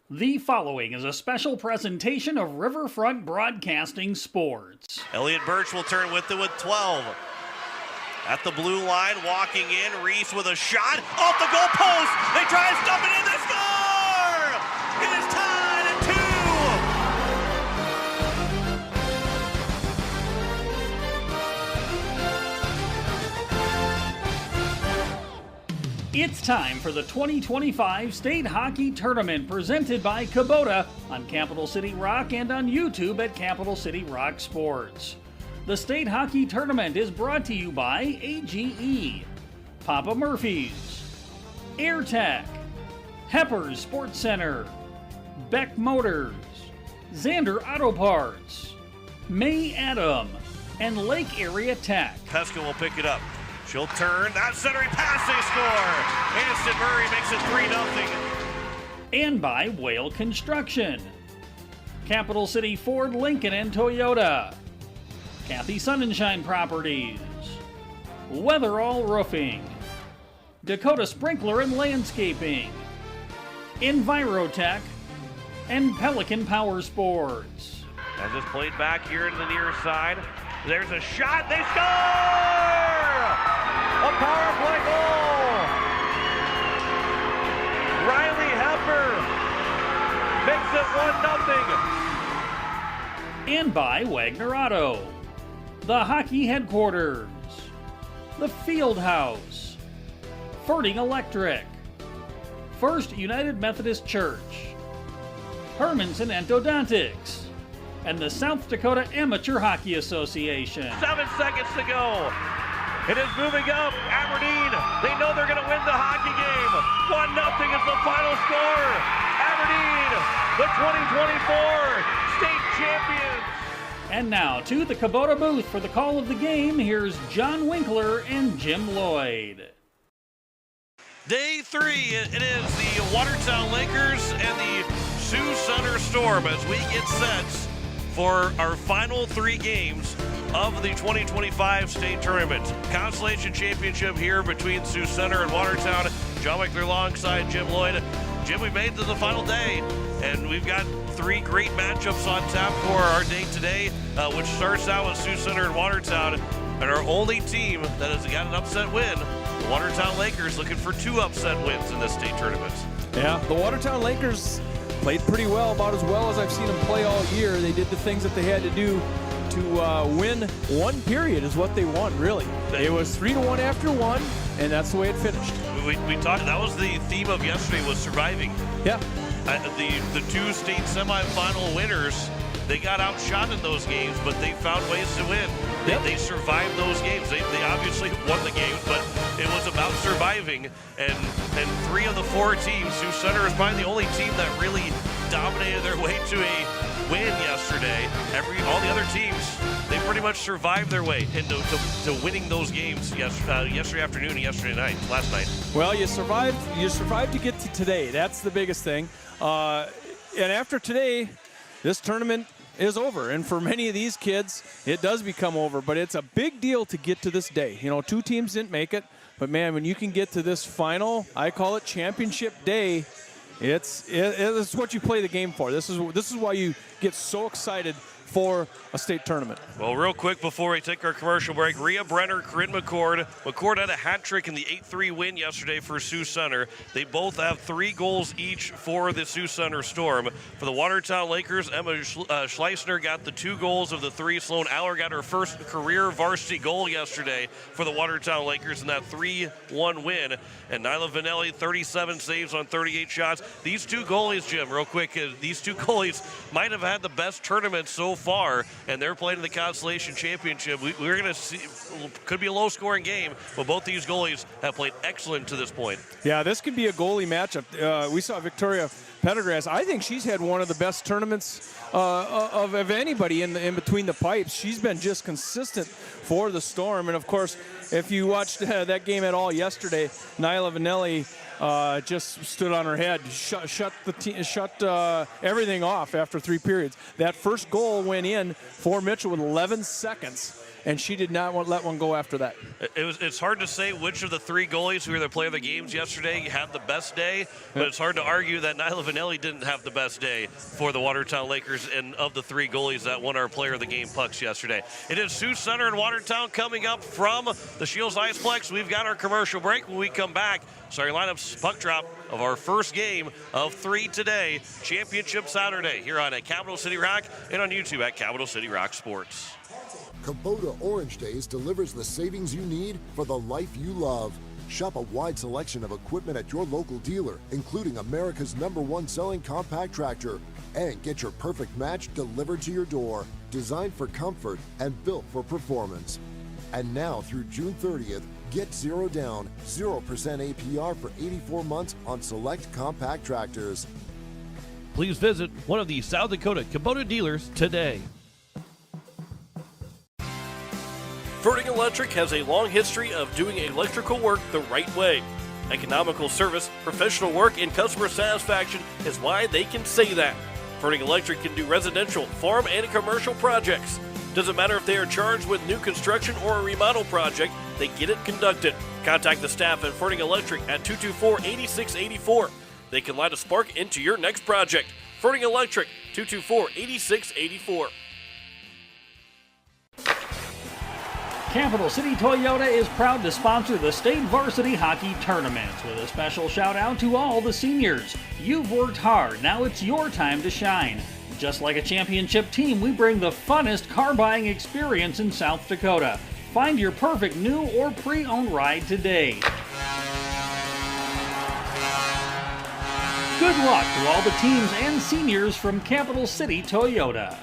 The following is a special presentation of Riverfront Broadcasting Sports. Elliot Birch will turn with it with 12. At the blue line, walking in, Reese with a shot off the goal post. They try and stuff it in, they score! It is tied at 2. It's time for the 2025 State Hockey Tournament presented by Kubota on Capital City Rock and on YouTube at Capital City Rock Sports. The State Hockey Tournament is brought to you by AGE, Papa Murphy's, AirTech, Hepper's Sports Center, Beck Motors, Xander Auto Parts, May Adam, and Lake Area Tech. Pesca will pick it up. She'll turn, that centering pass, they score! Aniston Murray makes it 3-0. And by Whale Construction, Capital City Ford, Lincoln, and Toyota, Kathy Sunshine Properties, Weatherall Roofing, Dakota Sprinkler and Landscaping, Envirotech, and Pelican Power Sports. As it's played back here to the near side, there's a shot, they score! A power play goal! Riley Hepper makes it 1-0. And by Wagner Auto, the Hockey Headquarters, the Field House, Ferding Electric, First United Methodist Church, Hermanson Endodontics, and the South Dakota Amateur Hockey Association. 7 seconds to go. It is moving up. Aberdeen, they know they're going to win the hockey game. 1-0 is the final score. Aberdeen, the 2024 state champions. And now to the Kubota booth for the call of the game. Here's John Winkler and Jim Lloyd. Day 3, it is the Watertown Lakers and the Sioux Center Storm as we get set for our final 3 games of the 2025 state tournament. Consolation championship here between Sioux Center and Watertown. John Winkler alongside Jim Lloyd. Jim, we made it to the final day, and we've got 3 great matchups on tap for our day today, which starts out with Sioux Center and Watertown. And our only team that has got an upset win, the Watertown Lakers, looking for 2 upset wins in this state tournament. Yeah, the Watertown Lakers played pretty well, about as well as I've seen them play all year. They did the things that they had to do to win one period is what they won, really. It was 3-1 after 1, and that's the way it finished. We talked, that was the theme of yesterday, was surviving. Yeah. The 2 state semifinal winners, they got outshot in those games, but they found ways to win. They survived those games. They obviously won the games, but it was about surviving. And 3 of the 4 teams, Sioux Center is probably the only team that really dominated their way to a win yesterday. All the other teams, they pretty much survived their way into to winning those games yesterday afternoon and yesterday night, last night. Well, you survived to get to today. That's the biggest thing. And after today, this tournament is over. And for many of these kids, it does become over. But it's a big deal to get to this day. 2 teams didn't make it. But, man, when you can get to this final, I call it championship day, it's what you play the game for. This is why you get so excited for a state tournament. Well, real quick before we take our commercial break, Rhea Brenner, Corinne McCord. McCord had a hat trick in the 8-3 win yesterday for Sioux Center. They both have 3 goals each for the Sioux Center Storm. For the Watertown Lakers, Emma Schleisner got the 2 goals of the 3. Sloan Aller got her first career varsity goal yesterday for the Watertown Lakers in that 3-1 win. And Nyla Vanelli, 37 saves on 38 shots. These 2 goalies, Jim, real quick, these 2 goalies might have had the best tournament so far, and they're playing in the Consolation Championship. We're going to see, could be a low-scoring game, but both these goalies have played excellent to this point. Yeah, this could be a goalie matchup. We saw Victoria Pendergrass. I think she's had one of the best tournaments of anybody in between the pipes. She's been just consistent for the Storm. And, of course, if you watched that game at all yesterday, Nyla Vanelli just stood on her head, shut everything off after 3 periods. That first goal went in for Mitchell with 11 seconds. and she did not let one go after that. It's hard to say which of the three goalies who were the player of the games yesterday had the best day, but it's hard to argue that Nyla Vanelli didn't have the best day for the Watertown Lakers and of the three goalies that won our player of the game pucks yesterday. It is Sioux Center and Watertown coming up from the Shields Iceplex. We've got our commercial break. When we come back, starting lineups puck drop of our first game of 3 today, Championship Saturday, here on Capital City Rock and on YouTube at Capital City Rock Sports. Kubota Orange Days delivers the savings you need for the life you love. Shop a wide selection of equipment at your local dealer, including America's #1 selling compact tractor. And get your perfect match delivered to your door, designed for comfort and built for performance. And now through June 30th, get 0 down, 0% APR for 84 months on select compact tractors. Please visit one of the South Dakota Kubota dealers today. Verting Electric has a long history of doing electrical work the right way. Economical service, professional work, and customer satisfaction is why they can say that. Verting Electric can do residential, farm, and commercial projects. Doesn't matter if they are charged with new construction or a remodel project, they get it conducted. Contact the staff at Verting Electric at 224-8684. They can light a spark into your next project. Verting Electric, 224-8684. Capital City Toyota is proud to sponsor the state varsity hockey tournaments with a special shout out to all the seniors. You've worked hard, now it's your time to shine. Just like a championship team, we bring the funnest car buying experience in South Dakota. Find your perfect new or pre-owned ride today. Good luck to all the teams and seniors from Capital City Toyota.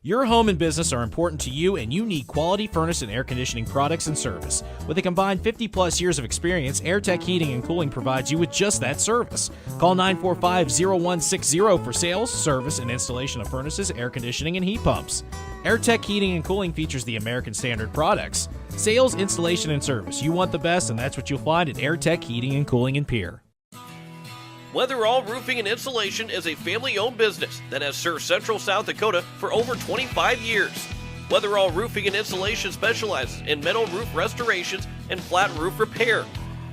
Your home and business are important to you, and you need quality furnace and air conditioning products and service. With a combined 50-plus years of experience, AirTech Heating and Cooling provides you with just that service. Call 945-0160 for sales, service, and installation of furnaces, air conditioning, and heat pumps. AirTech Heating and Cooling features the American Standard products. Sales, installation, and service. You want the best, and that's what you'll find at AirTech Heating and Cooling in Pierre. Weatherall Roofing and Insulation is a family-owned business that has served Central South Dakota for over 25 years. Weatherall Roofing and Insulation specializes in metal roof restorations and flat roof repair.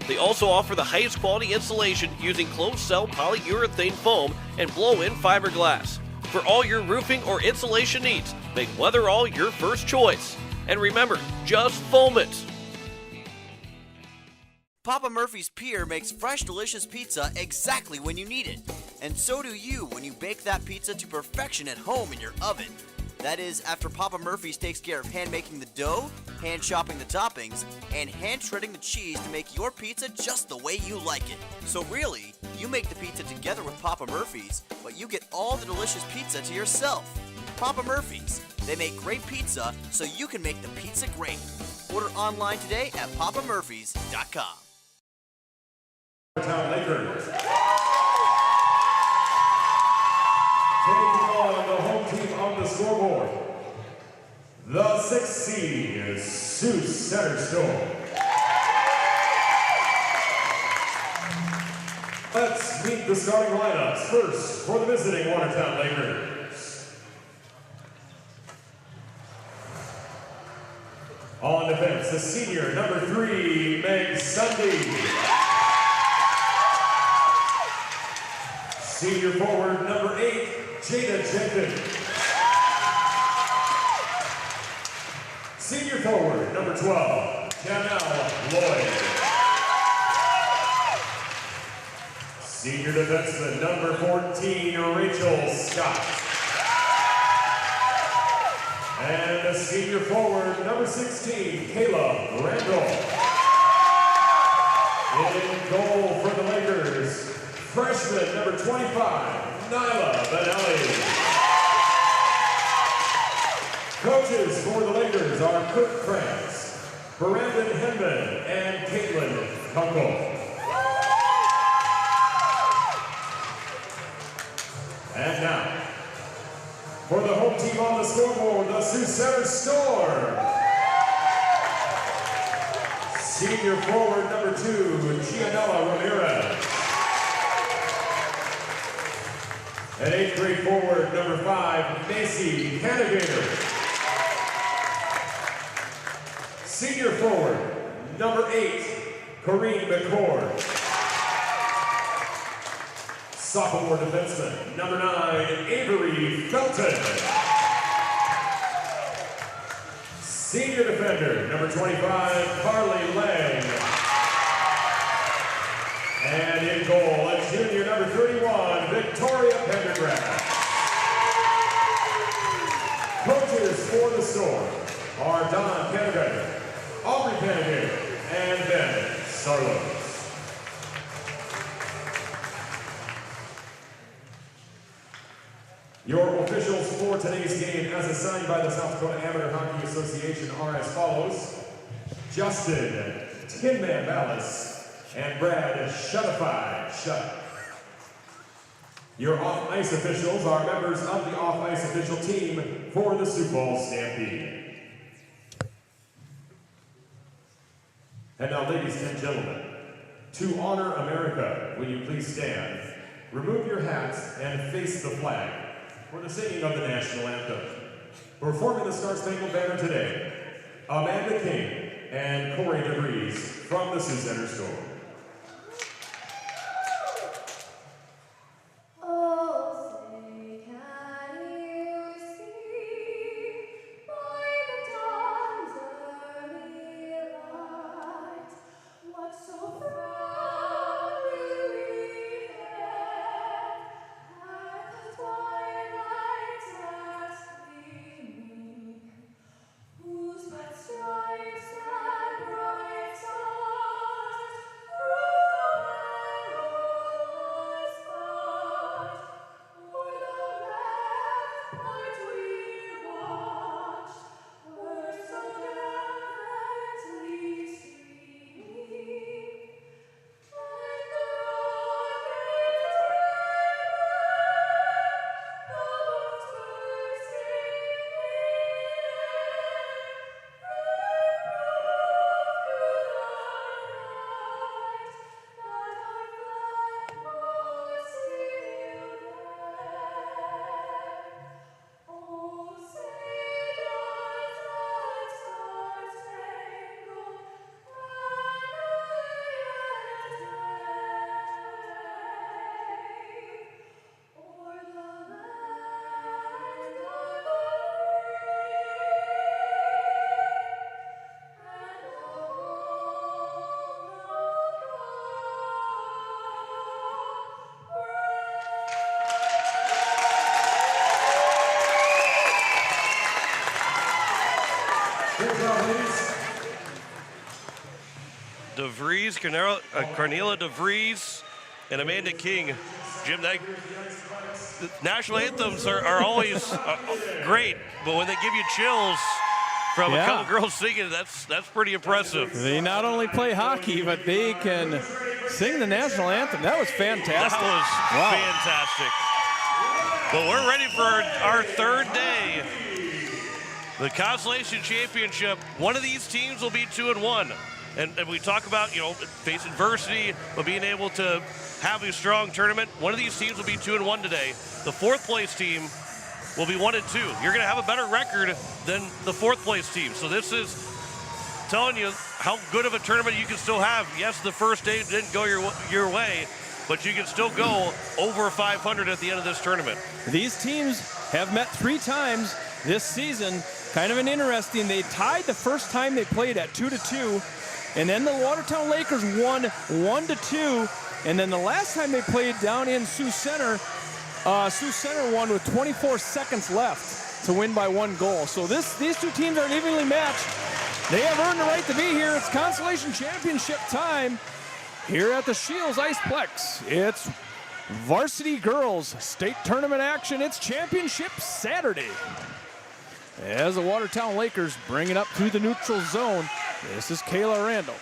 They also offer the highest quality insulation using closed-cell polyurethane foam and blow-in fiberglass. For all your roofing or insulation needs, make Weatherall your first choice. And remember, just foam it. Papa Murphy's Pier makes fresh, delicious pizza exactly when you need it. And so do you when you bake that pizza to perfection at home in your oven. That is, after Papa Murphy's takes care of hand-making the dough, hand-chopping the toppings, and hand-shredding the cheese to make your pizza just the way you like it. So really, you make the pizza together with Papa Murphy's, but you get all the delicious pizza to yourself. Papa Murphy's. They make great pizza so you can make the pizza great. Order online today at papamurphys.com. Watertown Lakers. Taking on the home team on the scoreboard, the 6th seed is Sioux Center Storm. Let's meet the starting lineups. First, for the visiting Watertown Lakers. On defense, the senior, number 3, Meg Sunday. Senior forward, number 8, Jada Jenkins. Senior forward, number 12, Janelle Lloyd. Senior defenseman, number 14, Rachel Scott. And the senior forward, number 16, Kayla Randall. In goal for the Lakers, freshman number 25, Nyla Vanelli. Coaches for the Lakers are Kurt Krantz, Brandon Henman, and Caitlin Kunkel. And now, for the home team on the scoreboard, the Sioux Center Storm. Senior forward number 2, Gianella Ramirez. And 8th grade forward number 5, Macy Canagator. Senior forward, number 8, Kareem McCord. Sophomore defenseman, number 9, Avery Felton. Senior defender, number 25, Carly Lang. And in goal, a junior, number 31, Victoria Pendergrass. Coaches for the Storm are Don Pendergrass, Aubrey Pendergrass, and Ben Sarlos. Your officials for today's game, as assigned by the South Dakota Amateur Hockey Association, are as follows: Justin Tinman Ballas and Brad Shuttify Shut. Your off-ice officials are members of the off-ice official team for the Sioux Falls Stampede. And now, ladies and gentlemen, to honor America, will you please stand, remove your hats, and face the flag for the singing of the national anthem. Performing the Star Spangled Banner today, Amanda King and Corey DeVries from the Sioux Center Storm. DeVries, Cornelia DeVries, and Amanda King. Jim, the national anthems are always great, but when they give you chills from a couple girls singing, that's pretty impressive. They not only play hockey, but they can sing the national anthem. That was fantastic. That was fantastic. But we're ready for our third day. The Consolation Championship. One of these teams will be 2-1. And we talk about, face adversity, but being able to have a strong tournament. One of these teams will be 2-1 today. The fourth place team will be 1-2. You're going to have a better record than the fourth place team. So this is telling you how good of a tournament you can still have. Yes, the first day didn't go your way, but you can still go over 500 at the end of this tournament. These teams have met 3 times this season. Kind of an interesting. They tied the first time they played at 2-2. And then the Watertown Lakers won 1-2. And then the last time they played down in Sioux Center won with 24 seconds left to win by 1 goal. So these two teams are evenly matched. They have earned the right to be here. It's Consolation Championship time here at the Shields Iceplex. It's varsity girls state tournament action. It's championship Saturday. As the Watertown Lakers bring it up through the neutral zone, this is Kayla Randall.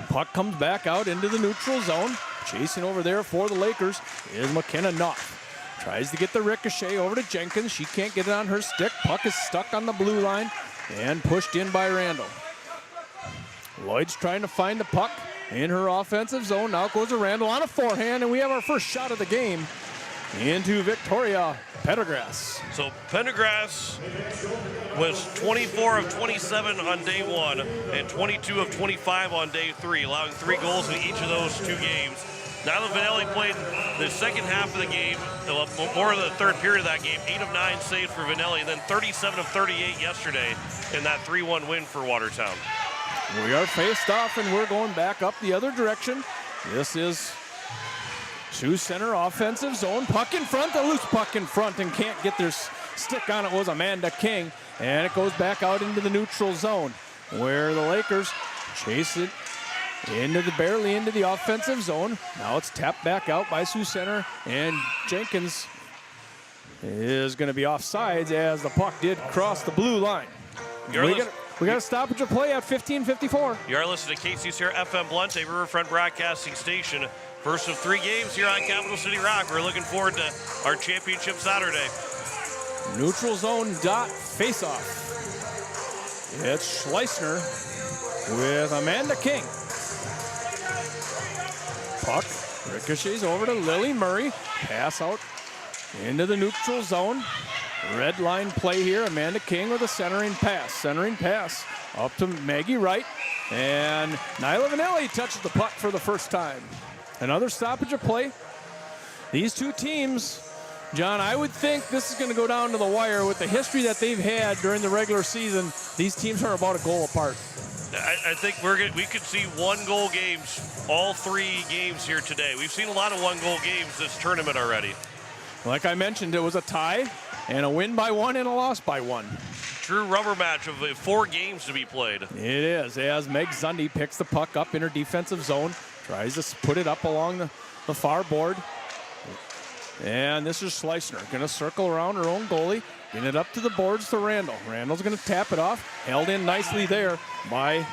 Puck comes back out into the neutral zone. Chasing over there for the Lakers is McKenna Knopf. Tries to get the ricochet over to Jenkins. She can't get it on her stick. Puck is stuck on the blue line and pushed in by Randall. Lloyd's trying to find the puck in her offensive zone. Now it goes to Randall on a forehand, and we have our first shot of the game. into Victoria Pendergrass. So Pendergrass was 24 of 27 on day 1 and 22 of 25 on day 3, allowing 3 goals in each of those 2 games. Nyla Vanelli played the second half of the game, more of the third period of that game, 8 of 9 saves for Vanelli, and then 37 of 38 yesterday in that 3-1 win for Watertown. We are faced off, and we're going back up the other direction. This is Sioux Center offensive zone. Puck in front, the loose puck in front, and can't get their stick on it was Amanda King. And it goes back out into the neutral zone, where the Lakers chase it barely into the offensive zone. Now it's tapped back out by Sioux Center, and Jenkins is going to be offsides as the puck did cross the blue line. We got a stoppage of play at 15:54. You are listening to KC's here, FM Blunt, a Riverfront broadcasting station. First of 3 games here on Capital City Rock. We're looking forward to our championship Saturday. Neutral zone dot face-off. It's Schleissner with Amanda King. Puck ricochets over to Lily Murray. Pass out into the neutral zone. Red line play here. Amanda King with a centering pass. Centering pass up to Maggie Wright. And Nyla Vanelli touches the puck for the first time. Another stoppage of play. These 2 teams, John, I would think this is going to go down to the wire with the history that they've had during the regular season. These teams are about a goal apart. I think we could see 1-goal games all 3 games here today. We've seen a lot of 1-goal games this tournament already. Like I mentioned, it was a tie and a win by 1 and a loss by 1. True rubber match of 4 games to be played. It is, as Meg Zundy picks the puck up in her defensive zone, tries to put it up along the far board. And this is Schleissner, going to circle around her own goalie, get it up to the boards to Randall. Randall's going to tap it off, held in nicely there by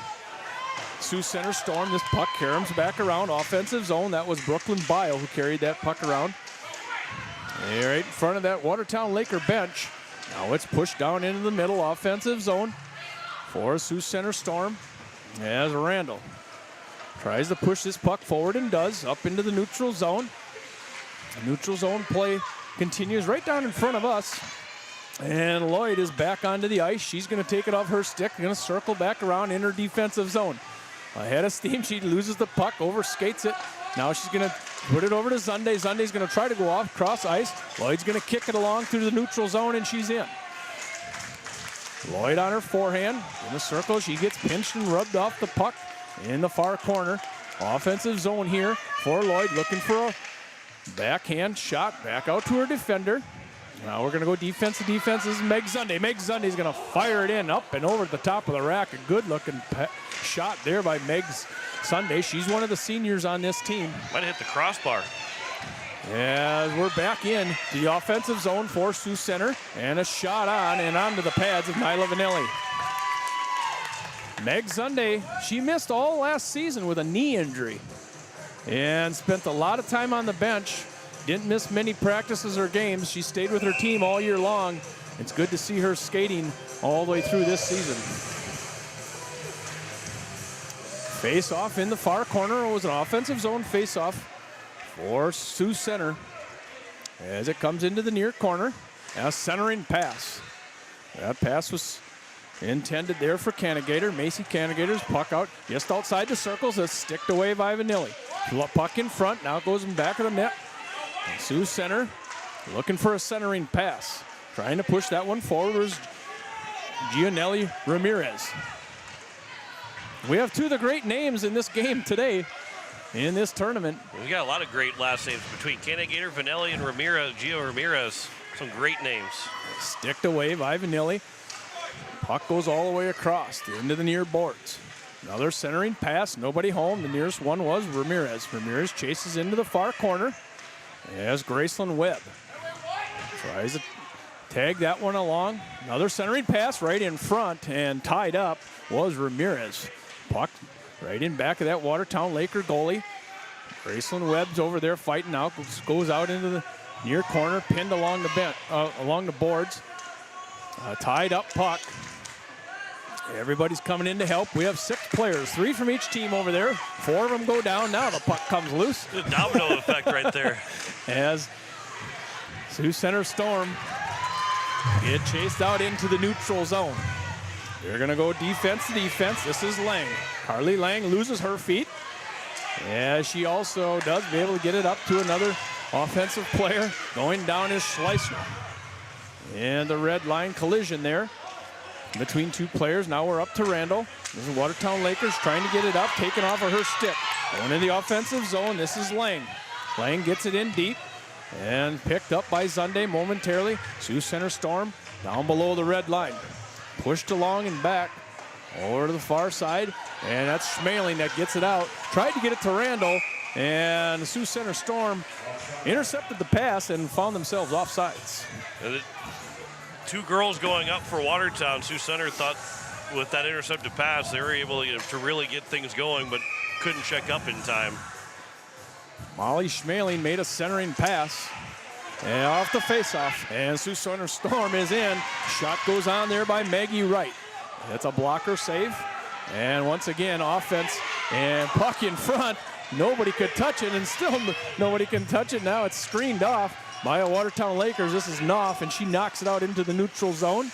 Sioux Center Storm. This puck caroms back around, offensive zone. That was Brooklyn Bile who carried that puck around. Right in front of that Watertown Laker bench. Now it's pushed down into the middle, offensive zone for Sioux Center Storm as Randall tries to push this puck forward and does, up into the neutral zone. The neutral zone play continues right down in front of us. And Lloyd is back onto the ice. She's going to take it off her stick, going to circle back around in her defensive zone. Ahead of steam, she loses the puck, overskates it. Now she's going to put it over to Zunde. Zunde's going to try to go off, cross ice. Lloyd's going to kick it along through the neutral zone, and she's in. Lloyd on her forehand in the circle. She gets pinched and rubbed off the puck in the far corner. Offensive zone here for Lloyd, looking for a backhand shot back out to her defender. Now we're going to go defense to defense. This is Meg Zunde. Meg Zunde's going to fire it in up and over the top of the rack. A good-looking shot there by Meg Zunde. She's one of the seniors on this team. Might have hit the crossbar. As we're back in the offensive zone for Sioux Center. And a shot on and onto the pads of Nyla Vanelli. Meg Zunde, she missed all last season with a knee injury and spent a lot of time on the bench. Didn't miss many practices or games. She stayed with her team all year long. It's good to see her skating all the way through this season. Face-off in the far corner. It was an offensive zone face-off for Sioux Center as it comes into the near corner. A centering pass. That pass was intended there for Canagator. Macy Canagator's puck out just outside the circles. That's sticked away by Vanilli. Puck in front. Now goes in back of the net. And Sioux Center looking for a centering pass. Trying to push that one forward was Gianelli Ramirez. We have 2 of the great names in this game today in this tournament. We got a lot of great last names between Canagator, Vanelli, and Ramirez, Gio Ramirez. Some great names. Sticked away by Vanilli. Puck goes all the way across into the near boards. Another centering pass, nobody home. The nearest one was Ramirez. Ramirez chases into the far corner as Graceland Webb tries to tag that one along. Another centering pass right in front, and tied up was Ramirez. Puck right in back of that Watertown Laker goalie. Graceland Webb's over there fighting out, goes out into the near corner, pinned along the boards. Tied up puck. Everybody's coming in to help. We have 6 players, 3 from each team over there. 4 of them go down. Now the puck comes loose. The domino effect right there. As Sioux Center Storm get chased out into the neutral zone. They're going to go defense to defense. This is Lang. Carly Lang loses her feet. Yeah, she also does be able to get it up to another offensive player. Going down is Schleissner. And the red line collision there between two players. Now we're up to Randall. This is Watertown Lakers trying to get it up, taken off of her stick. Going in the offensive zone, this is Lang. Lang gets it in deep and picked up by Zunde momentarily. Sioux Center Storm down below the red line. Pushed along and back over to the far side, and that's Schmaling that gets it out. Tried to get it to Randall, and the Sioux Center Storm intercepted the pass and found themselves offsides. Two girls going up for Watertown. Sioux Center thought with that intercepted pass, they were able to really get things going, but couldn't check up in time. Molly Schmaling made a centering pass. And off the faceoff, and Sioux Center Storm is in. Shot goes on there by Maggie Wright. That's a blocker save. And once again, offense and puck in front. Nobody could touch it, and still nobody can touch it. Now it's screened off by a Watertown Lakers. This is Knopf, and she knocks it out into the neutral zone.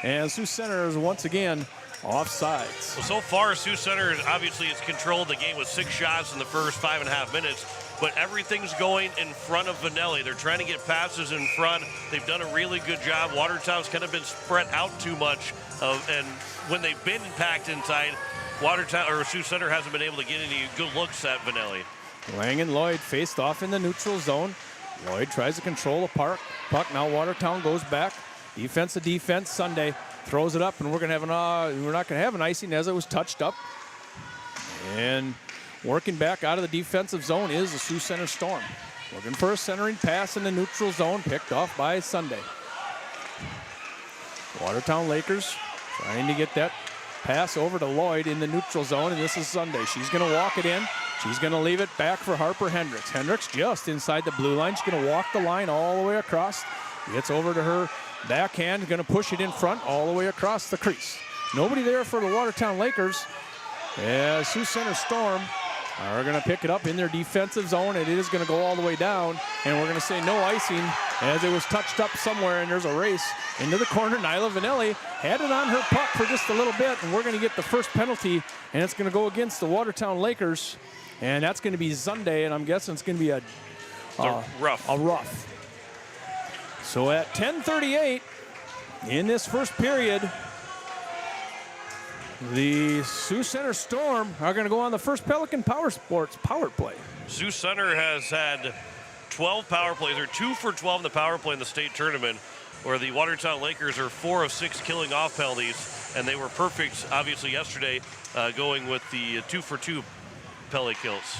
And Sioux Center is once again offsides. Well, so far, Sioux Center obviously has controlled the game with 6 shots in the first 5.5 minutes. But everything's going in front of Vanelli. They're trying to get passes in front. They've done a really good job. Watertown's kind of been spread out too much, and when they've been packed inside, Watertown or Sioux Center hasn't been able to get any good looks at Vanelli. Lang and Lloyd faced off in the neutral zone. Lloyd tries to control the puck. Now Watertown goes back. Defense to defense. Sunday throws it up, and we're not going to have an icing as it was touched up. And working back out of the defensive zone is the Sioux Center Storm. Looking for a centering pass in the neutral zone, picked off by Sunday. Watertown Lakers trying to get that pass over to Lloyd in the neutral zone, and this is Sunday. She's going to walk it in. She's going to leave it back for Harper Hendricks. Hendricks just inside the blue line. She's going to walk the line all the way across. Gets over to her backhand, going to push it in front all the way across the crease. Nobody there for the Watertown Lakers. As Sioux Center Storm are going to pick it up in their defensive zone, and it is going to go all the way down, and we're going to say no icing as it was touched up somewhere, and there's a race into the corner. Nyla Vanelli had it on her puck for just a little bit, and we're going to get the first penalty, and it's going to go against the Watertown Lakers, and that's going to be Sunday, and I'm guessing it's going to be a rough. So at 10:38 in this first period, the Sioux Center Storm are going to go on the first Pelican Power Sports power play. Sioux Center has had 12 power plays, or 2 for 12 in the power play in the state tournament, where the Watertown Lakers are 4 of 6 killing off penalties, and they were perfect, obviously, yesterday, going with the 2 for 2 penalty kills.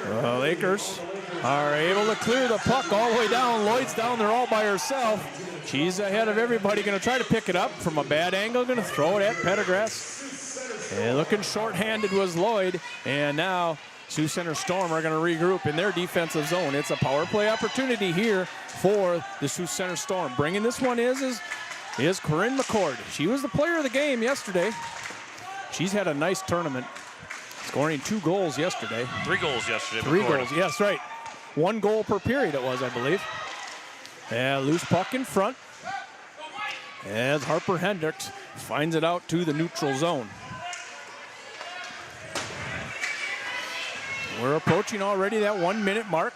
The Lakers are able to clear the puck all the way down. Lloyd's down there all by herself. She's ahead of everybody, going to try to pick it up from a bad angle, going to throw it at Pendergrass. And looking short-handed was Lloyd, and now Sioux Center Storm are going to regroup in their defensive zone. It's a power play opportunity here for the Sioux Center Storm. Bringing this one is Corinne McCord. She was the player of the game yesterday. She's had a nice tournament, scoring 2 goals yesterday. 3 goals yesterday. 3 goals, yes, right. 1 goal per period it was, I believe. And loose puck in front as Harper Hendricks finds it out to the neutral zone. We're approaching already that 1-minute mark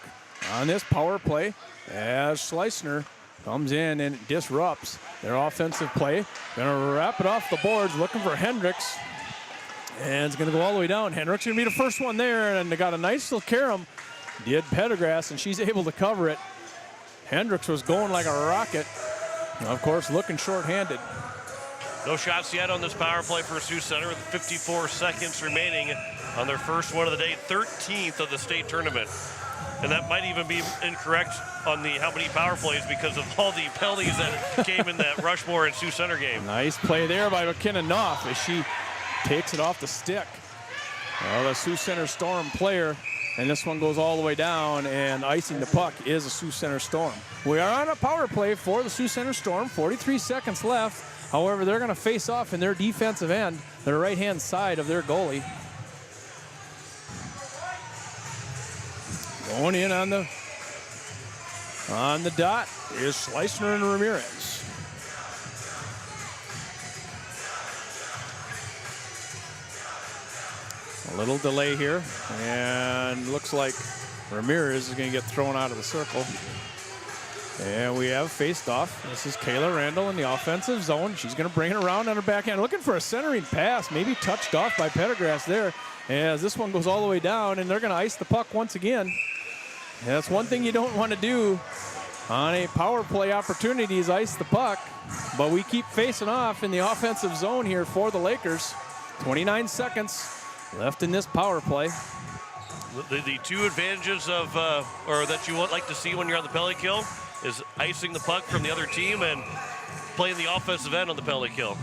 on this power play as Schleissner comes in and disrupts their offensive play. Gonna wrap it off the boards, looking for Hendricks. And it's going to go all the way down. Hendricks going to be the first one there, and they got a nice little carom. Did Pendergrass, and she's able to cover it. Hendricks was going like a rocket. Of course, looking short-handed. No shots yet on this power play for Sioux Center with 54 seconds remaining on their first one of the day, 13th of the state tournament. And that might even be incorrect on the how many power plays because of all the penalties that came in that Rushmore and Sioux Center game. Nice play there by McKenna Knopf as she takes it off the stick. Well, the Sioux Center Storm player, and this one goes all the way down, and icing the puck is a Sioux Center Storm. We are on a power play for the Sioux Center Storm, 43 seconds left. However, they're going to face off in their defensive end, their right-hand side of their goalie. Going in on the On the dot is Schleissner and Ramirez. A little delay here, and looks like Ramirez is going to get thrown out of the circle. And we have faced off. This is Kayla Randall in the offensive zone. She's going to bring it around on her backhand, looking for a centering pass, maybe touched off by Pendergrass there, as this one goes all the way down, and they're going to ice the puck once again. And that's one thing you don't want to do on a power play opportunity is ice the puck, but we keep facing off in the offensive zone here for the Lakers. 29 seconds left in this power play. The two advantages of, or that you would like to see when you're on the penalty kill is icing the puck from the other team and playing the offensive end on the penalty kill.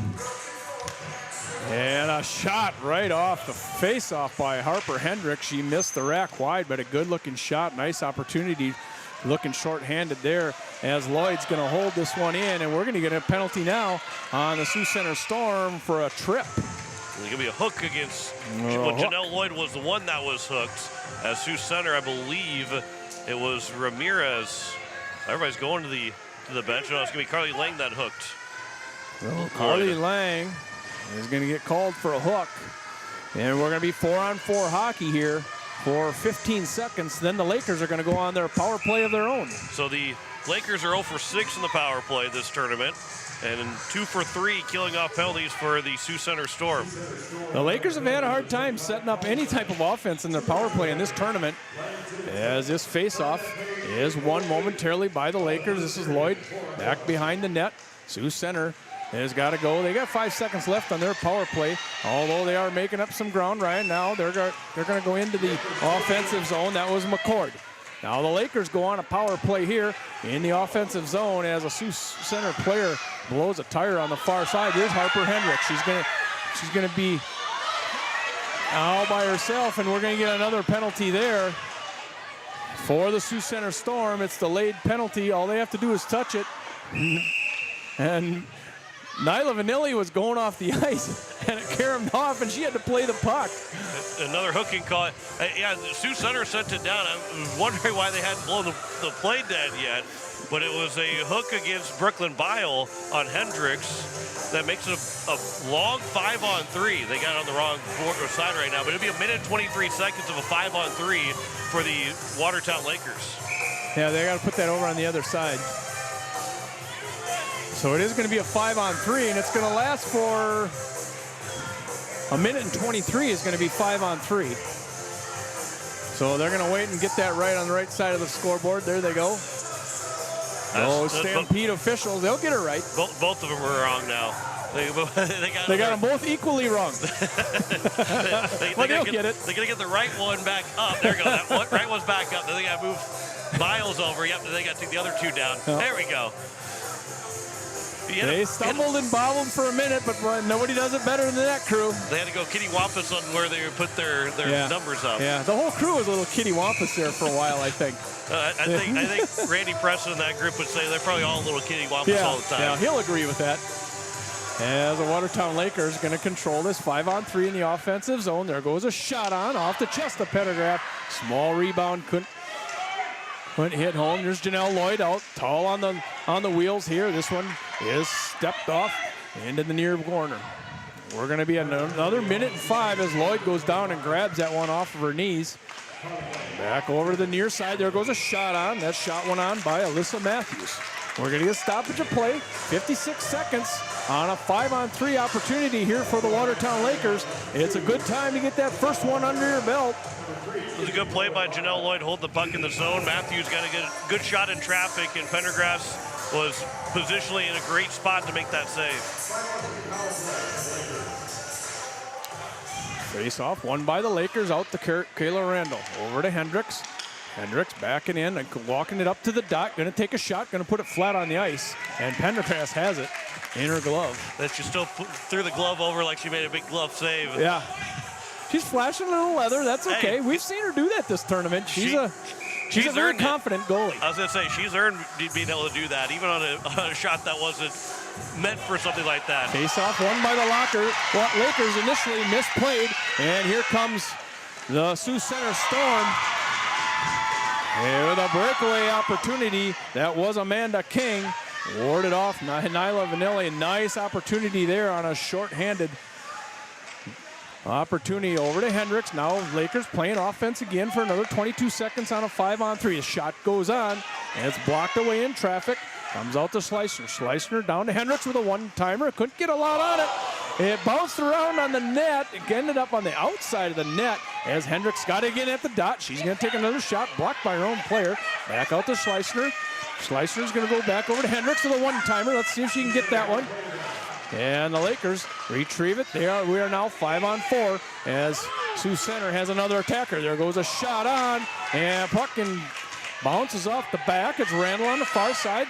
And a shot right off the face-off by Harper Hendricks. She missed the rack wide, but a good-looking shot. Nice opportunity. Looking short-handed there as Lloyd's going to hold this one in, and we're going to get a penalty now on the Sioux Center Storm for a trip. There's going to be a hook against, well, Janelle Lloyd was the one that was hooked. As Sioux Center, I believe it was Ramirez. Everybody's going to the bench. No, it's going to be Carly Lang that hooked. Well, Carly Lang is going to get called for a hook. And we're going to be 4-on-4 hockey here for 15 seconds. Then the Lakers are going to go on their power play of their own. So the Lakers are 0 for 6 in the power play this tournament, and 2 for 3 killing off penalties for the Sioux Center Storm. The Lakers have had a hard time setting up any type of offense in their power play in this tournament, as this face-off is won momentarily by the Lakers. This is Lloyd back behind the net. Sioux Center has got to go. They got 5 seconds left on their power play, although they are making up some ground right now. They're going to go into the offensive zone. That was McCord. Now the Lakers go on a power play here in the offensive zone as a Sioux Center player blows a tire on the far side. Here's Harper Hendricks. She's gonna be all by herself, and we're gonna get another penalty there for the Sioux Center Storm. It's delayed penalty. All they have to do is touch it, and Nyla Vanilli was going off the ice, and it caromed off, and she had to play the puck. Another hooking call. Yeah, the Sioux Center sent it down. I was wondering why they hadn't blown the play dead yet, but it was a hook against Brooklyn Bile on Hendricks that makes it a long 5-on-3. They got it on the wrong side right now, but it'll be 1 minute 23 seconds of a 5-on-3 for the Watertown Lakers. Yeah, they got to put that over on the other side. So it is going to be a 5-on-3, and it's going to last for 1 minute and 23 is going to be 5-on-3. So they're going to wait and get that right on the right side of the scoreboard. There they go. Oh, Stampede officials, they'll get it right. Both of them are wrong now. They got them both equally wrong. Well, they'll get it. They're going to get the right one back up. There we go. That one, right one's back up. Then they got to move Biles over. Yep, then they got to take the other two down. Oh. There we go. They stumbled and bobbled for a minute, but nobody does it better than that crew. They had to go kitty wampus on where they put their numbers up. Yeah, the whole crew was a little kitty wampus there for a while, I think. I think Randy Preston and that group would say they're probably all a little kitty wampus all the time. Yeah, he'll agree with that. As the Watertown Lakers going to control this 5-on-3 in the offensive zone. There goes a shot off the chest of Pendergrass. Small rebound, couldn't hit home. There's Janelle Lloyd out tall on the wheels here. This one is stepped off into the near corner. We're going to be another 1 minute and 5 as Lloyd goes down and grabs that one off of her knees. Back over to the near side. There goes a shot on. That shot went on by Alyssa Matthews. We're going to get stoppage of play. 56 seconds on a 5-on-3 opportunity here for the Watertown Lakers. It's a good time to get that first one under your belt. It was a good play by Janelle Lloyd, hold the puck in the zone. Matthews got a good shot in traffic, and Pendergrass was positionally in a great spot to make that save. Face off, won by the Lakers, out to Kayla Randall. Over to Hendricks. Hendricks backing in and walking it up to the dot. Going to take a shot, going to put it flat on the ice. And Pendergrass has it in her glove. That she still threw the glove over like she made a big glove save. Yeah. She's flashing a little leather. That's okay. Hey, we've seen her do that this tournament. She's a very confident goalie. I was going to say, she's earned being able to do that, even on a shot that wasn't meant for something like that. Face-off won by the Lakers, initially misplayed. And here comes the Sioux Center Storm. And with a breakaway opportunity, that was Amanda King. Warded off Nyla Vanilli. Nice opportunity there on a short-handed opportunity over to Hendricks. Now Lakers playing offense again for another 22 seconds on a 5-on-3. The shot goes on, and it's blocked away in traffic. Comes out to Schleissner. Schleissner down to Hendricks with a one-timer. Couldn't get a lot on it. It bounced around on the net. It ended up on the outside of the net as Hendricks got it again at the dot. She's going to take another shot, blocked by her own player. Back out to Schleissner. Schleissner's going to go back over to Hendricks with a one-timer. Let's see if she can get that one. And the Lakers retrieve it. We are now 5-on-4 as Sioux Center has another attacker. There goes a shot on, and puck bounces off the back. It's Randall on the far side.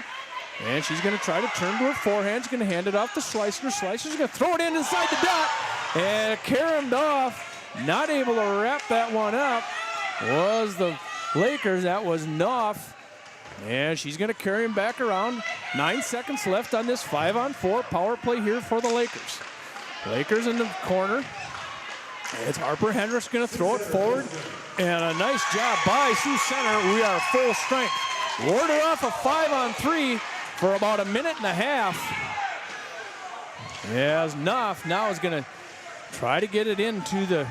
And she's going to try to turn to her forehand. She's going to hand it off to Schleissner. Schleissner's going to throw it in inside the dot. And caromed off. Not able to wrap that one up was the Lakers. That was Knopf. And she's going to carry him back around. 9 seconds left on this 5-on-4 power play here for the Lakers. Lakers in the corner. It's Harper Hendricks going to throw it forward. And a nice job by Sioux Center. We are full strength. Warded off a 5-on-3 for about a minute and a half. As Knopf now is going to try to get it into the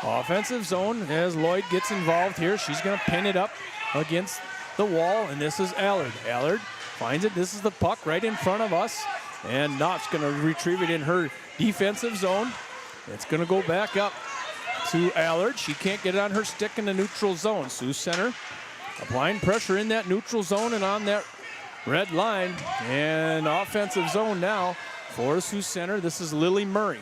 offensive zone as Lloyd gets involved here. She's going to pin it up against the wall, and this is Allard. Allard finds it. This is the puck right in front of us, and Knopf's going to retrieve it in her defensive zone. It's going to go back up to Allard. She can't get it on her stick in the neutral zone. Sioux Center applying pressure in that neutral zone and on that red line. And offensive zone now for Sioux Center. This is Lily Murray.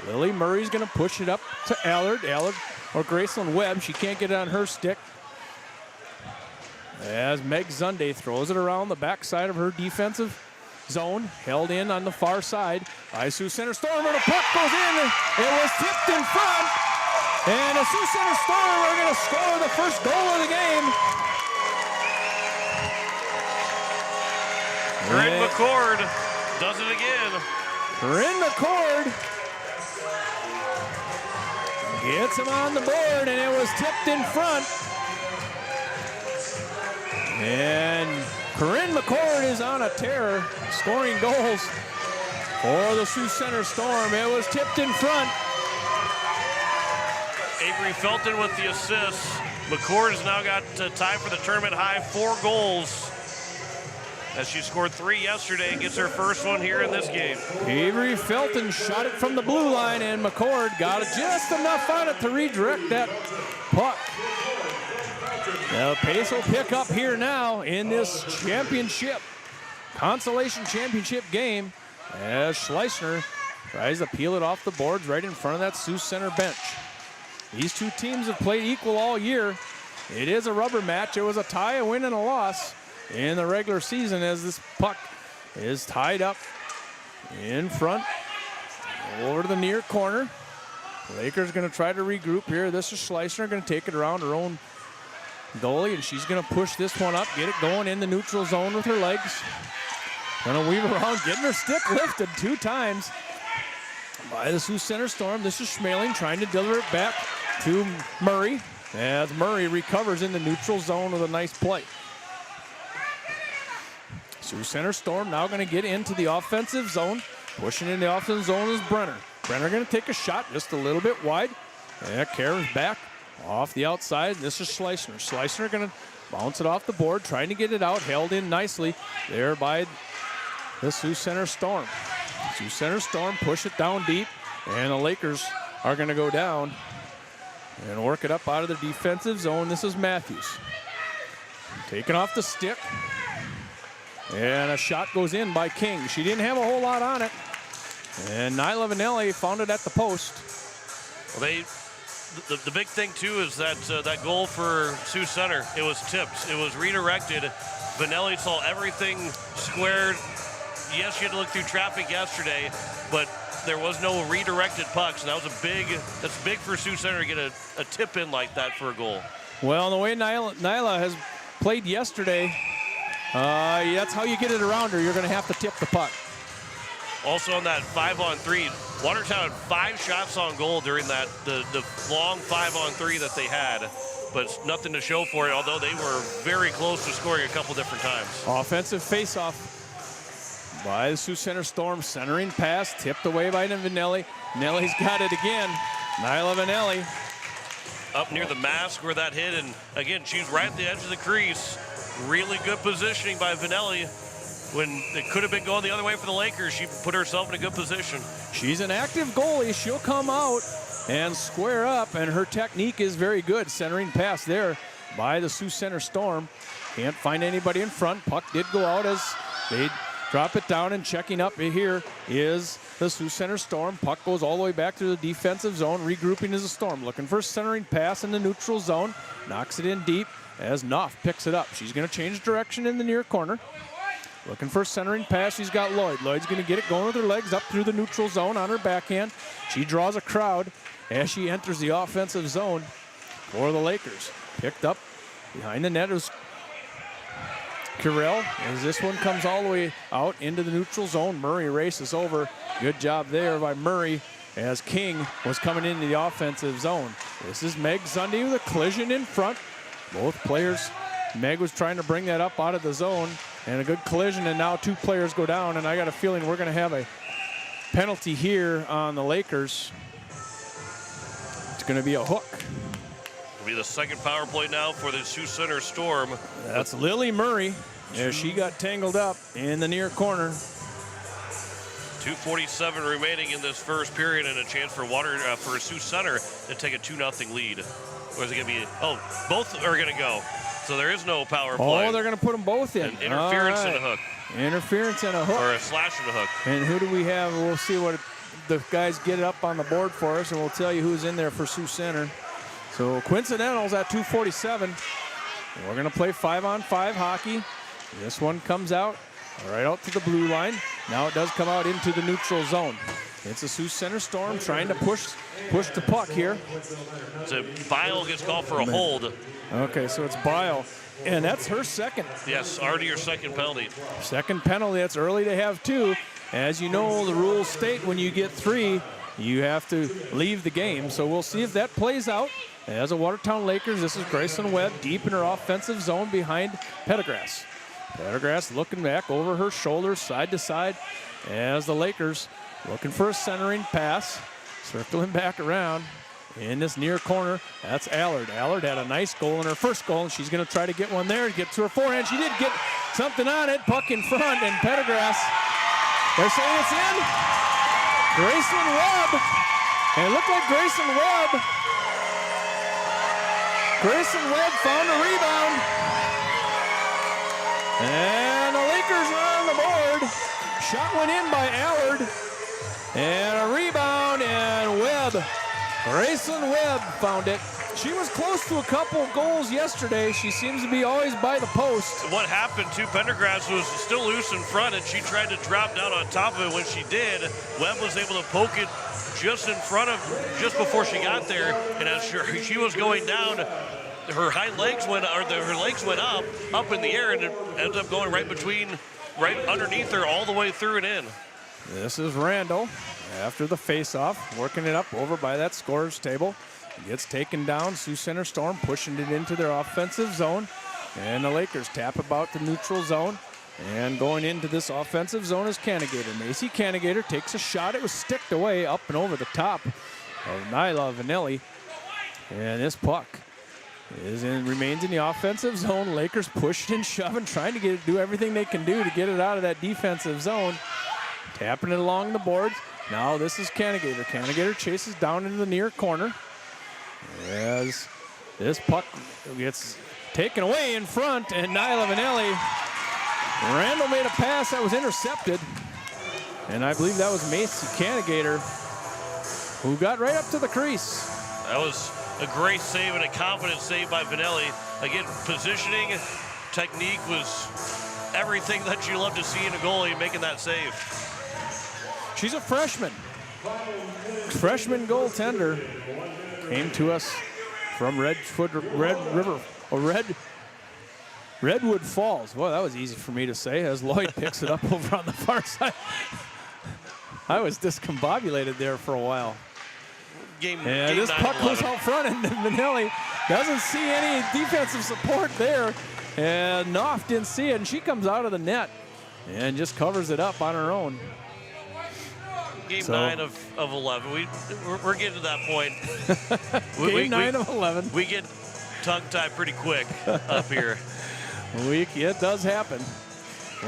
Lily Murray's going to push it up to Allard. Allard or Graceland Webb. She can't get it on her stick. As Meg Zunde throws it around the backside of her defensive zone. Held in on the far side by Sioux Center Storm. And the puck goes in. It was tipped in front. And the Sioux Center Storm are going to score the first goal of the game. Corinne McCord does it again. Corinne McCord gets him on the board, and it was tipped in front. And Corinne McCord is on a tear, scoring goals for the Sioux Center Storm. It was tipped in front. Avery Felton with the assist. McCord has now got time for the tournament high 4 goals. As she scored 3 yesterday and gets her first one here in this game. Avery Felton shot it from the blue line, and McCord got just enough on it to redirect that puck. The pace will pick up here now in this championship, Consolation Championship game, as Schleissner tries to peel it off the boards right in front of that Sioux Center bench. These two teams have played equal all year. It is a rubber match. It was a tie, a win, and a loss in the regular season as this puck is tied up in front over to the near corner. Lakers going to try to regroup here. This is Schleissner going to take it around her own goalie, and she's going to push this one up, get it going in the neutral zone with her legs. Going to weave around, getting her stick lifted 2 times by the Sioux Center Storm. This is Schmeling trying to deliver it back to Murray as Murray recovers in the neutral zone with a nice play. Sioux Center Storm now going to get into the offensive zone. Pushing in the offensive zone is Brenner. Brenner going to take a shot just a little bit wide. And Karen's back off the outside. This is Schleissner. Schleissner going to bounce it off the board, trying to get it out. Held in nicely there by the Sioux Center Storm. Sioux Center Storm push it down deep, and the Lakers are going to go down and work it up out of the defensive zone. This is Matthews. Taken off the stick. And a shot goes in by King. She didn't have a whole lot on it. And Nyla Vanelli found it at the post. Well, the big thing, too, is that that goal for Sioux Center, it was tipped. It was redirected. Vanelli saw everything squared. Yes, she had to look through traffic yesterday, but there was no redirected pucks. And that's big for Sioux Center to get a tip in like that for a goal. Well, the way Nyla has played yesterday, that's how you get it around her. You're going to have to tip the puck. Also on that 5-on-3, Watertown had 5 shots on goal during that the long 5-on-3 that they had. but nothing to show for it, although they were very close to scoring a couple different times. Offensive faceoff by the Sioux Center Storm. Centering pass tipped away by Vanelli. Vanelli's got it again. Nyla Vanelli. Up near the mask where that hit, and again, she's right at the edge of the crease. Really good positioning by Vanelli. When it could have been going the other way for the Lakers, she put herself in a good position. She's an active goalie. She'll come out and square up, and her technique is very good. Centering pass there by the Sioux Center Storm. Can't find anybody in front. Puck did go out as they drop it down, and checking up here is the Sioux Center Storm. Puck goes all the way back to the defensive zone. Regrouping is the Storm. Looking for a centering pass in the neutral zone. Knocks it in deep as Knopf picks it up. She's going to change direction in the near corner. Looking for a centering pass. She's got Lloyd. Lloyd's going to get it going with her legs up through the neutral zone on her backhand. She draws a crowd as she enters the offensive zone for the Lakers. Picked up behind the net is Carell, as this one comes all the way out into the neutral zone. Murray races over. Good job there by Murray as King was coming into the offensive zone. This is Meg Sunday with a collision in front. Both players, Meg was trying to bring that up out of the zone, and a good collision, and now two players go down, and I got a feeling we're going to have a penalty here on the Lakers. It's going to be a hook. It'll be the second power play now for the Sioux Center Storm. That's Lily Murray as she got tangled up in the near corner. 2:47 remaining in this first period, and a chance for for Sioux Center to take a 2-0 lead. Or is it going to be? Oh, both are going to go. So there is no power play. Oh, they're going to put them both in. An interference and a hook. Interference and a hook. Or a slash and a hook. And who do we have? We'll see what the guys get it up on the board for us, and we'll tell you who's in there for Sioux Center. So coincidentals at 2:47. We're going to play 5-on-5 hockey. This one comes out right out to the blue line. Now it does come out into the neutral zone. It's a Sioux Center Storm trying to push the puck here. So Bile gets called for a hold. Okay, so it's Bile, and that's her second. Yes, already your second penalty. Second penalty. That's early to have two. As you know, the rules state when you get three, you have to leave the game. So we'll see if that plays out. As a Watertown Lakers, this is Grayson Webb deep in her offensive zone behind Pettigrass. Pettigrass looking back over her shoulder, side to side, as the Lakers looking for a centering pass, circling back around in this near corner. That's Allard. Allard had a nice goal in her first goal, and she's going to try to get one there, get to her forehand. She did get something on it, puck in front, and Pettigrass, they're saying it's in. Grayson Webb, and it looked like Grayson Webb found a rebound. And the Lakers are on the board. Shot went in by Allard. And a rebound, and Webb. Grayson Webb found it. She was close to a couple goals yesterday. She seems to be always by the post. What happened to Pendergrass was still loose in front, and she tried to drop down on top of it. When she did, Webb was able to poke it just in front of, just before she got there. And as she was going down, her legs went up in the air, and it ended up going right underneath her all the way through and in. This is Randall after the face-off, working it up over by that scorer's table. Gets taken down. Sioux Center Storm pushing it into their offensive zone. And the Lakers tap about the neutral zone. And going into this offensive zone is Cannigator. Macy Cannigator takes a shot. It was sticked away up and over the top of Nyla Vanelli. And this puck remains in the offensive zone. Lakers pushing and shoving, trying to do everything they can do to get it out of that defensive zone. Tapping it along the boards. Now this is Cannigator. Cannigator chases down into the near corner. As this puck gets taken away in front, and Nyla Vanelli. Randall made a pass that was intercepted. And I believe that was Macy Cannigator, who got right up to the crease. That was a great save and a confident save by Vanelli. Again, positioning, technique was everything that you love to see in a goalie making that save. She's a freshman. Freshman goaltender. Came to us from Redwood Falls. Well, that was easy for me to say as Lloyd picks it up over on the far side. I was discombobulated there for a while. Game this puck goes out front, and Vanelli Doesn't see any defensive support there. And Knopf didn't see it, and she comes out of the net and just covers it up on her own. Game 9 of 11. We're getting to that point. Game 9 of 11. We get tongue-tied pretty quick up here. It does happen.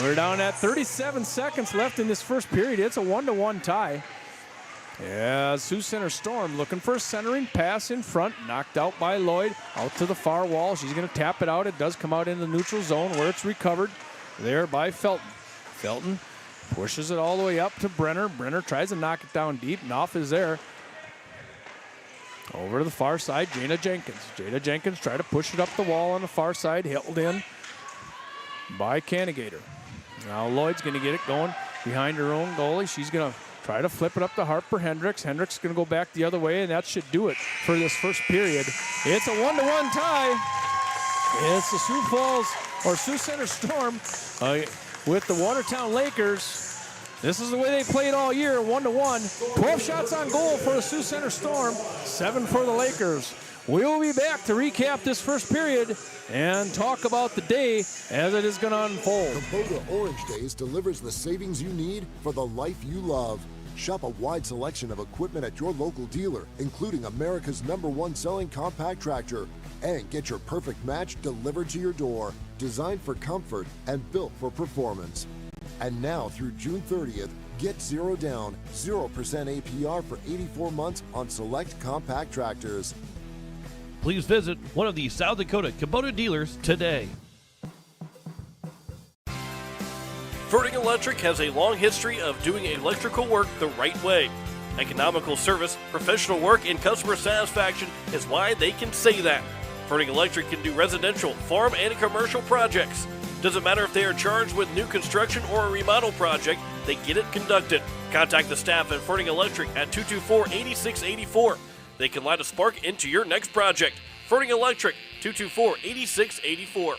We're down at 37 seconds left in this first period. It's a 1-1 tie. Yeah, Sioux Center Storm looking for a centering pass in front. Knocked out by Lloyd. Out to the far wall. She's going to tap it out. It does come out in the neutral zone where it's recovered there by Felton. Felton pushes it all the way up to Brenner. Brenner tries to knock it down deep. Knopf is there. Over to the far side, Jada Jenkins. Jada Jenkins try to push it up the wall on the far side. Held in by Cannigator. Now Lloyd's going to get it going behind her own goalie. She's going to try to flip it up to Harper Hendricks. Hendricks going to go back the other way, and that should do it for this first period. It's a 1-1 tie. It's the Sioux Center Storm with the Watertown Lakers. This is the way they played all year, 1-1. 12 shots on goal for the Sioux Center Storm, 7 for the Lakers. We will be back to recap this first period and talk about the day as it is going to unfold. Kubota Orange Days delivers the savings you need for the life you love. Shop a wide selection of equipment at your local dealer, including America's #1 selling compact tractor. And get your perfect match delivered to your door. Designed for comfort and built for performance. And now through June 30th, get 0 down, 0% APR for 84 months on select compact tractors. Please visit one of the South Dakota Kubota dealers today. Ferding Electric has a long history of doing electrical work the right way. Economical service, professional work, and customer satisfaction is why they can say that. Ferding Electric can do residential, farm, and commercial projects. Doesn't matter if they are charged with new construction or a remodel project, they get it conducted. Contact the staff at Ferding Electric at 224-8684. They can light a spark into your next project. Ferding Electric, 224-8684.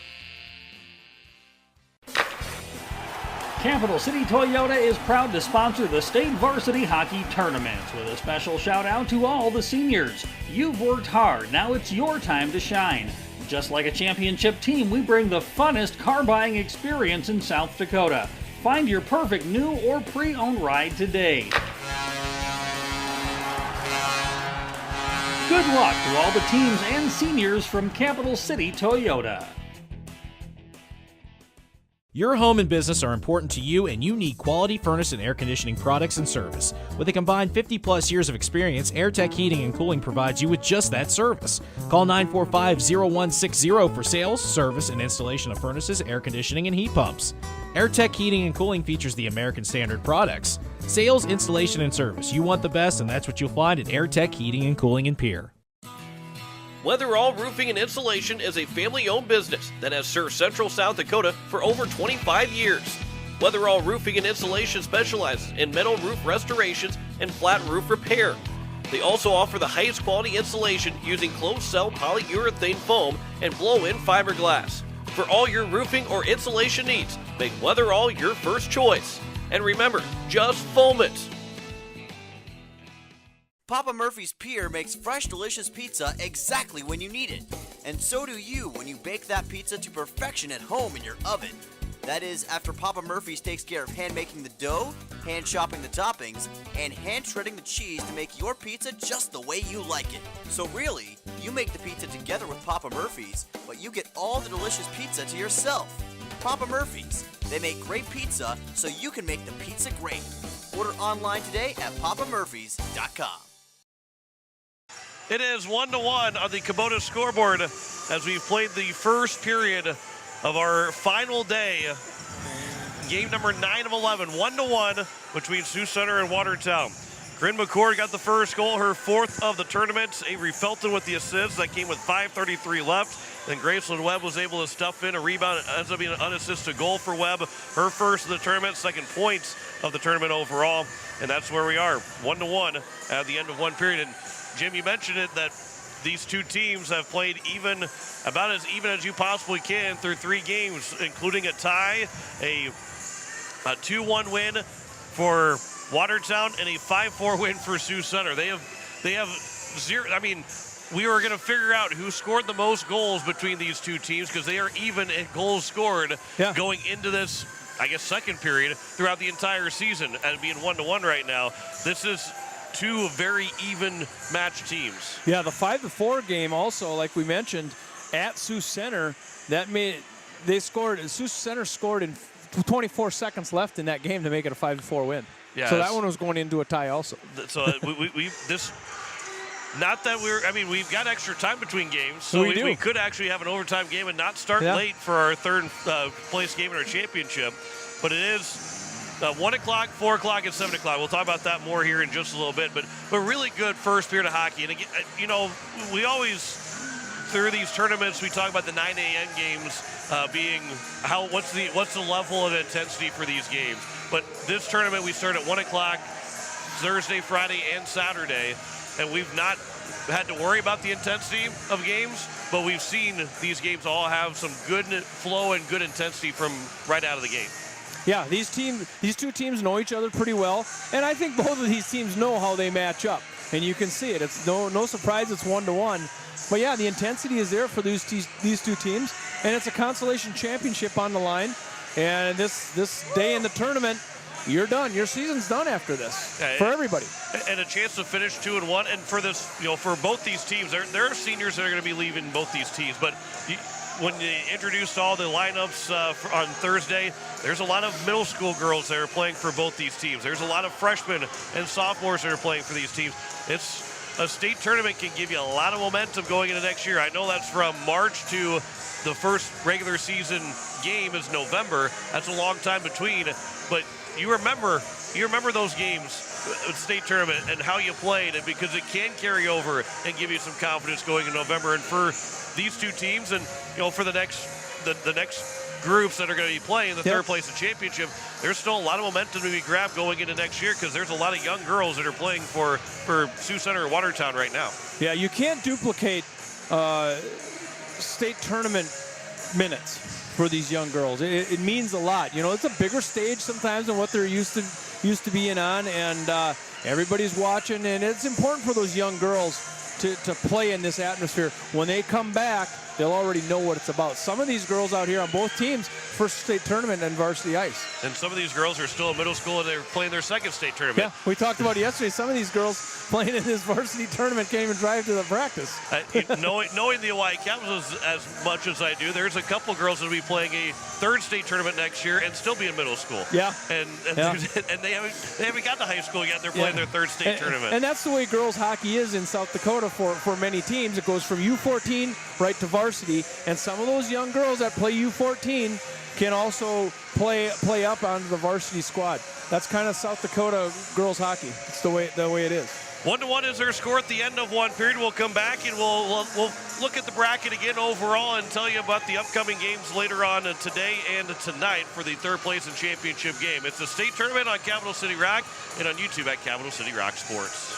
Capital City Toyota is proud to sponsor the state varsity hockey tournaments with a special shout out to all the seniors. You've worked hard, now it's your time to shine. Just like a championship team, we bring the funnest car buying experience in South Dakota. Find your perfect new or pre-owned ride today. Good luck to all the teams and seniors from Capital City Toyota. Your home and business are important to you, and you need quality furnace and air conditioning products and service. With a combined 50-plus years of experience, AirTech Heating and Cooling provides you with just that service. Call 945-0160 for sales, service, and installation of furnaces, air conditioning, and heat pumps. AirTech Heating and Cooling features the American Standard products. Sales, installation, and service. You want the best, and that's what you'll find at AirTech Heating and Cooling in Pierre. Weatherall Roofing and Insulation is a family-owned business that has served Central South Dakota for over 25 years. Weatherall Roofing and Insulation specializes in metal roof restorations and flat roof repair. They also offer the highest quality insulation using closed-cell polyurethane foam and blow-in fiberglass. For all your roofing or insulation needs, make Weatherall your first choice. And remember, just foam it. Papa Murphy's Pier makes fresh, delicious pizza exactly when you need it. And so do you when you bake that pizza to perfection at home in your oven. That is, after Papa Murphy's takes care of hand making the dough, hand chopping the toppings, and hand shredding the cheese to make your pizza just the way you like it. So really, you make the pizza together with Papa Murphy's, but you get all the delicious pizza to yourself. Papa Murphy's. They make great pizza so you can make the pizza great. Order online today at papamurphys.com. It is 1-1 on the Kubota scoreboard as we've played the first period of our final day. Game number 9 of 11, 1-1 between Sioux Center and Watertown. Corinne McCord got the first goal, her 4th of the tournament. Avery Felton with the assist. That came with 5:33 left. Then Graceland Webb was able to stuff in a rebound. It ends up being an unassisted goal for Webb. Her first of the tournament, second points of the tournament overall. And that's where we are, 1-1 at the end of one period. And Jim, you mentioned it that these two teams have played about as even as you possibly can through 3 games, including a tie, a 2-1 win for Watertown, and a 5-4 win for Sioux Center. They have zero. I mean, we were going to figure out who scored the most goals between these two teams because they are even in goals scored going into this, I guess, second period throughout the entire season, and being 1-1 right now. This is two very even matched teams. Yeah, the 5-4 game also, like we mentioned, at Sioux Center, Sioux Center scored in 24 seconds left in that game to make it a 5-4 win. Yeah, so that one was going into a tie also. So not that we've got extra time between games, so we could actually have an overtime game and not start late for our third place game in our championship. But it is 1 o'clock, 4 o'clock, and 7 o'clock. We'll talk about that more here in just a little bit. But really good first period of hockey. And again, we always, through these tournaments, we talk about the 9 a.m. games being what's the level of intensity for these games. But this tournament, we start at 1 o'clock Thursday, Friday, and Saturday, and we've not had to worry about the intensity of games, but we've seen these games all have some good flow and good intensity from right out of the gate. Yeah, these two teams know each other pretty well, and I think both of these teams know how they match up, and you can see it. It's no surprise it's 1-1. But yeah, the intensity is there for these two teams, and it's a consolation championship on the line. And this day in the tournament, you're done. Your season's done after this for everybody. And a chance to finish 2-1. And for this, for both these teams, there are seniors that are going to be leaving both these teams. But when you introduced all the lineups on Thursday, there's a lot of middle school girls that are playing for both these teams. There's a lot of freshmen and sophomores that are playing for these teams. A state tournament can give you a lot of momentum going into next year. I know that's from March to the first regular season game is November. That's a long time between, but you remember those games, state tournament, and how you played, and because it can carry over and give you some confidence going in November. And for these two teams, and for the next groups that are going to be playing the third place in championship, there's still a lot of momentum to be grabbed going into next year because there's a lot of young girls that are playing for Sioux Center or Watertown right now. Yeah, you can't duplicate state tournament minutes for these young girls. It means a lot. It's a bigger stage sometimes than what they're used to being on, and everybody's watching, and it's important for those young girls to play in this atmosphere. When they come back, they'll already know what it's about. Some of these girls out here on both teams, first state tournament and varsity ice. And some of these girls are still in middle school and they're playing their second state tournament. Yeah, we talked about it yesterday. Some of these girls playing in this varsity tournament can't even drive to the practice. Knowing the Hawaii Capitals as much as I do, there's a couple girls that will be playing a third state tournament next year and still be in middle school. Yeah. And they haven't got to high school yet. They're playing their third state tournament. And that's the way girls hockey is in South Dakota for many teams. It goes from U14 right to varsity, and some of those young girls that play U14 can also play up onto the varsity squad. That's kind of South Dakota girls hockey. It's the way it is. 1-1 is their score at the end of one period. We'll come back and we'll look at the bracket again overall and tell you about the upcoming games later on today and tonight for the third place and championship game. It's the state tournament on Capital City Rock and on YouTube at Capital City Rock Sports.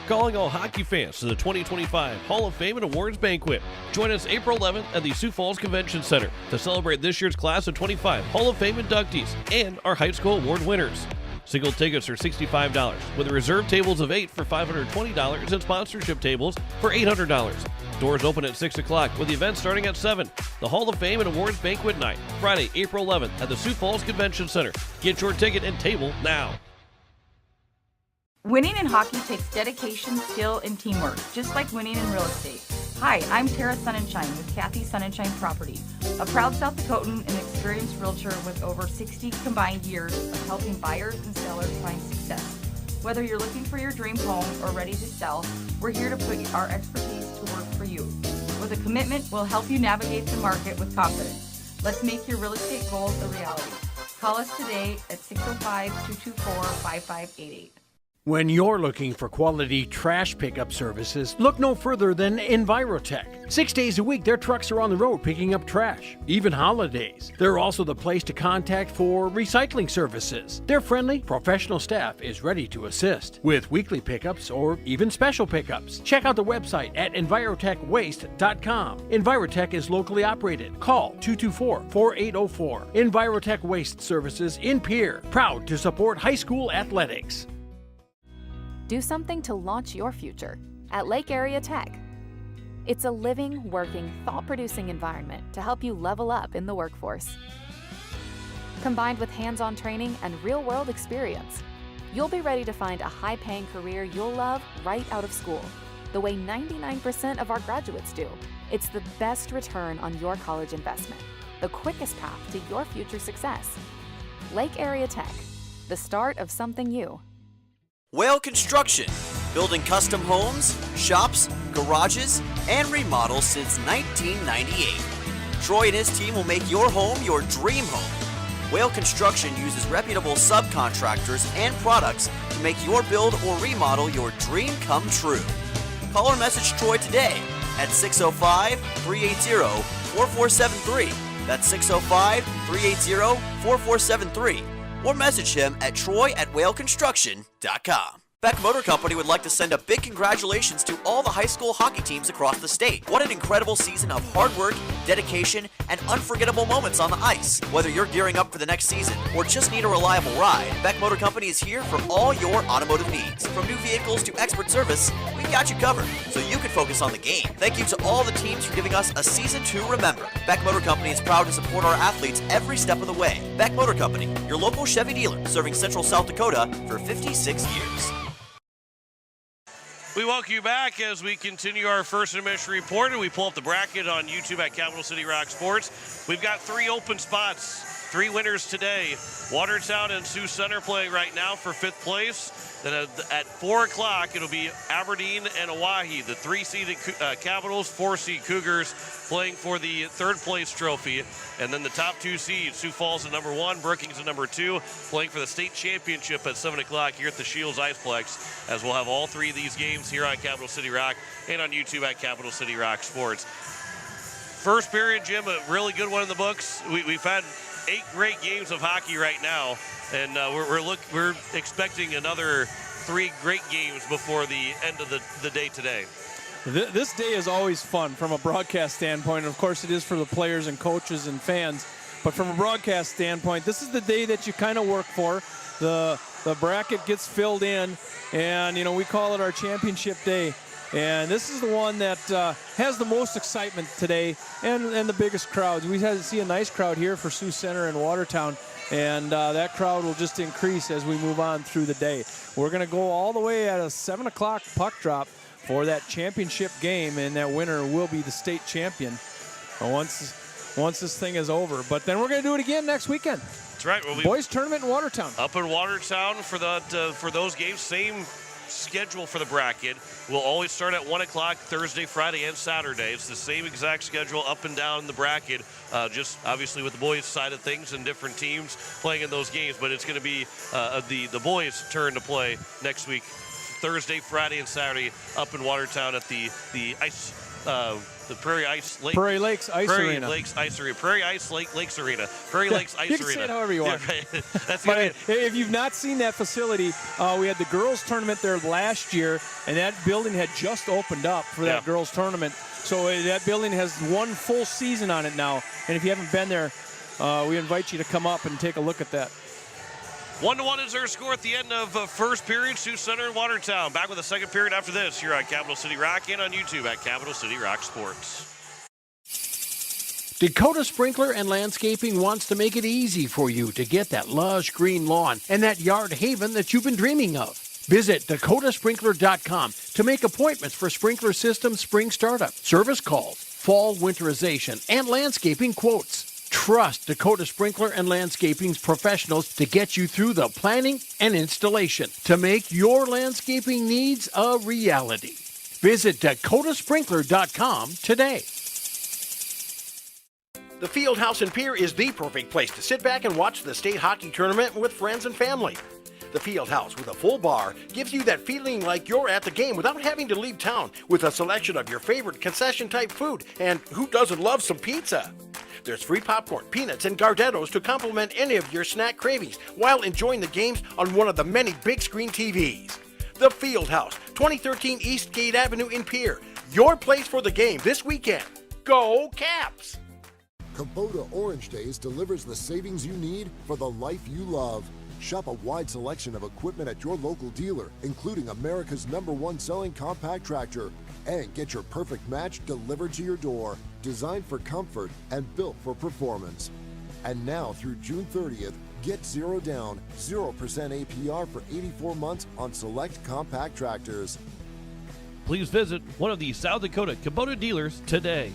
Calling all hockey fans to the 2025 Hall of Fame and Awards Banquet. Join us April 11th at the Sioux Falls Convention Center to celebrate this year's class of 25 Hall of Fame inductees and our high school award winners. Single tickets are $65, with reserved tables of 8 for $520 and sponsorship tables for $800. Doors open at 6 o'clock with the event starting at 7. The Hall of Fame and Awards Banquet Night, Friday, April 11th at the Sioux Falls Convention Center. Get your ticket and table now. Winning in hockey takes dedication, skill, and teamwork, just like winning in real estate. Hi, I'm Tara Sunshine with Kathy Sunshine Property, a proud South Dakotan and experienced realtor with over 60 combined years of helping buyers and sellers find success. Whether you're looking for your dream home or ready to sell, we're here to put our expertise to work for you. With a commitment, we'll help you navigate the market with confidence. Let's make your real estate goals a reality. Call us today at 605-224-5588. When you're looking for quality trash pickup services, look no further than Envirotech. 6 days a week, their trucks are on the road picking up trash, even holidays. They're also the place to contact for recycling services. Their friendly, professional staff is ready to assist with weekly pickups or even special pickups. Check out the website at envirotechwaste.com. Envirotech is locally operated. Call 224-4804. Envirotech Waste Services in Pierre, proud to support high school athletics. Do something to launch your future. at Lake Area Tech. It's a living, working, thought-producing environment to help you level up in the workforce. Combined with hands-on training and real-world experience, you'll be ready to find a high-paying career you'll love right out of school, the way 99% of our graduates do. It's the best return on your college investment, the quickest path to your future success. Lake Area Tech, the start of something new. Whale Construction, building custom homes, shops, garages, and remodels since 1998. Troy and his team will make your home your dream home. Whale Construction uses reputable subcontractors and products to make your build or remodel your dream come true. Call or message Troy today at 605-380-4473. That's 605-380-4473. Or message him at troy@whaleconstruction.com. Beck Motor Company would like to send a big congratulations to all the high school hockey teams across the state. What an incredible season of hard work, dedication, and unforgettable moments on the ice. Whether you're gearing up for the next season or just need a reliable ride, Beck Motor Company is here for all your automotive needs. From new vehicles to expert service, we've got you covered so you can focus on the game. Thank you to all the teams for giving us a season to remember. Beck Motor Company is proud to support our athletes every step of the way. Beck Motor Company, your local Chevy dealer, serving Central South Dakota for 56 years. We welcome you back as we continue our first intermission report, and we pull up the bracket on YouTube at Capital City Rock Sports. We've got 3 open spots, 3 winners today. Watertown and Sioux Center playing right now for 5th place. Then at 4 o'clock, it'll be Aberdeen and Oahe, the 3-seeded Capitals, 4-seed Cougars playing for the 3rd place trophy. And then the top 2 seeds, Sioux Falls at number 1, Brookings at number 2, playing for the state championship at 7 o'clock here at the Shields Iceplex, as we'll have all 3 of these games here on Capital City Rock and on YouTube at Capital City Rock Sports. First period, Jim, a really good one in the books. We've had 8 great games of hockey right now, and we're expecting another 3 great games before the end of the day today. This day is always fun from a broadcast standpoint. Of course, it is for the players and coaches and fans. But from a broadcast standpoint, this is the day that you kind of work for. The bracket gets filled in, and we call it our championship day. And this is the one that has the most excitement today and the biggest crowds. We had to see a nice crowd here for Sioux Center and Watertown, and that crowd will just increase as we move on through the day. We're going to go all the way at a 7 o'clock puck drop for that championship game, and that winner will be the state champion once this thing is over. But then we're going to do it again next weekend. That's right. Boys tournament in Watertown. Up in Watertown for those games. Same schedule for the bracket. We'll always start at 1 o'clock Thursday, Friday, and Saturday. It's the same exact schedule up and down the bracket, just obviously with the boys' side of things and different teams playing in those games. But it's going to be the boys' turn to play next week, Thursday, Friday, and Saturday up in Watertown at the Prairie Lakes Ice Arena. Prairie Ice Lakes Arena. Prairie Lakes Ice you Arena. Can say it however you want. Yeah, right. That's but if you've not seen that facility, we had the girls' tournament there last year, and that building had just opened up for that girls' tournament. So that building has 1 full season on it now. And if you haven't been there, we invite you to come up and take a look at that. 1-1 is our score at the end of first period. Sioux Center and Watertown. Back with the second period after this here on Capital City Rock and on YouTube at Capital City Rock Sports. Dakota Sprinkler and Landscaping wants to make it easy for you to get that lush green lawn and that yard haven that you've been dreaming of. Visit dakotasprinkler.com to make appointments for sprinkler system spring startup, service calls, fall winterization, and landscaping quotes. Trust Dakota Sprinkler and Landscaping's professionals to get you through the planning and installation to make your landscaping needs a reality. Visit dakotasprinkler.com today. The Fieldhouse in Pierre is the perfect place to sit back and watch the state hockey tournament with friends and family. The Fieldhouse with a full bar gives you that feeling like you're at the game without having to leave town, with a selection of your favorite concession-type food, and who doesn't love some pizza? There's free popcorn, peanuts, and Gardettos to complement any of your snack cravings while enjoying the games on one of the many big screen TVs. The Fieldhouse, 2013 East Gate Avenue in Pierre. Your place for the game this weekend. Go Caps! Kubota Orange Days delivers the savings you need for the life you love. Shop a wide selection of equipment at your local dealer, including America's #1 selling compact tractor. And get your perfect match delivered to your door, designed for comfort and built for performance. And now through June 30th, get 0 down, 0% APR for 84 months on select compact tractors. Please visit one of the South Dakota Kubota dealers today.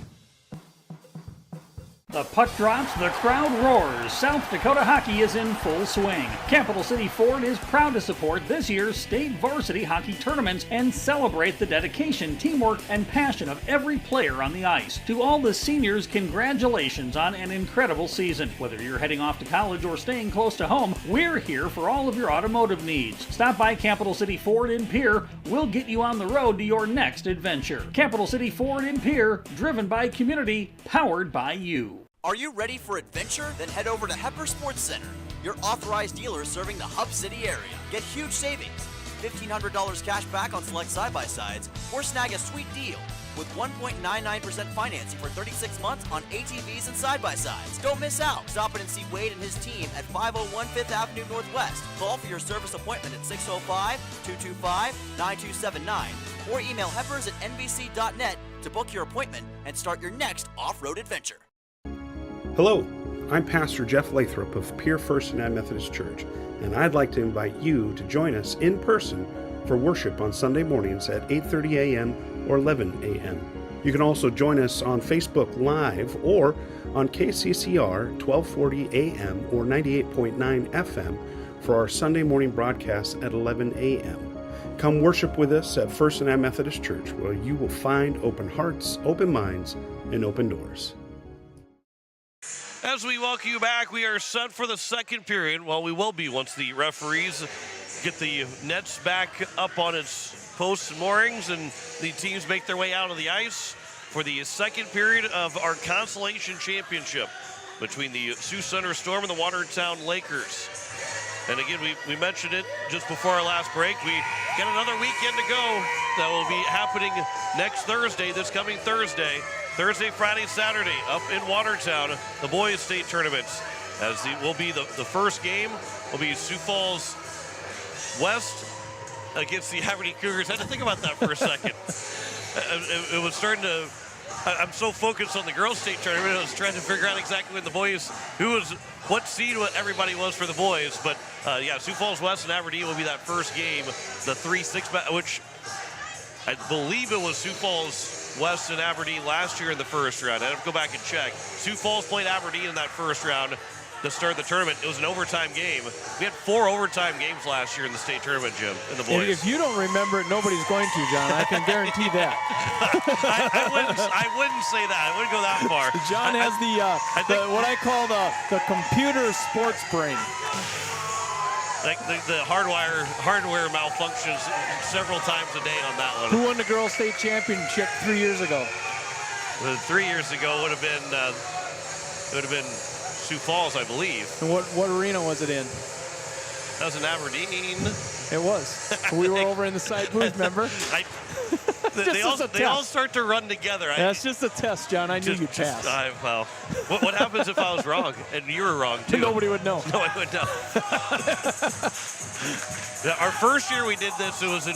The puck drops, the crowd roars. South Dakota hockey is in full swing. Capital City Ford is proud to support this year's state varsity hockey tournaments and celebrate the dedication, teamwork, and passion of every player on the ice. To all the seniors, congratulations on an incredible season. Whether you're heading off to college or staying close to home, we're here for all of your automotive needs. Stop by Capital City Ford in Pierre. We'll get you on the road to your next adventure. Capital City Ford in Pierre, driven by community, powered by you. Are you ready for adventure? Then head over to Hepper Sports Center, your authorized dealer serving the Hub City area. Get huge savings, $1,500 cash back on select side-by-sides, or snag a sweet deal with 1.99% financing for 36 months on ATVs and side-by-sides. Don't miss out. Stop in and see Wade and his team at 501 5th Avenue Northwest. Call for your service appointment at 605-225-9279 or email heppers@nbc.net to book your appointment and start your next off-road adventure. Hello, I'm Pastor Jeff Lathrop of Pierre First United Methodist Church, and I'd like to invite you to join us in person for worship on Sunday mornings at 8:30 a.m. or 11 a.m. You can also join us on Facebook Live or on KCCR 1240 a.m. or 98.9 FM for our Sunday morning broadcast at 11 a.m. Come worship with us at First United Methodist Church, where you will find open hearts, open minds, and open doors. As we welcome you back, we are set for the second period. Well, we will be once the referees get the nets back up on its posts and moorings and the teams make their way out of the ice for the second period of our Consolation Championship between the Sioux Center Storm and the Watertown Lakers. And again, we mentioned it just before our last break. We got another weekend to go that will be happening next Thursday, this coming Thursday. Thursday, Friday, Saturday, up in Watertown, the boys' state tournaments. As will be the first game will be Sioux Falls West against the Aberdeen Cougars. I had to think about that for a second. It was starting to. I'm so focused on the girls' state tournament. I was trying to figure out exactly when the boys, what seed everybody was for the boys. But yeah, Sioux Falls West and Aberdeen will be that first game, the 3-6, which I believe it was Sioux Falls West and Aberdeen last year in the first round. I have to go back and check. Sioux Falls played Aberdeen in that first round to start the tournament. It was an overtime game. We had 4 overtime games last year in the state tournament, Jim, and the boys. If you don't remember it, nobody's going to, John. I can guarantee that. I wouldn't say that. I wouldn't go that far. John has what I call the computer sports brain. Like the hardware malfunctions several times a day on that one. Who won the girls' state championship 3 years ago? 3 years ago would have been Sioux Falls, I believe. And what arena was it in? That was in Aberdeen. It was. We were over in the side booth, remember? They all start to run together. That's just a test, John. I knew you'd pass. Well, what happens if I was wrong and you were wrong too? Nobody would know. No one would know. Our first year we did this, it was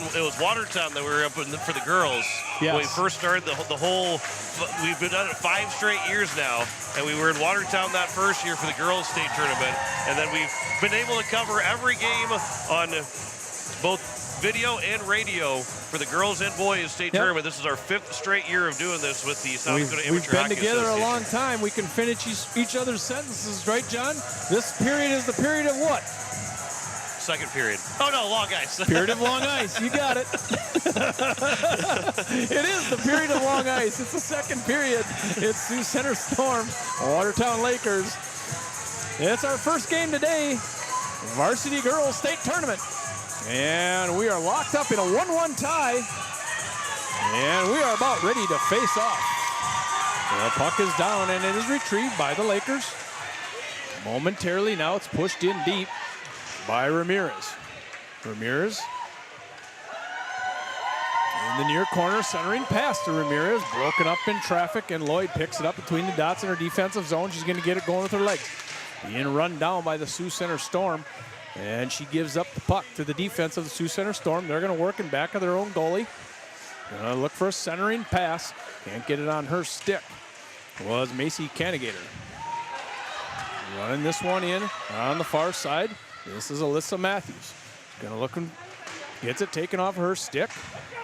Watertown that we were up in for the girls. Yes. When we first started the whole. We've been done it 5 straight years now, and we were in Watertown that first year for the girls' state tournament, and then we've been able to cover every game on both video and radio for the girls and boys state tournament. This is our 5th straight year of doing this with the South Dakota Amateur Hockey We've been together Association. a long time. We can finish each other's sentences, right, John? This period is the period of what? Second period. Oh, no, long ice. Period of long ice. You got it. It is the period of long ice. It's the second period. It's Sioux Center Storm, Watertown Lakers. It's our first game today, Varsity Girls State Tournament. And we are locked up in a 1-1 tie. And we are about ready to face off. The puck is down and it is retrieved by the Lakers. Momentarily now it's pushed in deep by Ramirez. Ramirez in the near corner, centering pass to Ramirez. Broken up in traffic, and Lloyd picks it up between the dots in her defensive zone. She's going to get it going with her legs. Being run down by the Sioux Center Storm. And she gives up the puck to the defense of the Sioux Center Storm. They're going to work in back of their own goalie. Going to look for a centering pass. Can't get it on her stick. It was Macy Canigator. Running this one in on the far side. This is Alyssa Matthews. Going to look and gets it taken off her stick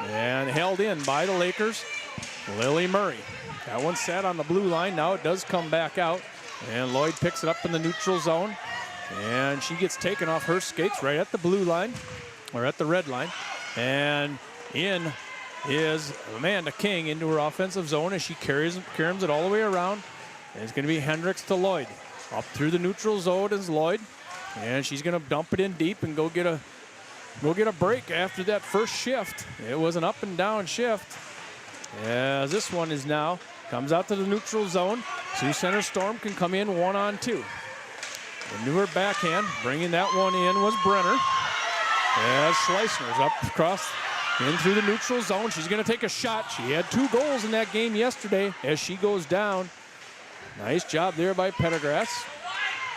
and held in by the Lakers. Lily Murray. That one sat on the blue line. Now it does come back out. And Lloyd picks it up in the neutral zone. And she gets taken off her skates right at the blue line, or at the red line. And in is Amanda King into her offensive zone as she caroms it all the way around. And it's going to be Hendricks to Lloyd. Up through the neutral zone is Lloyd. And she's going to dump it in deep and go get a break after that first shift. It was an up and down shift. As this one is now, comes out to the neutral zone. Sioux Center Storm can come in 1-on-2. Into her backhand, bringing that one in was Brenner. As Schleissner's up across in through the neutral zone. She's going to take a shot. She had 2 goals in that game yesterday as she goes down. Nice job there by Pendergrass.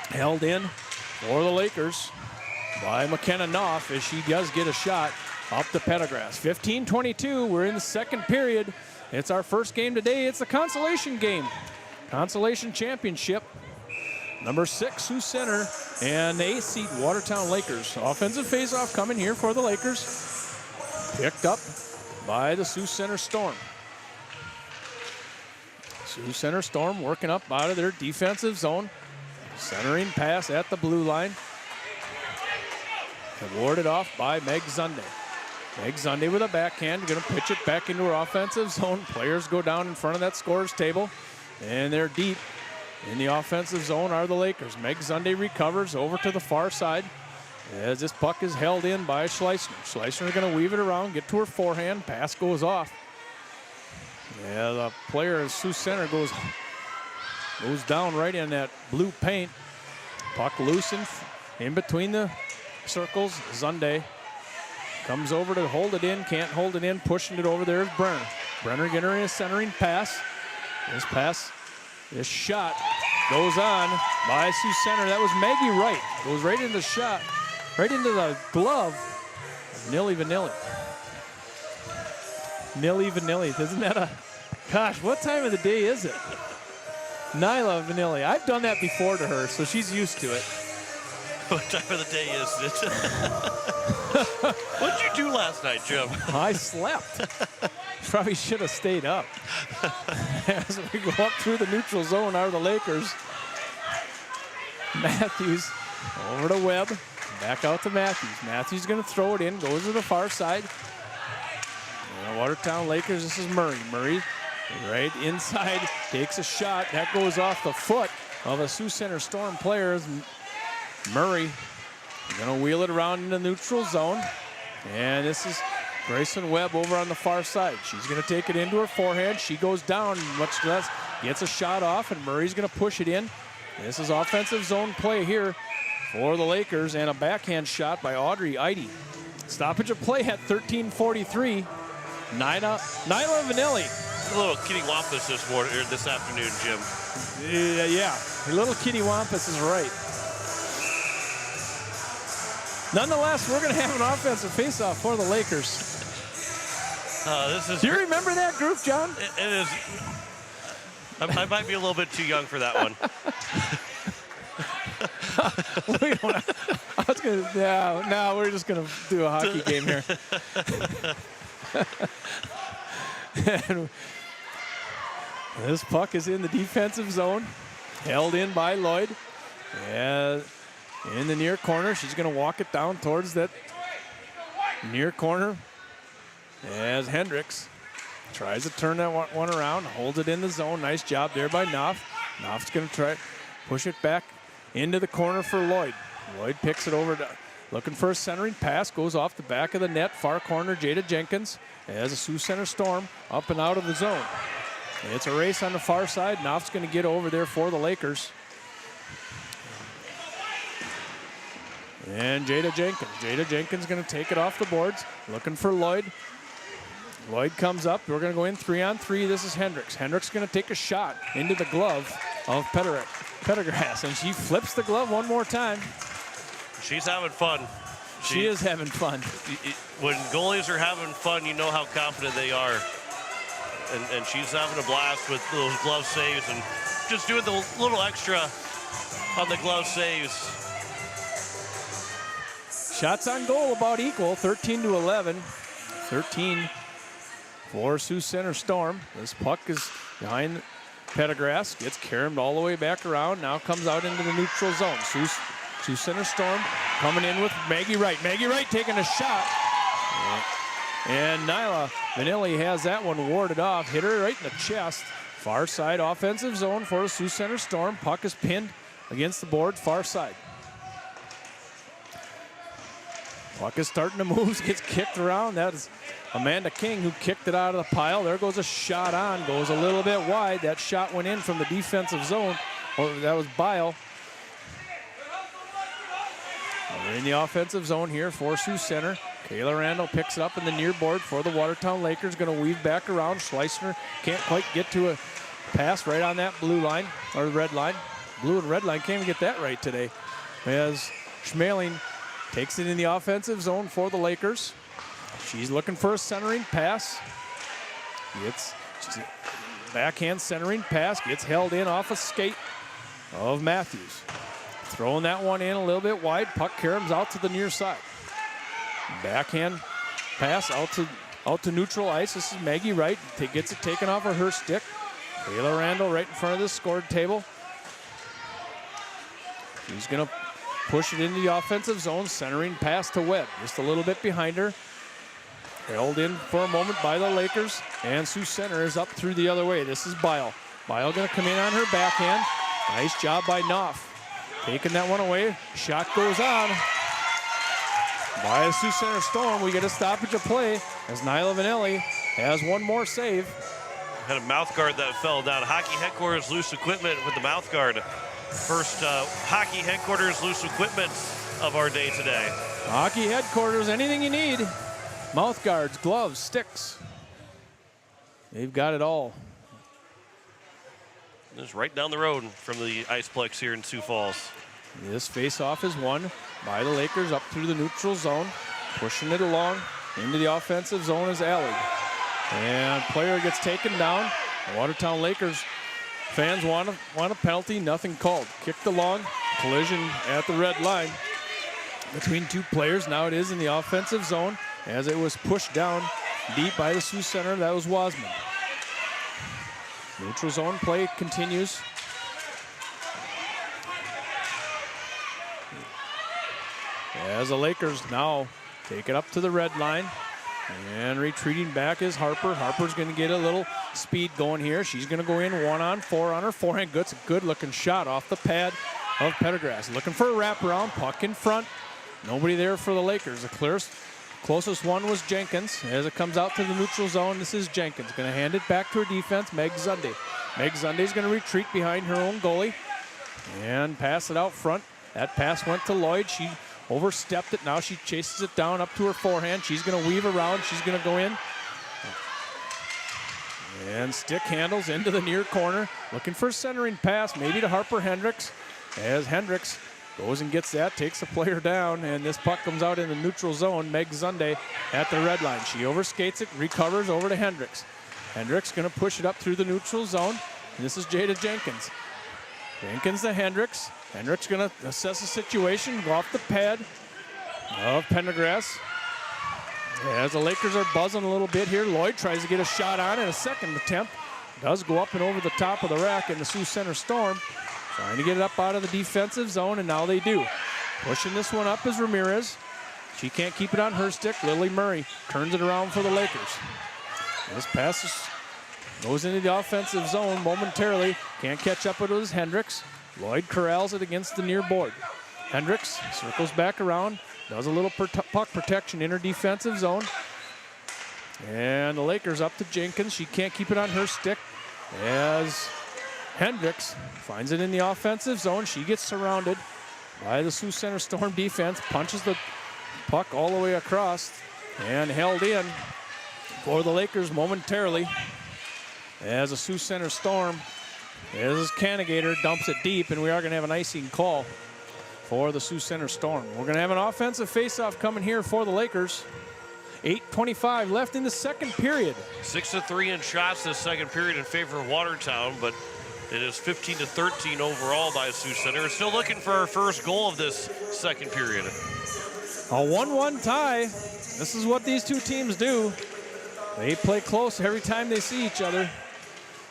Held in for the Lakers by McKenna Knopf as she does get a shot up to Pendergrass. 15-22, we're in the second period. It's our first game today. It's the Consolation game. Consolation Championship. Number 6, Sioux Center, and the 8th seed Watertown Lakers. Offensive faceoff coming here for the Lakers. Picked up by the Sioux Center Storm. Sioux Center Storm working up out of their defensive zone. Centering pass at the blue line. Warded off by Meg Zunde. Meg Zunde with a backhand, going to pitch it back into her offensive zone. Players go down in front of that scorer's table, and they're deep. In the offensive zone are the Lakers. Meg Zunde recovers over to the far side as this puck is held in by Schleissner. Schleissner going to weave it around, get to her forehand. Pass goes off. Yeah, the player of Sioux Center goes down right in that blue paint. Puck loosened in between the circles. Zunde comes over to hold it in, can't hold it in, pushing it over there is Brenner. Brenner getting her in a centering pass. This shot goes on by Sioux Center. That was Maggie Wright. Goes right into the shot, right into the glove of Nilly Vanilli. Nilly Vanilli. Isn't that a... Gosh, what time of the day is it? Nyla Vanilli. I've done that before to her, so she's used to it. What time of the day is it? What did you do last night, Jim? I slept. Probably should have stayed up. As we go up through the neutral zone are the Lakers. Matthews over to Webb. Back out to Matthews. Matthews going to throw it in. Goes to the far side. And the Watertown Lakers, this is Murray. Murray right inside. Takes a shot. That goes off the foot of a Sioux Center Storm player. Murray going to wheel it around in the neutral zone. And this is Grayson Webb over on the far side. She's going to take it into her forehand. She goes down much less, gets a shot off, and Murray's going to push it in. This is offensive zone play here for the Lakers, and a backhand shot by Audrey Eide. Stoppage of play at 13:43. Nyla Vanilli. A little kitty wampus this afternoon, Jim. Yeah, a little kitty wampus is right. Nonetheless, we're going to have an offensive faceoff for the Lakers. Do you remember that group, John? It is. I might be a little bit too young for that one. No, we're just going to do a hockey game here. And this puck is in the defensive zone, held in by Lloyd. Yeah. In the near corner, she's going to walk it down towards that near corner as Hendricks tries to turn that one around, holds it in the zone. Nice job there by Knopf. Knopf's going to try push it back into the corner for Lloyd. Lloyd picks it over, looking for a centering pass, goes off the back of the net, far corner, Jada Jenkins as a Sioux Center Storm up and out of the zone. It's a race on the far side. Knopf's going to get over there for the Lakers. And Jada Jenkins going to take it off the boards, looking for Lloyd. Lloyd comes up. We're going to go in 3-on-3. This is Hendricks. Hendricks going to take a shot into the glove of Pendergrass, and she flips the glove one more time. She's having fun. She is having fun. When goalies are having fun, you know how confident they are. And she's having a blast with those glove saves and just doing the little extra on the glove saves. Shots on goal about equal, 13-11. 13 for Sioux Center Storm. This puck is behind Pendergrass, gets carried all the way back around, now comes out into the neutral zone. Sioux Center Storm coming in with Maggie Wright. Maggie Wright taking a shot. And Nyla Vanilli has that one warded off. Hit her right in the chest. Far side offensive zone for the Sioux Center Storm. Puck is pinned against the board, far side. Puck is starting to move, gets kicked around. That is Amanda King who kicked it out of the pile. There goes a shot on, goes a little bit wide. That shot went in from the defensive zone. Oh, that was Bile. We're in the offensive zone here for Sioux Center. Kayla Randall picks it up in the near board for the Watertown Lakers. Going to weave back around. Schleisner can't quite get to a pass right on that blue line, or the red line. Blue and red line, can't even get that right today. As Schmeling takes it in the offensive zone for the Lakers. She's looking for a centering pass. Gets backhand centering pass. Gets held in off a skate of Matthews. Throwing that one in a little bit wide. Puck caroms out to the near side. Backhand pass out to neutral ice. This is Maggie Wright. Gets it taken off of her stick. Kayla Randall right in front of the scored table. She's going to push it into the offensive zone. Centering pass to Webb. Just a little bit behind her. Held in for a moment by the Lakers. And Sioux Center is up through the other way. This is Bile. Bile going to come in on her backhand. Nice job by Knopf. Taking that one away. Shot goes on. By the Sioux Center Storm, we get a stoppage of play as Nyla Vanelli has one more save. Had a mouth guard that fell down. Hockey headquarters loose equipment with the mouth guard. First hockey headquarters loose equipment of our day today. Hockey headquarters, anything you need. Mouth guards, gloves, sticks. They've got it all. It's right down the road from the Iceplex here in Sioux Falls. This face-off is won by the Lakers up through the neutral zone. Pushing it along into the offensive zone is Alley. And player gets taken down. The Watertown Lakers fans want a penalty, nothing called. Kicked along, collision at the red line between two players. Now it is in the offensive zone as it was pushed down deep by the Sioux Center. That was Wasman. Neutral zone play continues. As the Lakers now take it up to the red line. And retreating back is Harper. Harper's going to get a little speed going here. She's going to go in 1-on-4 on her forehand. Gets a good looking shot off the pad of Pendergrass. Looking for a wraparound, puck in front. Nobody there for the Lakers. The closest one was Jenkins. As it comes out to the neutral zone, this is Jenkins. Going to hand it back to her defense, Meg Zunde. Meg Zunde's going to retreat behind her own goalie and pass it out front. That pass went to Lloyd. She overstepped it. Now she chases it down up to her forehand. She's going to weave around. She's going to go in. And stick handles into the near corner. Looking for a centering pass, maybe to Harper Hendricks. As Hendricks goes and gets that, takes the player down, and this puck comes out in the neutral zone. Meg Zunde at the red line. She overskates it, recovers over to Hendricks. Hendricks going to push it up through the neutral zone. And this is Jada Jenkins. Jenkins to Hendricks. Hendricks going to assess the situation, go off the pad of Pendergrass. As the Lakers are buzzing a little bit here, Lloyd tries to get a shot on in a second attempt. Does go up and over the top of the rack in the Sioux Center Storm. Trying to get it up out of the defensive zone, and now they do. Pushing this one up is Ramirez. She can't keep it on her stick. Lily Murray turns it around for the Lakers. This pass goes into the offensive zone momentarily. Can't catch up with it as Hendricks. Lloyd corrals it against the near board. Hendricks circles back around, does a little puck protection in her defensive zone. And the Lakers up to Jenkins. She can't keep it on her stick as Hendricks finds it in the offensive zone. She gets surrounded by the Sioux Center Storm defense, punches the puck all the way across and held in for the Lakers momentarily as the Sioux Center Storm, as Cannigator dumps it deep, and we are going to have an icing call for the Sioux Center Storm. We're going to have an offensive faceoff coming here for the Lakers. 8:25 left in the second period. 6 of 3 in shots this second period in favor of Watertown, but it is 15-13 overall by Sioux Center. We're still looking for our first goal of this second period. A 1-1 tie. This is what these two teams do. They play close every time they see each other.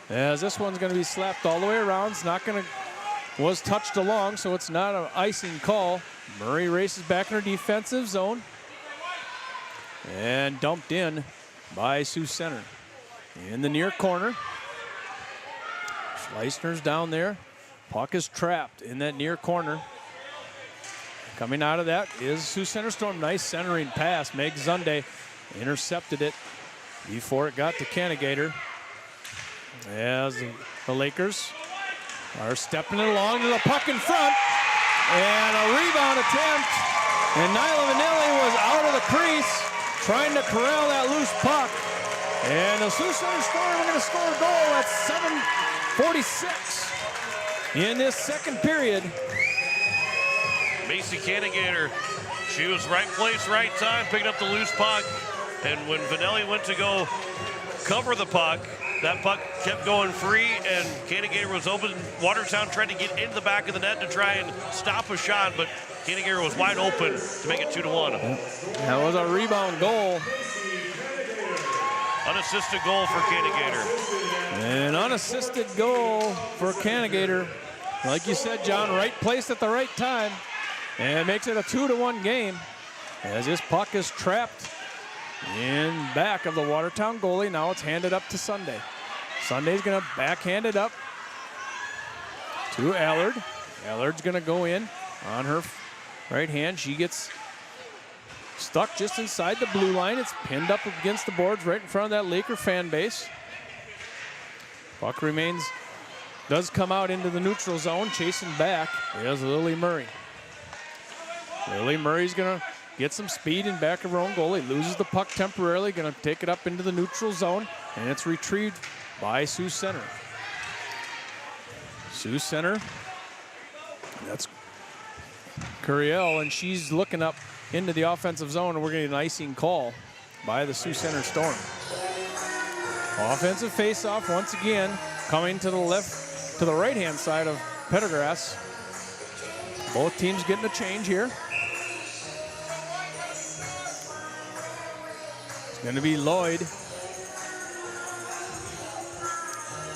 As this one's going to be slapped all the way around. It's not going to, was touched along, so it's not an icing call. Murray races back in her defensive zone. And dumped in by Sioux Center. In the near corner. Schleisner's down there. Puck is trapped in that near corner. Coming out of that is Sioux Center Storm. Nice centering pass. Meg Zunde intercepted it before it got to Canagator. As the Lakers are stepping it along to the puck in front. And a rebound attempt. And Nyla Vanelli was out of the crease, trying to corral that loose puck. And the Sioux Center Storm are going to score a goal at 7:46 in this second period. Macy Canagator, she was right place, right time, picking up the loose puck. And when Vanelli went to go cover the puck, that puck kept going free, and Canagator was open. Watertown tried to get into the back of the net to try and stop a shot, but Canagator was wide open to make it 2-1. That was a rebound goal. Unassisted goal for Canagator. An unassisted goal for Canagator. Like you said, John, right place at the right time. And it makes it a 2-1 game as this puck is trapped in back of the Watertown goalie. Now it's handed up to Sunday. Sunday's going to backhand it up to Allard. Allard's going to go in on her right hand. She gets stuck just inside the blue line. It's pinned up against the boards right in front of that Laker fan base. Puck does come out into the neutral zone. Chasing back is Lily Murray. Lily Murray's going to get some speed in back of her own goalie. Loses the puck temporarily. Going to take it up into the neutral zone. And it's retrieved by Sioux Center. Sioux Center. That's Curiel, and she's looking up into the offensive zone, and we're getting an icing call by the Sioux Center Storm. Offensive faceoff once again, coming to the right-hand side of Pendergrass. Both teams getting a change here. It's going to be Lloyd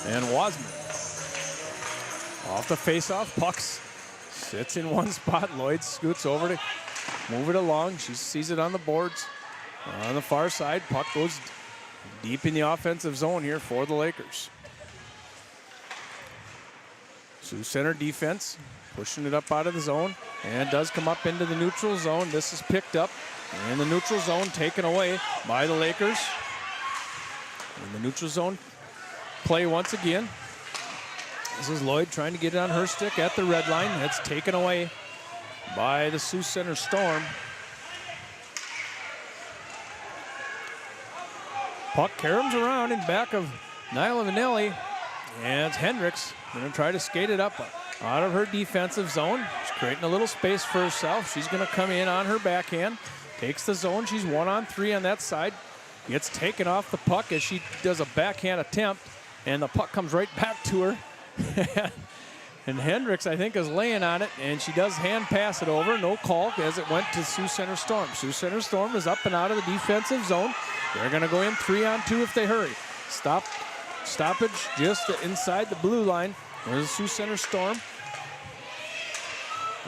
and Wasman. Off the faceoff, pucks sits in one spot. Lloyd scoots over to move it along. She sees it on the boards. On the far side, puck goes deep in the offensive zone here for the Lakers. Sioux Center defense pushing it up out of the zone, and does come up into the neutral zone. This is picked up in the neutral zone, taken away by the Lakers. In the neutral zone play once again. This is Lloyd trying to get it on her stick at the red line. That's taken away by the Sioux Center Storm. Puck caroms around in back of Nyla Vanelli, and it's Hendricks going to try to skate it up out of her defensive zone. She's creating a little space for herself. She's going to come in on her backhand, takes the zone. She's 1-on-3 on that side. Gets taken off the puck as she does a backhand attempt, and the puck comes right back to her. And Hendricks, I think, is laying on it, and she does hand pass it over. No call as it went to Sioux Center Storm. Sioux Center Storm is up and out of the defensive zone. They're going to go in 3-on-2 if they hurry. Stoppage just inside the blue line. There's the Sioux Center Storm.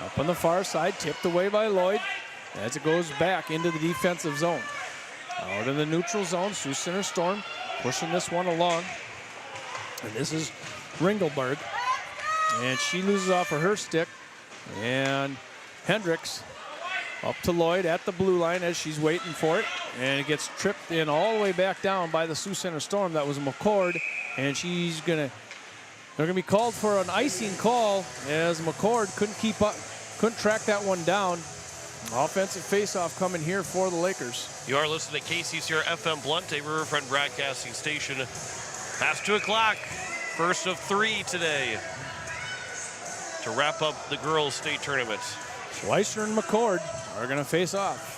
Up on the far side, tipped away by Lloyd as it goes back into the defensive zone. Out in the neutral zone, Sioux Center Storm pushing this one along. And this is Ringelberg. And she loses off of her stick. And Hendricks up to Lloyd at the blue line as she's waiting for it. And it gets tripped in all the way back down by the Sioux Center Storm. That was McCord. And they're going to be called for an icing call as McCord couldn't track that one down. Offensive faceoff coming here for the Lakers. You are listening to KCCR FM Blunt, a Riverfront broadcasting station. Past 2 o'clock. First of 3 today to wrap up the girls' state tournament. Schleicher and McCord are going to face off.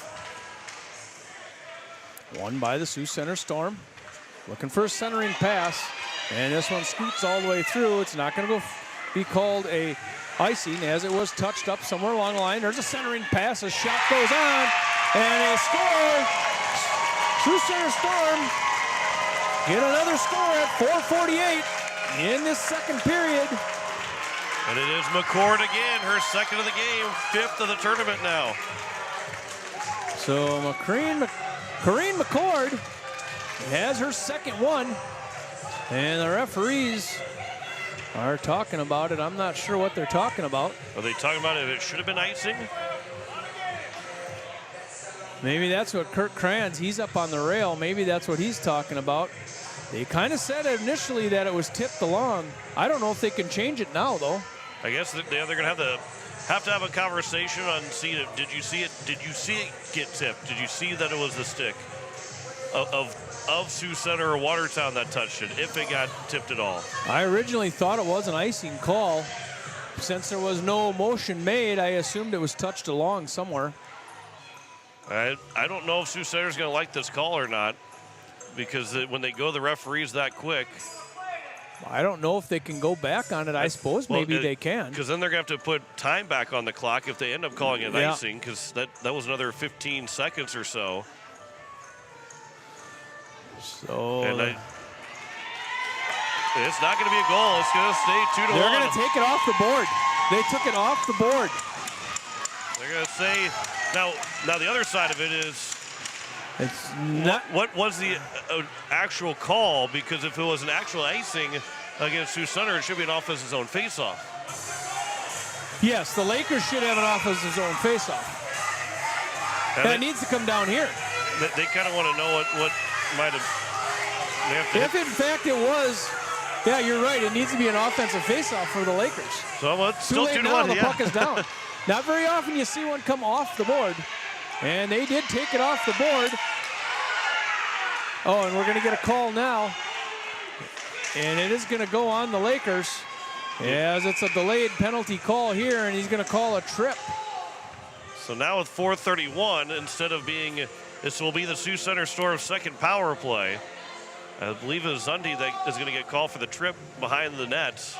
Won by the Sioux Center Storm. Looking for a centering pass. And this one scoots all the way through. It's not going to be called a icing as it was touched up somewhere along the line. There's a centering pass. A shot goes on. And a score. Sioux Center Storm get another score at 4:48 in this second period. And it is McCord again, her second of the game, 5th of the tournament now. So Corrine McCord has her second one. And the referees are talking about it. I'm not sure what they're talking about. Are they talking about if it should have been icing? Maybe that's what Kurt Kranz, he's up on the rail. Maybe that's what he's talking about. They kind of said initially that it was tipped along. I don't know if they can change it now, though. I guess they're going to have to have a conversation on seeing it. Did you see it? Did you see it get tipped? Did you see that it was the stick of Sioux Center or Watertown that touched it, if it got tipped at all? I originally thought it was an icing call. Since there was no motion made, I assumed it was touched along somewhere. I don't know if Sioux Center's going to like this call or not, because when they go the referees that quick. I don't know if they can go back on it. I suppose maybe they can. Because then they're going to have to put time back on the clock if they end up calling it icing, because that was another 15 seconds or so. So and it's not going to be a goal. It's going to stay 2-1. They're going to take it off the board. They took it off the board. They're going to say now the other side of it is. It's not. What was the actual call? Because if it was an actual icing against Sioux Center, it should be an offensive zone faceoff. Yes, the Lakers should have an offensive zone faceoff. And it needs to come down here. They kind of want to know what might have. If in fact it was, yeah, you're right. It needs to be an offensive faceoff for the Lakers. So it's still 2-1. Now, the puck is down. Not very often you see one come off the board. And they did take it off the board. Oh, and we're going to get a call now. And it is going to go on the Lakers, as it's a delayed penalty call here, and he's going to call a trip. So now with 4:31, instead of being, this will be the Sioux Center Storm's second power play. I believe it is Zundy that is going to get called for the trip behind the nets.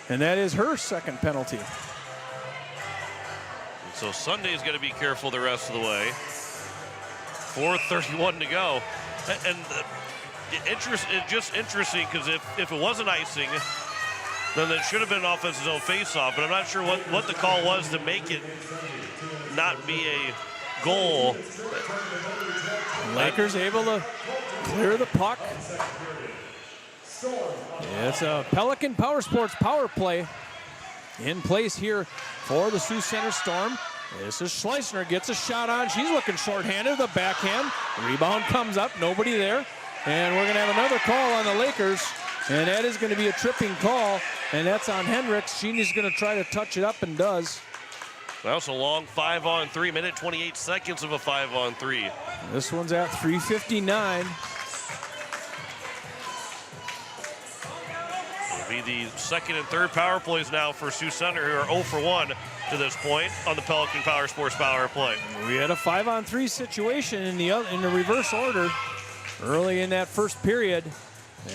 And that is her second penalty. So Sunday's got to be careful the rest of the way. 4:31 to go. And it's just interesting because if it wasn't icing, then it should have been an offensive zone faceoff. But I'm not sure what the call was to make it not be a goal. Lakers able to clear the puck. It's a Pelican Power Sports power play in place here for the Sioux Center Storm. This is Schleissner, gets a shot on. She's looking shorthanded, the backhand. Rebound comes up, nobody there. And we're going to have another call on the Lakers. And that is going to be a tripping call. And that's on Hendricks. She's going to try to touch it up and does. That was a long 5-on-3, minute 28 seconds of a 5-on-3. This one's at 3:59. Be the second and third power plays now for Sioux Center, who are 0 for 1 to this point on the Pelican Power Sports power play. We had a 5-on-3 situation in the reverse order early in that first period,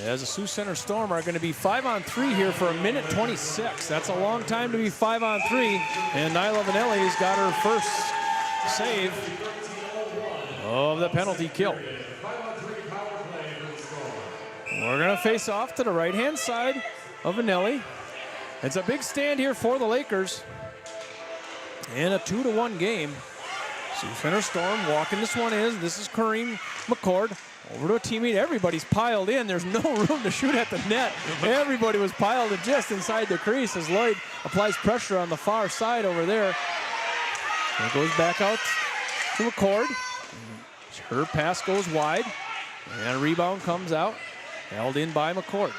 as the Sioux Center Storm are going to be 5-on-3 here for a minute 26. That's a long time to be 5-on-3, and Nyla Vanelli's got her first save of the penalty kill. We're going to face off to the right-hand side of Vanelli. It's a big stand here for the Lakers in a 2-1 game. Sioux Center Storm walking this one in. This is Kareem McCord over to a teammate. Everybody's piled in. There's no room to shoot at the net. Everybody was piled in just inside the crease as Lloyd applies pressure on the far side over there. It goes back out to McCord. Her pass goes wide, and a rebound comes out. Held in by McCord.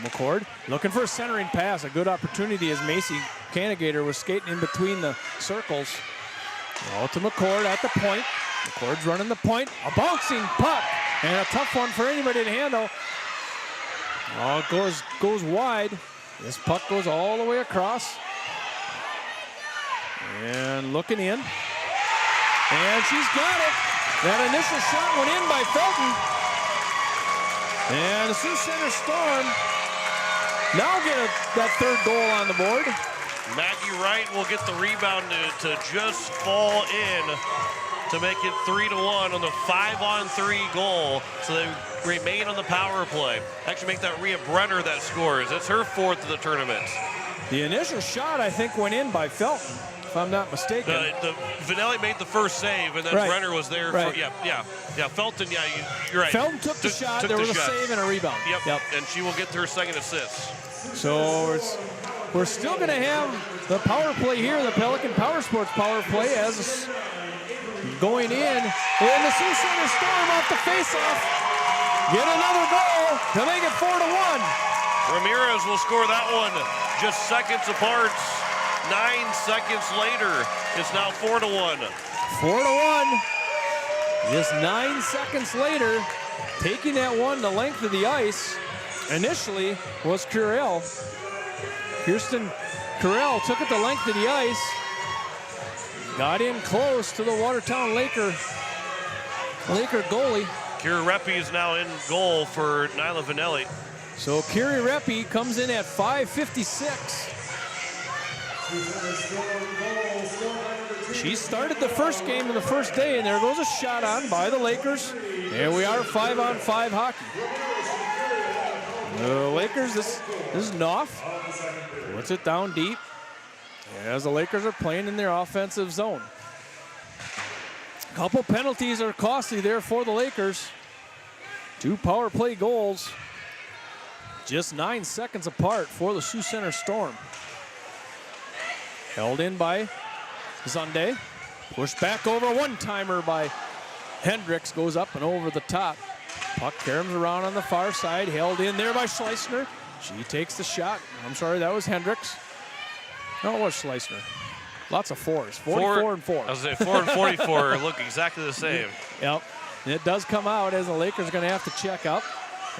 McCord looking for a centering pass. A good opportunity as Macy Canigator was skating in between the circles. Out to McCord at the point. McCord's running the point. A bouncing puck. And a tough one for anybody to handle. Oh, it goes wide. This puck goes all the way across. And looking in. And she's got it. That initial shot went in by Felton. And the Sioux Center Storm now get that third goal on the board. Maggie Wright will get the rebound to just fall in to make it 3-1 on the 5-on-3 goal. So they remain on the power play. Actually make that Rhea Brenner that scores. That's her fourth of the tournament. The initial shot, I think, went in by Felton, if I'm not mistaken. Vanelli made the first save, and then Brenner was there. Right. For, Felton, you're right. Felton took the shot. There was a save and a rebound. Yep. And she will get her second assist. So we're still going to have the power play here, the Pelican Power Sports power play, as going in. And the Sioux Center Storm off the faceoff get another goal to make it 4-1. Ramirez will score that one just seconds apart. 9 seconds later, it's now 4-1. 4-1. Just 9 seconds later, taking that one the length of the ice initially was Curell. Kirsten Curell took it the length of the ice, got in close to the Watertown Laker goalie. Kira Reppy is now in goal for Nyla Vanelli. So Kiri Reppy comes in at 5:56. She started the first game of the first day, and there goes a shot on by the Lakers. And we are 5-on-5 hockey. The Lakers, this is Knopf. Puts it down deep as the Lakers are playing in their offensive zone. A couple penalties are costly there for the Lakers. 2 power play goals. Just 9 seconds apart for the Sioux Center Storm. Held in by Zunde. Pushed back over, one-timer by Hendricks. Goes up and over the top. Puck caroms around on the far side. Held in there by Schleissner. She takes the shot. I'm sorry, that was Hendricks. No, it was Schleissner. Lots of fours. 44 and 4. I was going to say 4 and 44 look exactly the same. Yep. And it does come out as the Lakers are going to have to check up.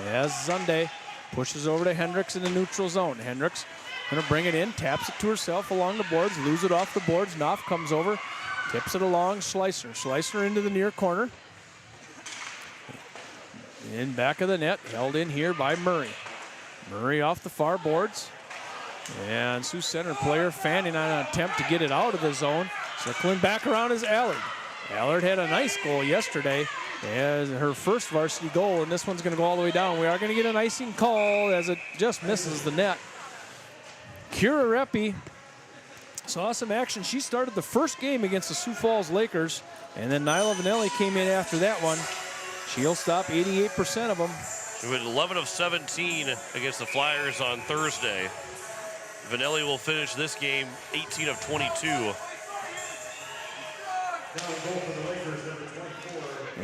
As Zunde pushes over to Hendricks in the neutral zone. Hendricks going to bring it in, taps it to herself along the boards, lose it off the boards. Knopf comes over, tips it along Schleissner. Schleissner into the near corner. In back of the net, held in here by Murray. Murray off the far boards. And Sioux Center player fanning on an attempt to get it out of the zone. Circling back around is Allard. Allard had a nice goal yesterday as her first varsity goal, and this one's going to go all the way down. We are going to get an icing call as it just misses the net. Kira Reppy saw some action. She started the first game against the Sioux Falls Lakers, and then Nyla Vanelli came in after that one. She'll stop 88% of them. She went 11 of 17 against the Flyers on Thursday. Vanelli will finish this game 18 of 22.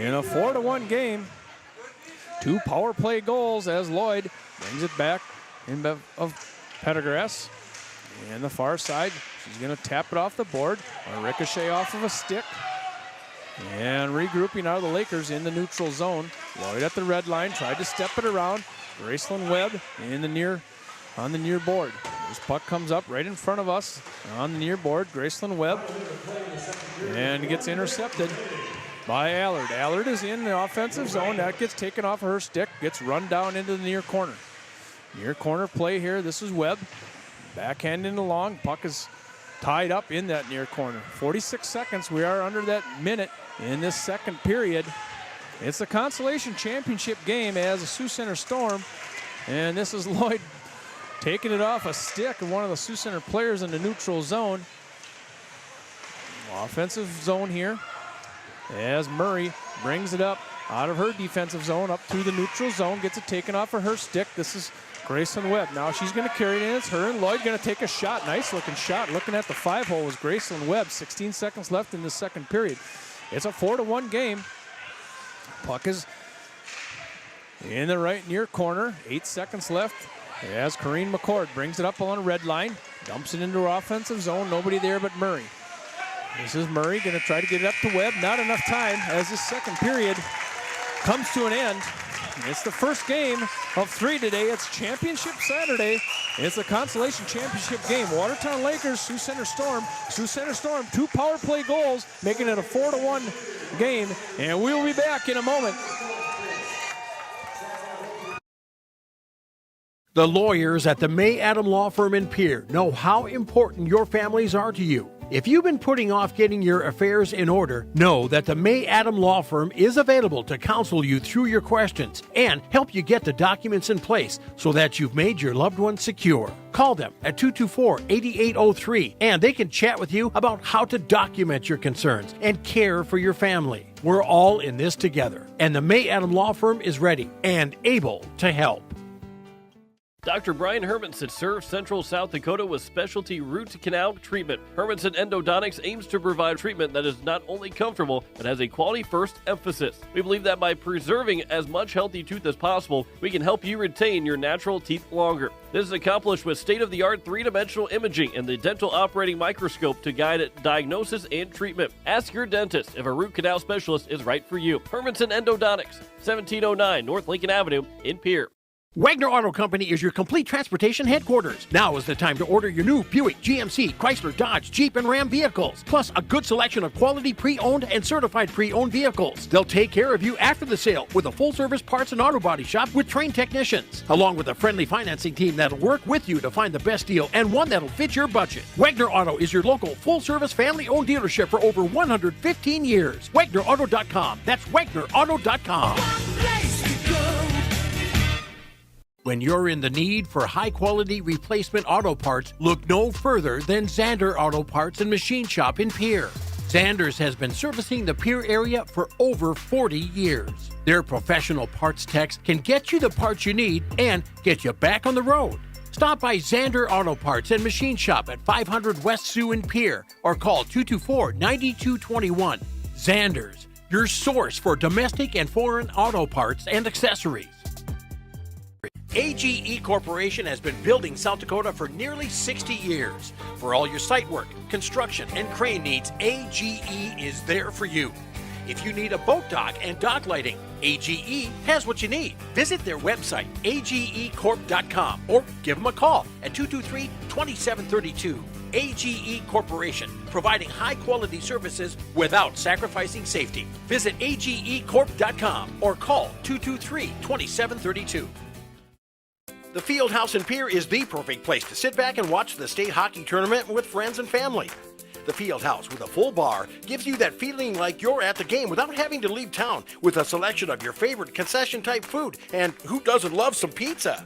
In a 4-1 game, 2 power play goals as Lloyd brings it back in of Pendergrass. And the far side, she's going to tap it off the board, a ricochet off of a stick. And regrouping out of the Lakers in the neutral zone. Lloyd at the red line, tried to step it around. Gracelyn Webb in the on the near board. This puck comes up right in front of us on the near board. Gracelyn Webb, and gets intercepted by Allard. Allard is in the offensive zone. That gets taken off of her stick, gets run down into the near corner. Near corner play here. This is Webb. Backhanding along. Puck is tied up in that near corner. 46 seconds. We are under that minute in this second period. It's the Consolation Championship game as a Sioux Center Storm. And this is Lloyd taking it off a stick of one of the Sioux Center players in the neutral zone. Offensive zone here as Murray brings it up out of her defensive zone up through the neutral zone, gets it taken off of her stick. This is Gracelyn Webb. Now she's going to carry it in. It's her and Lloyd going to take a shot. Nice looking shot. Looking at the 5-hole was Gracelyn Webb. 16 seconds left in the second period. It's a 4-1 game. Puck is in the right near corner. 8 seconds left as Corrine McCord brings it up on a red line. Dumps it into her offensive zone. Nobody there but Murray. This is Murray going to try to get it up to Webb. Not enough time as this second period comes to an end. It's the first game of 3 today. It's Championship Saturday. It's a Consolation Championship game. Watertown Lakers, Sioux Center Storm. Sioux Center Storm, 2 power play goals, making it a 4-1 game. And we'll be back in a moment. The lawyers at the May Adam Law Firm in Pierre know how important your families are to you. If you've been putting off getting your affairs in order, know that the May Adam Law Firm is available to counsel you through your questions and help you get the documents in place so that you've made your loved ones secure. Call them at 224-8803 and they can chat with you about how to document your concerns and care for your family. We're all in this together, and the May Adam Law Firm is ready and able to help. Dr. Brian Hermanson serves Central South Dakota with specialty root canal treatment. Hermanson Endodontics aims to provide treatment that is not only comfortable, but has a quality-first emphasis. We believe that by preserving as much healthy tooth as possible, we can help you retain your natural teeth longer. This is accomplished with state-of-the-art three-dimensional imaging and the dental operating microscope to guide diagnosis and treatment. Ask your dentist if a root canal specialist is right for you. Hermanson Endodontics, 1709 North Lincoln Avenue in Pierre. Wagner Auto Company is your complete transportation headquarters. Now is the time to order your new Buick, GMC, Chrysler, Dodge, Jeep, and Ram vehicles, plus a good selection of quality pre-owned and certified pre-owned vehicles. They'll take care of you after the sale with a full-service parts and auto body shop with trained technicians, along with a friendly financing team that'll work with you to find the best deal and one that'll fit your budget. Wagner Auto is your local full-service family-owned dealership for over 115 years. WagnerAuto.com. That's WagnerAuto.com. When you're in the need for high-quality replacement auto parts, look no further than Zander Auto Parts and Machine Shop in Pierre. Zander's has been servicing the Pierre area for over 40 years. Their professional parts techs can get you the parts you need and get you back on the road. Stop by Zander Auto Parts and Machine Shop at 500 West Sioux in Pierre or call 224-9221. Zander's, your source for domestic and foreign auto parts and accessories. AGE Corporation has been building South Dakota for nearly 60 years. For all your site work, construction, and crane needs, AGE is there for you. If you need a boat dock and dock lighting, AGE has what you need. Visit their website, agecorp.com, or give them a call at 223-2732. AGE Corporation, providing high-quality services without sacrificing safety. Visit agecorp.com or call 223-2732. The Field House in Pierre is the perfect place to sit back and watch the state hockey tournament with friends and family. The Field House with a full bar gives you that feeling like you're at the game without having to leave town, with a selection of your favorite concession-type food, and who doesn't love some pizza?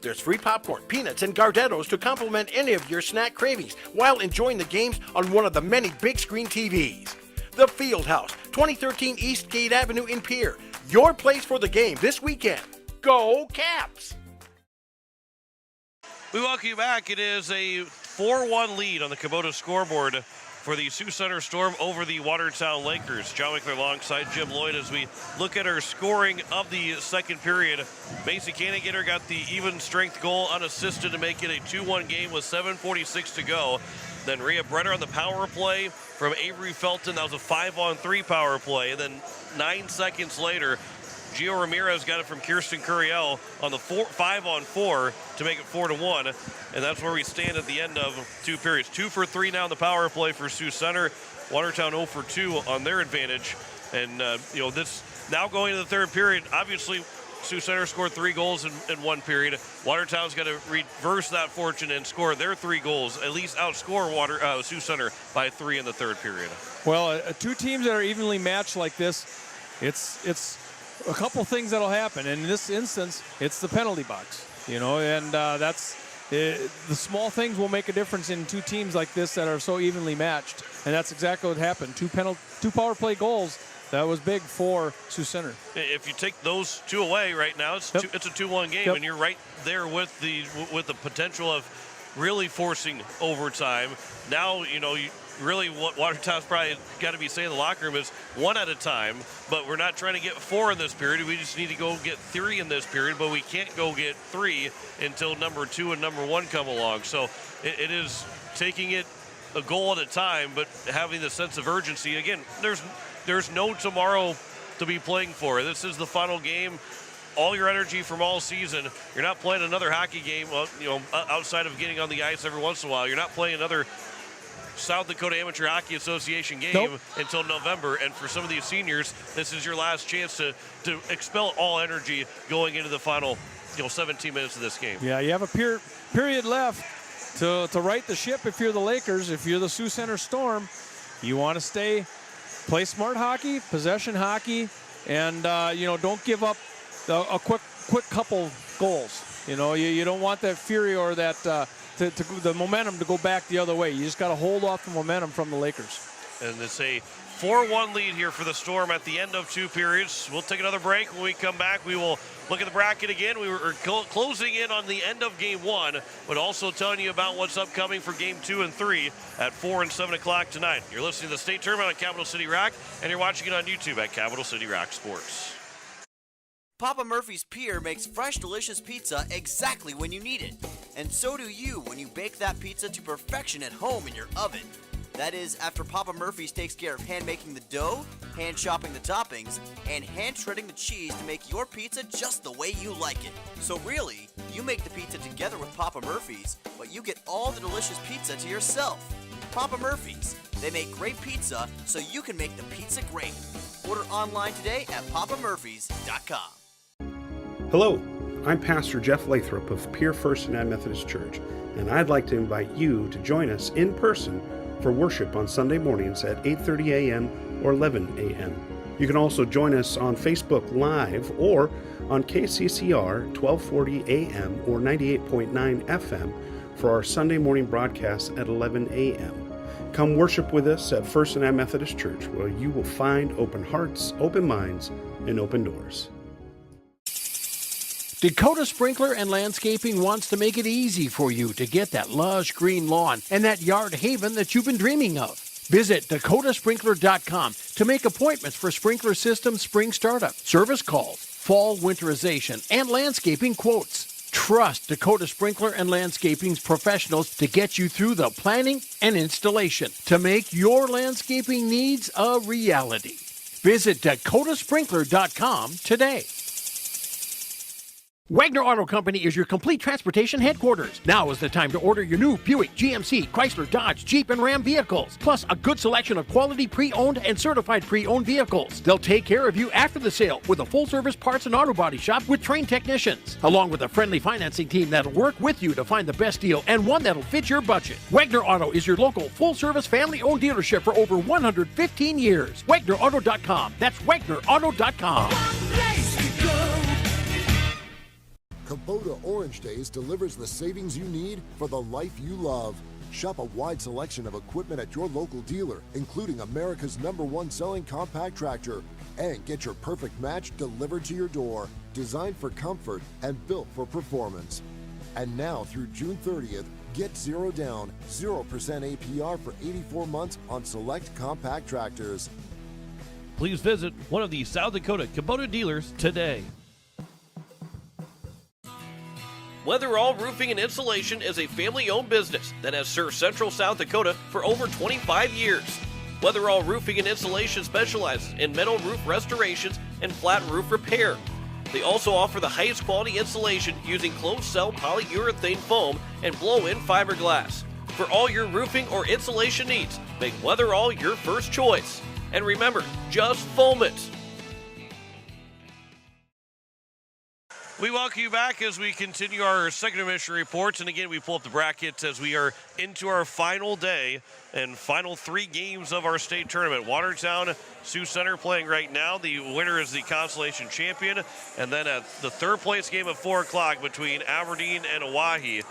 There's free popcorn, peanuts, and Gardettos to complement any of your snack cravings while enjoying the games on one of the many big-screen TVs. The Field House, 2013 East Gate Avenue in Pierre. Your place for the game this weekend. Go Caps! We welcome you back. It is a 4-1 lead on the Kubota scoreboard for the Sioux Center Storm over the Watertown Lakers. John Wickler alongside Jim Lloyd as we look at our scoring of the second period. Macy Kanigater got the even strength goal unassisted to make it a 2-1 game with 7:46 to go. Then Rhea Brenner on the power play from Avery Felton. That was a 5-on-3 power play. And then 9 seconds later, Gio Ramirez got it from Kirsten Curiel on the 5-on-4 to make it 4-1, and that's where we stand at the end of 2 periods. 2 for 3 now in the power play for Sioux Center. Watertown 0 for 2 on their advantage, and this now going to the third period. Obviously, Sioux Center scored 3 goals in 1 period. Watertown's got to reverse that fortune and score their 3 goals, at least outscore Sioux Center by 3 in the third period. Well, 2 teams that are evenly matched like this, it's a couple things that'll happen. In this instance, it's the penalty box, and that's the small things will make a difference in 2 teams like this that are so evenly matched, and that's exactly what happened. 2 power play goals. That was big for Sioux Center. If you take those 2 away right now, it's a 2-1 game, and you're right there with the potential of really forcing overtime. Now, really what Watertown's probably got to be saying in the locker room is 1 at a time, but we're not trying to get 4 in this period. We just need to go get 3 in this period, but we can't go get 3 until number 2 and number 1 come along. So it is taking it a goal at a time, but having the sense of urgency. Again, there's no tomorrow to be playing for. This is the final game. All your energy from all season. You're not playing another hockey game, outside of getting on the ice every once in a while. You're not playing another South Dakota Amateur Hockey Association game until November. And for some of these seniors, this is your last chance to expel all energy going into the final 17 minutes of this game. Yeah, you have a period left to right the ship if you're the Lakers. If you're the Sioux Center Storm, you want to play smart hockey, possession hockey, and don't give up a quick couple goals. You don't want that fury or that the momentum to go back the other way. You just got to hold off the momentum from the Lakers. And it's a 4-1 lead here for the Storm at the end of 2 periods. We'll take another break. When we come back, we will look at the bracket again. We were closing in on the end of Game 1, but also telling you about what's upcoming for Game 2 and 3 at 4 and 7 o'clock tonight. You're listening to the State Tournament on Capital City Rock, and you're watching it on YouTube at Capital City Rock Sports. Papa Murphy's Pier makes fresh, delicious pizza exactly when you need it. And so do you when you bake that pizza to perfection at home in your oven. That is, after Papa Murphy's takes care of hand-making the dough, hand-chopping the toppings, and hand-shredding the cheese to make your pizza just the way you like it. So really, you make the pizza together with Papa Murphy's, but you get all the delicious pizza to yourself. Papa Murphy's. They make great pizza so you can make the pizza great. Order online today at papamurphys.com. Hello, I'm Pastor Jeff Lathrop of Pier First United Methodist Church, and I'd like to invite you to join us in person for worship on Sunday mornings at 8:30 a.m. or 11 a.m. You can also join us on Facebook Live or on KCCR 1240 a.m. or 98.9 FM for our Sunday morning broadcast at 11 a.m. Come worship with us at First United Methodist Church, where you will find open hearts, open minds, and open doors. Dakota Sprinkler and Landscaping wants to make it easy for you to get that lush green lawn and that yard haven that you've been dreaming of. Visit dakotasprinkler.com to make appointments for sprinkler system spring startup, service calls, fall winterization, and landscaping quotes. Trust Dakota Sprinkler and Landscaping's professionals to get you through the planning and installation to make your landscaping needs a reality. Visit dakotasprinkler.com today. Wagner Auto Company is your complete transportation headquarters. Now is the time to order your new Buick, GMC, Chrysler, Dodge, Jeep, and Ram vehicles, plus a good selection of quality pre-owned and certified pre-owned vehicles. They'll take care of you after the sale with a full-service parts and auto body shop with trained technicians, along with a friendly financing team that'll work with you to find the best deal and one that'll fit your budget. Wagner Auto is your local full-service family-owned dealership for over 115 years. WagnerAuto.com. That's WagnerAuto.com. Kubota Orange Days delivers the savings you need for the life you love. Shop a wide selection of equipment at your local dealer, including America's #1 selling compact tractor. And get your perfect match delivered to your door, designed for comfort and built for performance. And now through June 30th, get 0 down, 0% APR for 84 months on select compact tractors. Please visit one of the South Dakota Kubota dealers today. Weatherall Roofing and Insulation is a family-owned business that has served Central South Dakota for over 25 years. Weatherall Roofing and Insulation specializes in metal roof restorations and flat roof repair. They also offer the highest quality insulation using closed-cell polyurethane foam and blow-in fiberglass. For all your roofing or insulation needs, make Weatherall your first choice. And remember, just foam it. We welcome you back as we continue our second intermission reports. And again, we pull up the brackets as we are into our final day and final 3 games of our state tournament. Watertown, Sioux Center playing right now. The winner is the Consolation champion. And then at the third place game at 4 o'clock between Aberdeen and Oahe.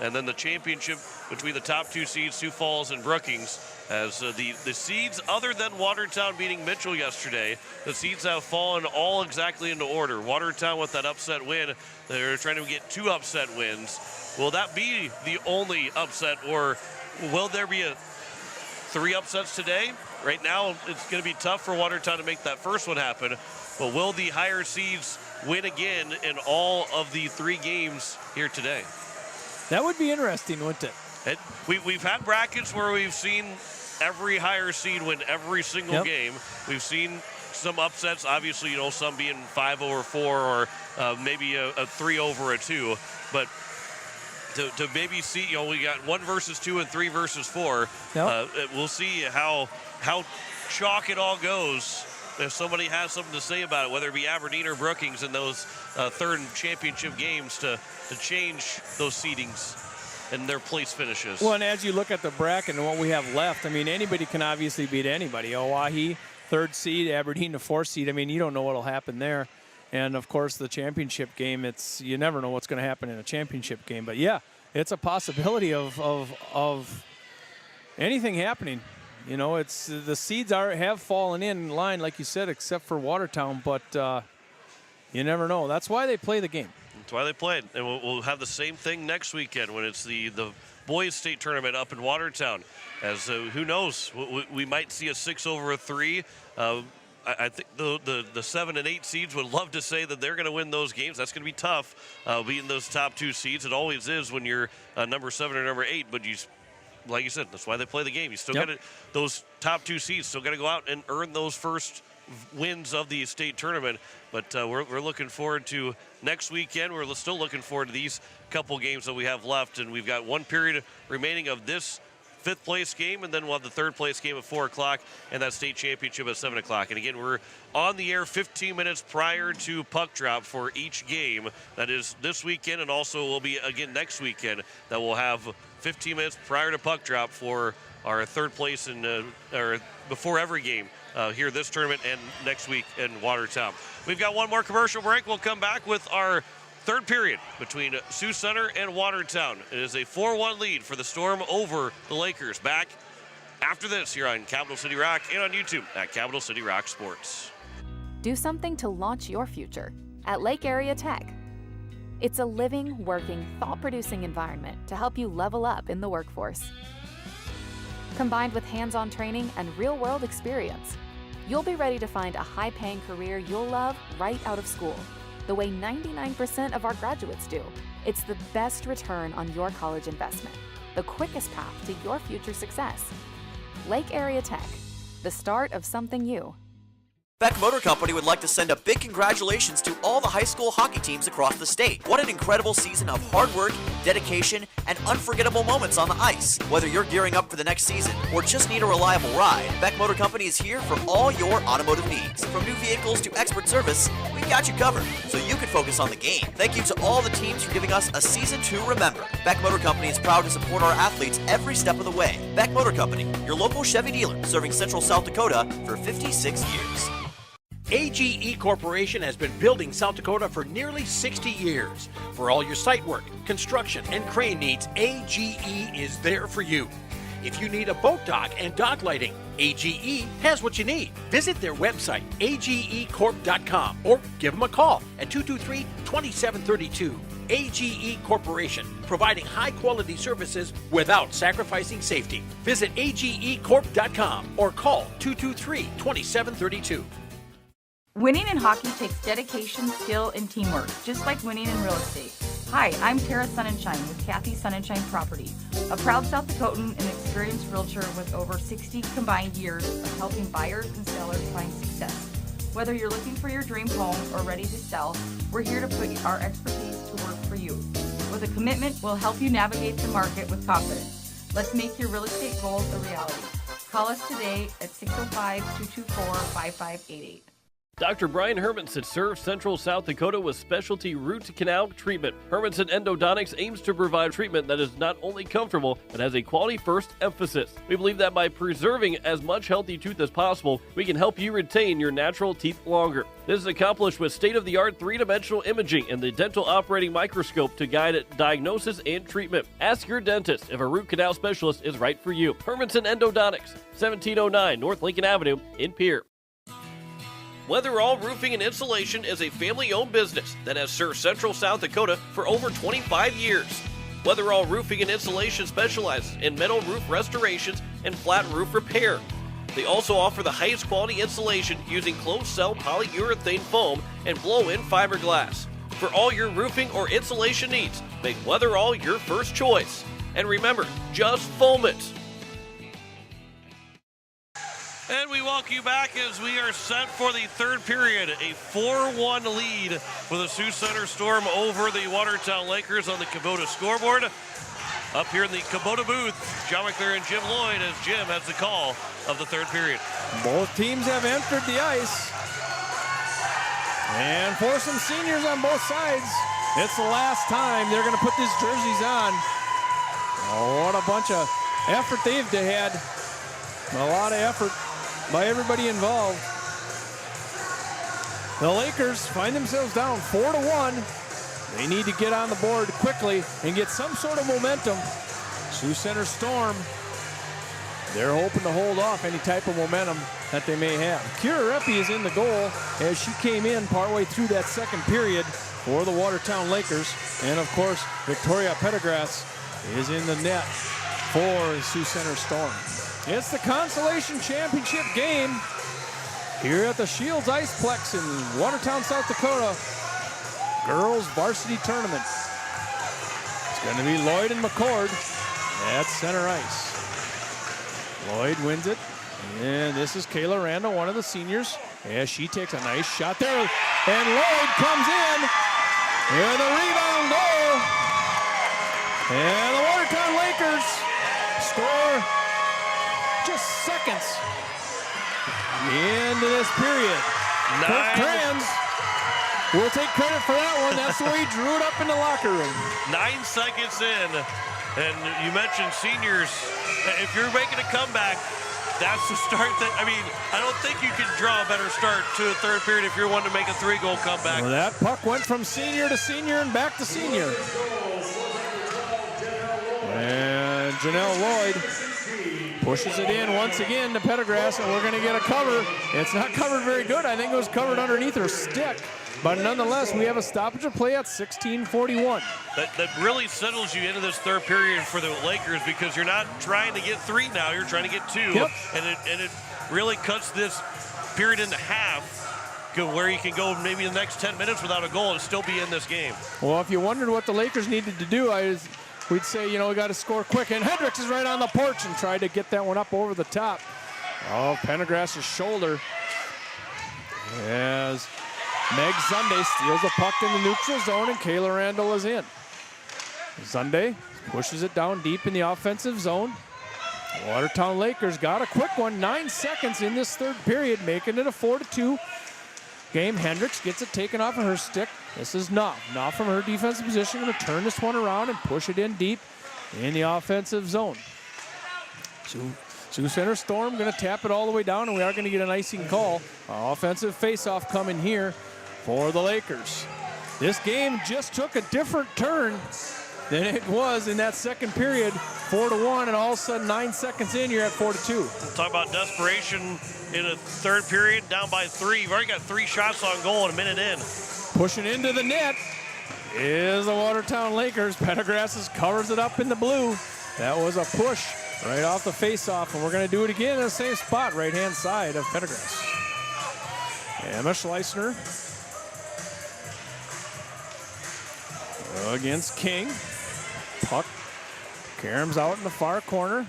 And then the championship between the top 2 seeds, Sioux Falls and Brookings. As the seeds, other than Watertown beating Mitchell yesterday, the seeds have fallen all exactly into order. Watertown with that upset win, they're trying to get 2 upset wins. Will that be the only upset, or will there be 3 upsets today? Right now, it's going to be tough for Watertown to make that first one happen, but will the higher seeds win again in all of the 3 games here today? That would be interesting, wouldn't it? We've had brackets where we've seen every higher seed win every single game. We've seen some upsets. Obviously, some being 5-4 or maybe a 3-2. But to maybe see, we got 1 versus 2 and 3 versus 4. Yep. We'll see how chalk it all goes. If somebody has something to say about it, whether it be Aberdeen or Brookings in those third championship games to change those seedings and their place finishes. Well, and as you look at the bracket and what we have left, anybody can obviously beat anybody. Oahe, 3rd seed, Aberdeen, the 4th seed. You don't know what will happen there. And, of course, the championship game, you never know what's going to happen in a championship game. But, yeah, it's a possibility of anything happening. It's the seeds have fallen in line, like you said, except for Watertown. But you never know. That's why they play the game. That's why they play it. And we'll have the same thing next weekend when it's the boys' state tournament up in Watertown. As who knows, we might see a 6-3. I think the 7 and 8 seeds would love to say that they're going to win those games. That's going to be tough, beating those top 2 seeds. It always is when you're number 7 or number 8, but like you said, that's why they play the game. You still got those top 2 seeds still got to go out and earn those first wins of the state tournament. But we're looking forward to next weekend. We're still looking forward to these couple games that we have left, and we've got 1 period remaining of this 5th place game, and then we'll have the 3rd place game at 4 o'clock and that state championship at 7 o'clock. And again, we're on the air 15 minutes prior to puck drop for each game. That is this weekend, and also will be again next weekend that we'll have 15 minutes prior to puck drop for our 3rd place or before every game here this tournament and next week in Watertown. We've got 1 more commercial break. We'll come back with our 3rd period between Sioux Center and Watertown. It is a 4-1 lead for the Storm over the Lakers. Back after this here on Capital City Rock and on YouTube at Capital City Rock Sports. Do something to launch your future at Lake Area Tech. It's a living, working, thought-producing environment to help you level up in the workforce. Combined with hands-on training and real-world experience, you'll be ready to find a high-paying career you'll love right out of school, the way 99% of our graduates do. It's the best return on your college investment, the quickest path to your future success. Lake Area Tech, the start of something new. Beck Motor Company would like to send a big congratulations to all the high school hockey teams across the state. What an incredible season of hard work, dedication, and unforgettable moments on the ice. Whether you're gearing up for the next season or just need a reliable ride, Beck Motor Company is here for all your automotive needs. From new vehicles to expert service, we've got you covered so you can focus on the game. Thank you to all the teams for giving us a season to remember. Beck Motor Company is proud to support our athletes every step of the way. Beck Motor Company, your local Chevy dealer, serving Central South Dakota for 56 years. AGE Corporation has been building South Dakota for nearly 60 years. For all your site work, construction, and crane needs, AGE is there for you. If you need a boat dock and dock lighting, AGE has what you need. Visit their website, agecorp.com, or give them a call at 223-2732. AGE Corporation, providing high-quality services without sacrificing safety. Visit agecorp.com or call 223-2732. Winning in hockey takes dedication, skill, and teamwork, just like winning in real estate. Hi, I'm Tara Sunshine with Kathy Sunshine Property, a proud South Dakotan and experienced realtor with over 60 combined years of helping buyers and sellers find success. Whether you're looking for your dream home or ready to sell, we're here to put our expertise to work for you. With a commitment, we'll help you navigate the market with confidence. Let's make your real estate goals a reality. Call us today at 605-224-5588. Dr. Brian Hermanson serves Central South Dakota with specialty root canal treatment. Hermanson Endodontics aims to provide treatment that is not only comfortable, but has a quality-first emphasis. We believe that by preserving as much healthy tooth as possible, we can help you retain your natural teeth longer. This is accomplished with state-of-the-art three-dimensional imaging and the dental operating microscope to guide diagnosis and treatment. Ask your dentist if a root canal specialist is right for you. Hermanson Endodontics, 1709 North Lincoln Avenue in Pierre. Weatherall Roofing and Insulation is a family-owned business that has served Central South Dakota for over 25 years. Weatherall Roofing and Insulation specializes in metal roof restorations and flat roof repair. They also offer the highest quality insulation using closed-cell polyurethane foam and blow-in fiberglass. For all your roofing or insulation needs, make Weatherall your first choice. And remember, just foam it. And we welcome you back as we are set for the third period. A 4-1 lead for the Sioux Center Storm over the Watertown Lakers on the Kubota scoreboard. Up here in the Kubota booth, John McClure and Jim Lloyd as Jim has the call of the third period. Both teams have entered the ice. And for some seniors on both sides, it's the last time they're going to put these jerseys on. Oh, what a bunch of effort they've had. A lot of effort by everybody involved. The Lakers find themselves down 4-1. They need to get on the board quickly and get some sort of momentum. Sioux Center Storm, they're hoping to hold off any type of momentum that they may have. Kira Reppy is in the goal as she came in partway through that second period for the Watertown Lakers. And of course, Victoria Pendergrass is in the net for the Sioux Center Storm. It's the Consolation Championship game here at the Shields Iceplex in Watertown, South Dakota. Girls Varsity Tournament. It's going to be Lloyd and McCord at center ice. Lloyd wins it. And this is Kayla Randall, one of the seniors, as she takes a nice shot there. And Lloyd comes in with a rebound goal. And the Watertown Lakers score just seconds into this period. Kirk Kranz will take credit for that one. That's the way he drew it up in the locker room. 9 seconds in, and you mentioned seniors. If you're making a comeback, that's the start that, I mean, I don't think you can draw a better start to a third period if you're wanting to make a 3-goal comeback. Well, that puck went from senior to senior and back to senior. And Janelle Lloyd pushes it in once again to Pendergrass, and we're going to get a cover. It's not covered very good. I think it was covered underneath her stick. But nonetheless, we have a stoppage of play at 16:41. That really settles you into this third period for the Lakers because you're not trying to get 3 now. You're trying to get 2. Yep. And it really cuts this period into half, where you can go maybe the next 10 minutes without a goal and still be in this game. Well, if you wondered what the Lakers needed to do, we'd say, you know, we got to score quick. And Hendricks is right on the porch and tried to get that one up over the top. Oh, Pendergrass's shoulder as Meg Sunday steals the puck in the neutral zone, and Kayla Randall is in. Sunday pushes it down deep in the offensive zone. Watertown Lakers got a quick one. 9 seconds in this third period, making it a 4-2 game. Hendricks gets it taken off of her stick. This is Knopf. Knopf from her defensive position going to turn this one around and push it in deep in the offensive zone. Sioux Center Storm going to tap it all the way down, and we are going to get an icing call. Offensive face-off coming here for the Lakers. This game just took a different turn than it was in that second period. 4-1, and all of a sudden 9 seconds in, you're at 4-2. Talk about desperation in a third period, down by 3. You've already got 3 shots on goal and a minute in. Pushing into the net is the Watertown Lakers. Pendergrass covers it up in the blue. That was a push right off the face-off, and we're going to do it again in the same spot, right-hand side of Pendergrass. Emma Schleissner against King. Puck caroms out in the far corner.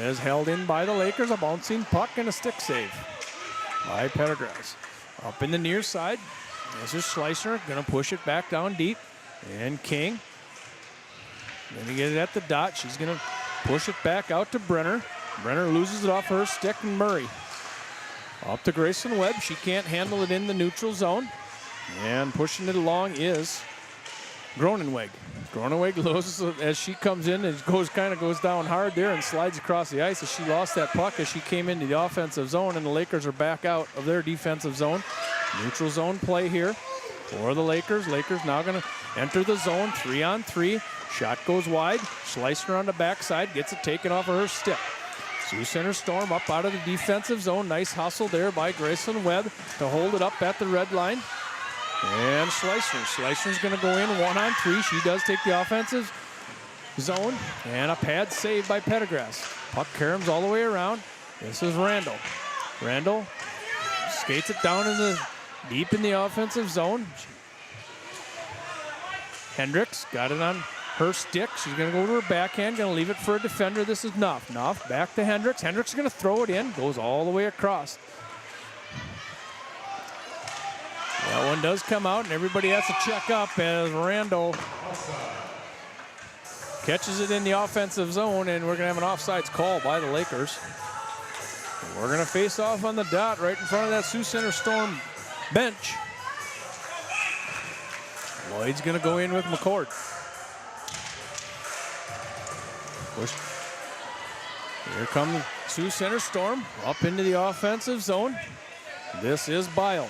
Is held in by the Lakers. A bouncing puck and a stick save by Pendergrass. Up in the near side. This is Schleissner going to push it back down deep. And King going to get it at the dot. She's going to push it back out to Brenner. Brenner loses it off her stick, and Murray up to Grayson Webb. She can't handle it in the neutral zone. And pushing it along is Groeneweg. Groeneweg loses as she comes in and goes down hard there and slides across the ice as she lost that puck as she came into the offensive zone, and the Lakers are back out of their defensive zone. Neutral zone play here for the Lakers. Lakers now going to enter the zone 3-on-3. Shot goes wide. Schleissner on the backside gets it taken off of her stick. Sioux Center Storm up out of the defensive zone. Nice hustle there by Grayson Webb to hold it up at the red line. And Schleissner's going to go in 1-on-3. She does take the offensive zone. And a pad save by Pendergrass. Puck caroms all the way around. This is Randall. Randall skates it down deep in the offensive zone. Hendricks got it on her stick. She's going to go to her backhand, going to leave it for a defender. This is Knopf. Knopf back to Hendricks. Hendricks is going to throw it in, goes all the way across. That one does come out, and everybody has to check up as Randall catches it in the offensive zone, and we're going to have an offsides call by the Lakers. We're going to face off on the dot right in front of that Sioux Center Storm bench. Lloyd's going to go in with McCord. Here comes Sioux Center Storm up into the offensive zone. This is Bile.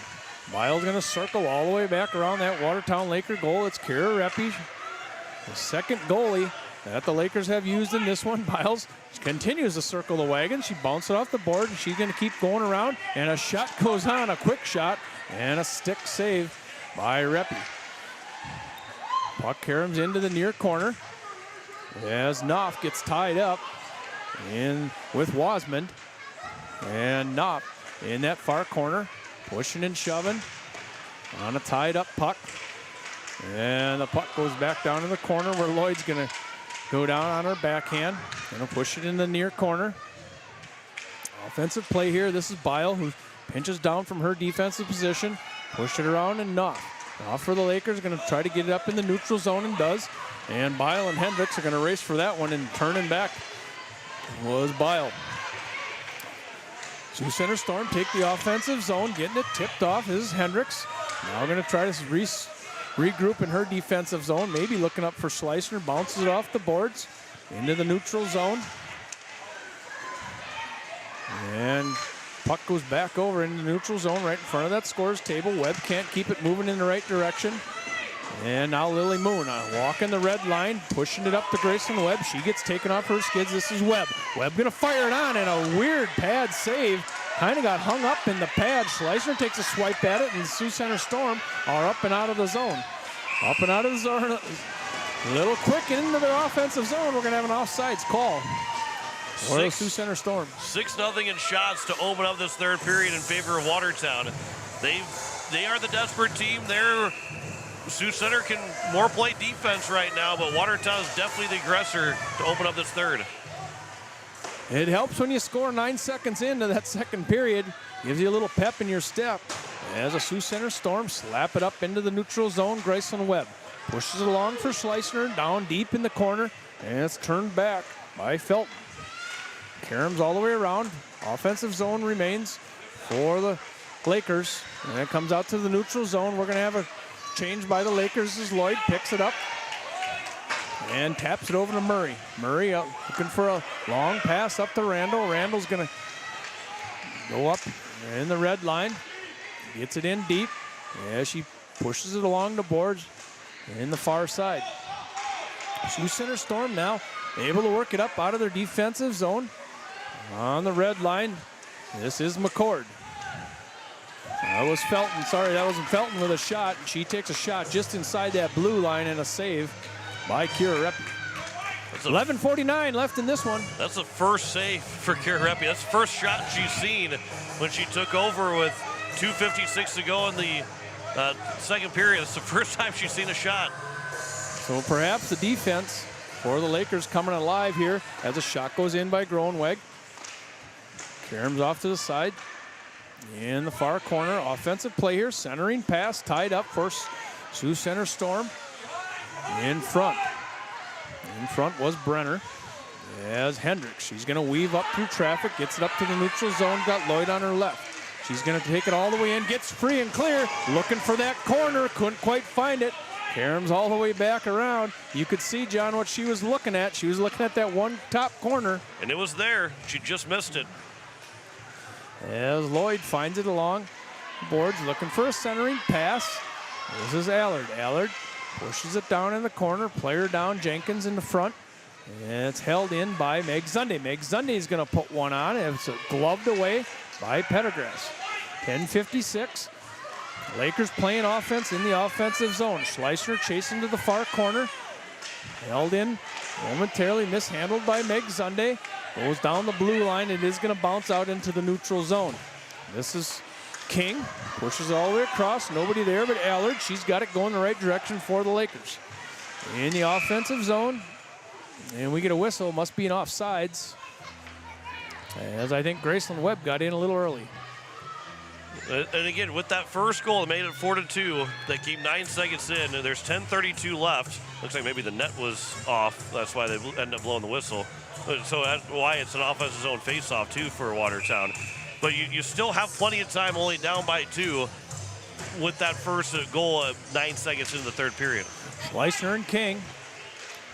Bile's going to circle all the way back around that Watertown Laker goal. It's Kira Reppy, the second goalie that the Lakers have used in this one. Biles continues to circle the wagon. She bounced it off the board. She's going to keep going around, and a shot goes on, a quick shot, and a stick save by Reppy. Puck caroms into the near corner as Knopf gets tied up in with Wasmond, and Knopf in that far corner, pushing and shoving on a tied up puck. And the puck goes back down in the corner where Lloyd's going to go down on her backhand. Going to push it in the near corner. Offensive play here. This is Bile, who pinches down from her defensive position. Push it around, and Knopf. Knopf for the Lakers, going to try to get it up in the neutral zone, and does. And Bile and Hendricks are going to race for that one, and turning back was Bile. Sioux Center Storm take the offensive zone, getting it tipped off. This is Hendricks. Now going to try to regroup in her defensive zone, maybe looking up for Schleissner. Bounces it off the boards into the neutral zone. And puck goes back over into the neutral zone right in front of that scores table. Webb can't keep it moving in the right direction. And now Lily Moon walking the red line, pushing it up to Grayson Webb. She gets taken off her skids. This is Webb. Webb going to fire it on, and a weird pad save. Kind of got hung up in the pad. Schleissner takes a swipe at it, and the Sioux Center Storm are up and out of the zone. Up and out of the zone. A little quick into their offensive zone. We're going to have an offsides call for the Sioux Center Storm. 6-0 in shots to open up this third period in favor of Watertown. They are the desperate team. Sioux Center can more play defense right now, but Watertown is definitely the aggressor to open up this third. It helps when you score 9 seconds into that second period. Gives you a little pep in your step. As a Sioux Center Storm slap it up into the neutral zone, Grayson Webb pushes it along for Schleissner, down deep in the corner, and it's turned back by Felton. Caroms all the way around. Offensive zone remains for the Lakers. And it comes out to the neutral zone. We're going to have a change by the Lakers as Lloyd picks it up and taps it over to Murray. Murray looking for a long pass up to Randall. Randall's going to go up in the red line. Gets it in deep as she pushes it along the boards in the far side. Sioux Center Storm now able to work it up out of their defensive zone on the red line. This is McCord. That was Felton. Sorry, that wasn't Felton with a shot. She takes a shot just inside that blue line, and a save by Kira Reppy. 11:49 left in this one. That's the first save for Kira Reppy. That's the first shot she's seen when she took over with 2:56 to go in the second period. It's the first time she's seen a shot. So perhaps the defense for the Lakers coming alive here as a shot goes in by Groenweg. Karam's off to the side. In the far corner, offensive play here, centering pass, tied up for Sioux Center Storm. In front was Brenner. As Hendricks, she's going to weave up through traffic, gets it up to the neutral zone, got Lloyd on her left. She's going to take it all the way in, gets free and clear, looking for that corner, couldn't quite find it. Karam's all the way back around. You could see, John, what she was looking at. She was looking at that one top corner. And it was there. She just missed it. As Lloyd finds it along the boards, looking for a centering pass. This is Allard. Allard pushes it down in the corner. Player down, Jenkins in the front. And it's held in by Meg Zunde. Meg Zunde is going to put one on. It's gloved away by Pettigras. 10:56. Lakers playing offense in the offensive zone. Schleissner chasing to the far corner. Held in momentarily, mishandled by Meg Zunde. Goes down the blue line. It is going to bounce out into the neutral zone. This is King. Pushes all the way across. Nobody there but Allard. She's got it going the right direction for the Lakers. in the offensive zone. And we get a whistle, must be an offsides, as I think Graceland Webb got in a little early. And again, with that first goal, it made it 4-2. They keep 9 seconds in, and there's 10:32 left. Looks like maybe the net was off. That's why they ended up blowing the whistle. So that's why it's an offensive zone face-off, too, for Watertown. But you still have plenty of time, only down by 2, with that first goal at 9 seconds into the third period. Schleissner and King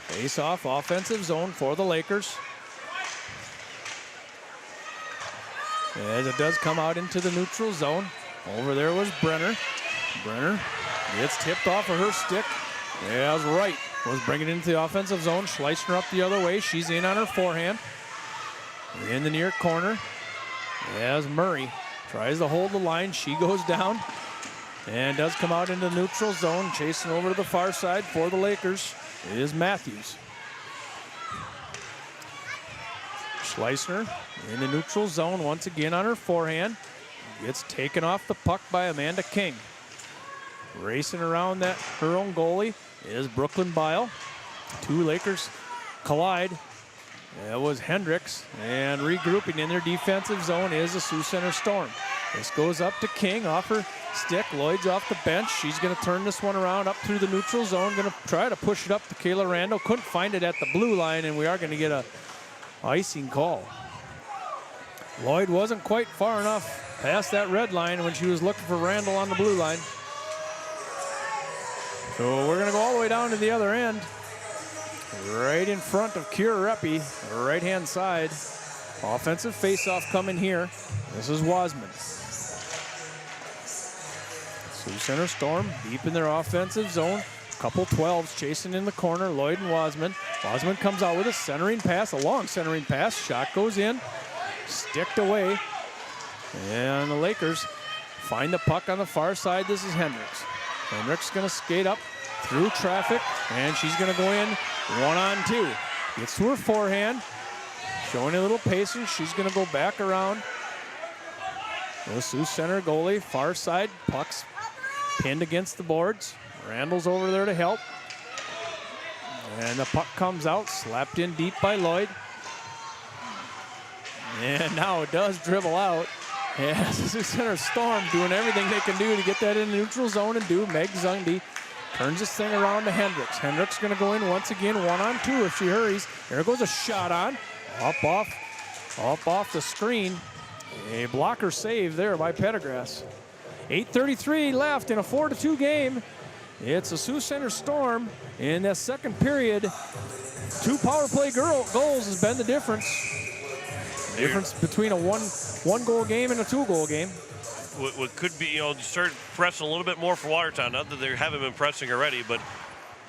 face off offensive zone for the Lakers. As it does come out into the neutral zone. Over there was Brenner. Brenner gets tipped off of her stick. As Wright was bringing it into the offensive zone. Schleissner up the other way. She's in on her forehand. In the near corner. As Murray tries to hold the line. She goes down. And does come out into the neutral zone. Chasing over to the far side for the Lakers is Matthews. Schleissner in the neutral zone once again on her forehand. Gets taken off the puck by Amanda King. Racing around that her own goalie is Brooklyn Bile. 2 Lakers collide. That was Hendricks. And regrouping in their defensive zone is the Sioux Center Storm. This goes up to King off her stick. Lloyd's off the bench. She's going to turn this one around up through the neutral zone. Going to try to push it up to Kayla Randall. Couldn't find it at the blue line, and we are going to get a icing call. Lloyd wasn't quite far enough past that red line when she was looking for Randall on the blue line. So we're going to go all the way down to the other end. Right in front of Kira Reppy, right-hand side. Offensive face-off coming here. This is Wasman. Sioux Center Storm deep in their offensive zone. Couple 12s chasing in the corner, Lloyd and Wasman. Wasman comes out with a centering pass, a long centering pass. Shot goes in, sticked away. And the Lakers find the puck on the far side. This is Hendricks. Hendricks gonna skate up through traffic, and she's gonna go in 1-on-2. Gets to her forehand, showing a little patience. She's gonna go back around. The Sioux Center goalie, far side, puck's pinned against the boards. Randall's over there to help. And the puck comes out, slapped in deep by Lloyd. And now it does dribble out. And the Sioux Center Storm doing everything they can do to get that in the neutral zone and do. Meg Zundy turns this thing around to Hendricks. Hendricks gonna go in once again, 1-on-2 if she hurries. There goes a shot on, up off the screen. A blocker save there by Pendergrass. 8:33 left in a 4-2 game. It's a Sioux Center Storm in that second period. 2 power play goals has been the difference. The difference between a one goal game and a 2-goal game. What could be, start pressing a little bit more for Watertown. Not that they haven't been pressing already, but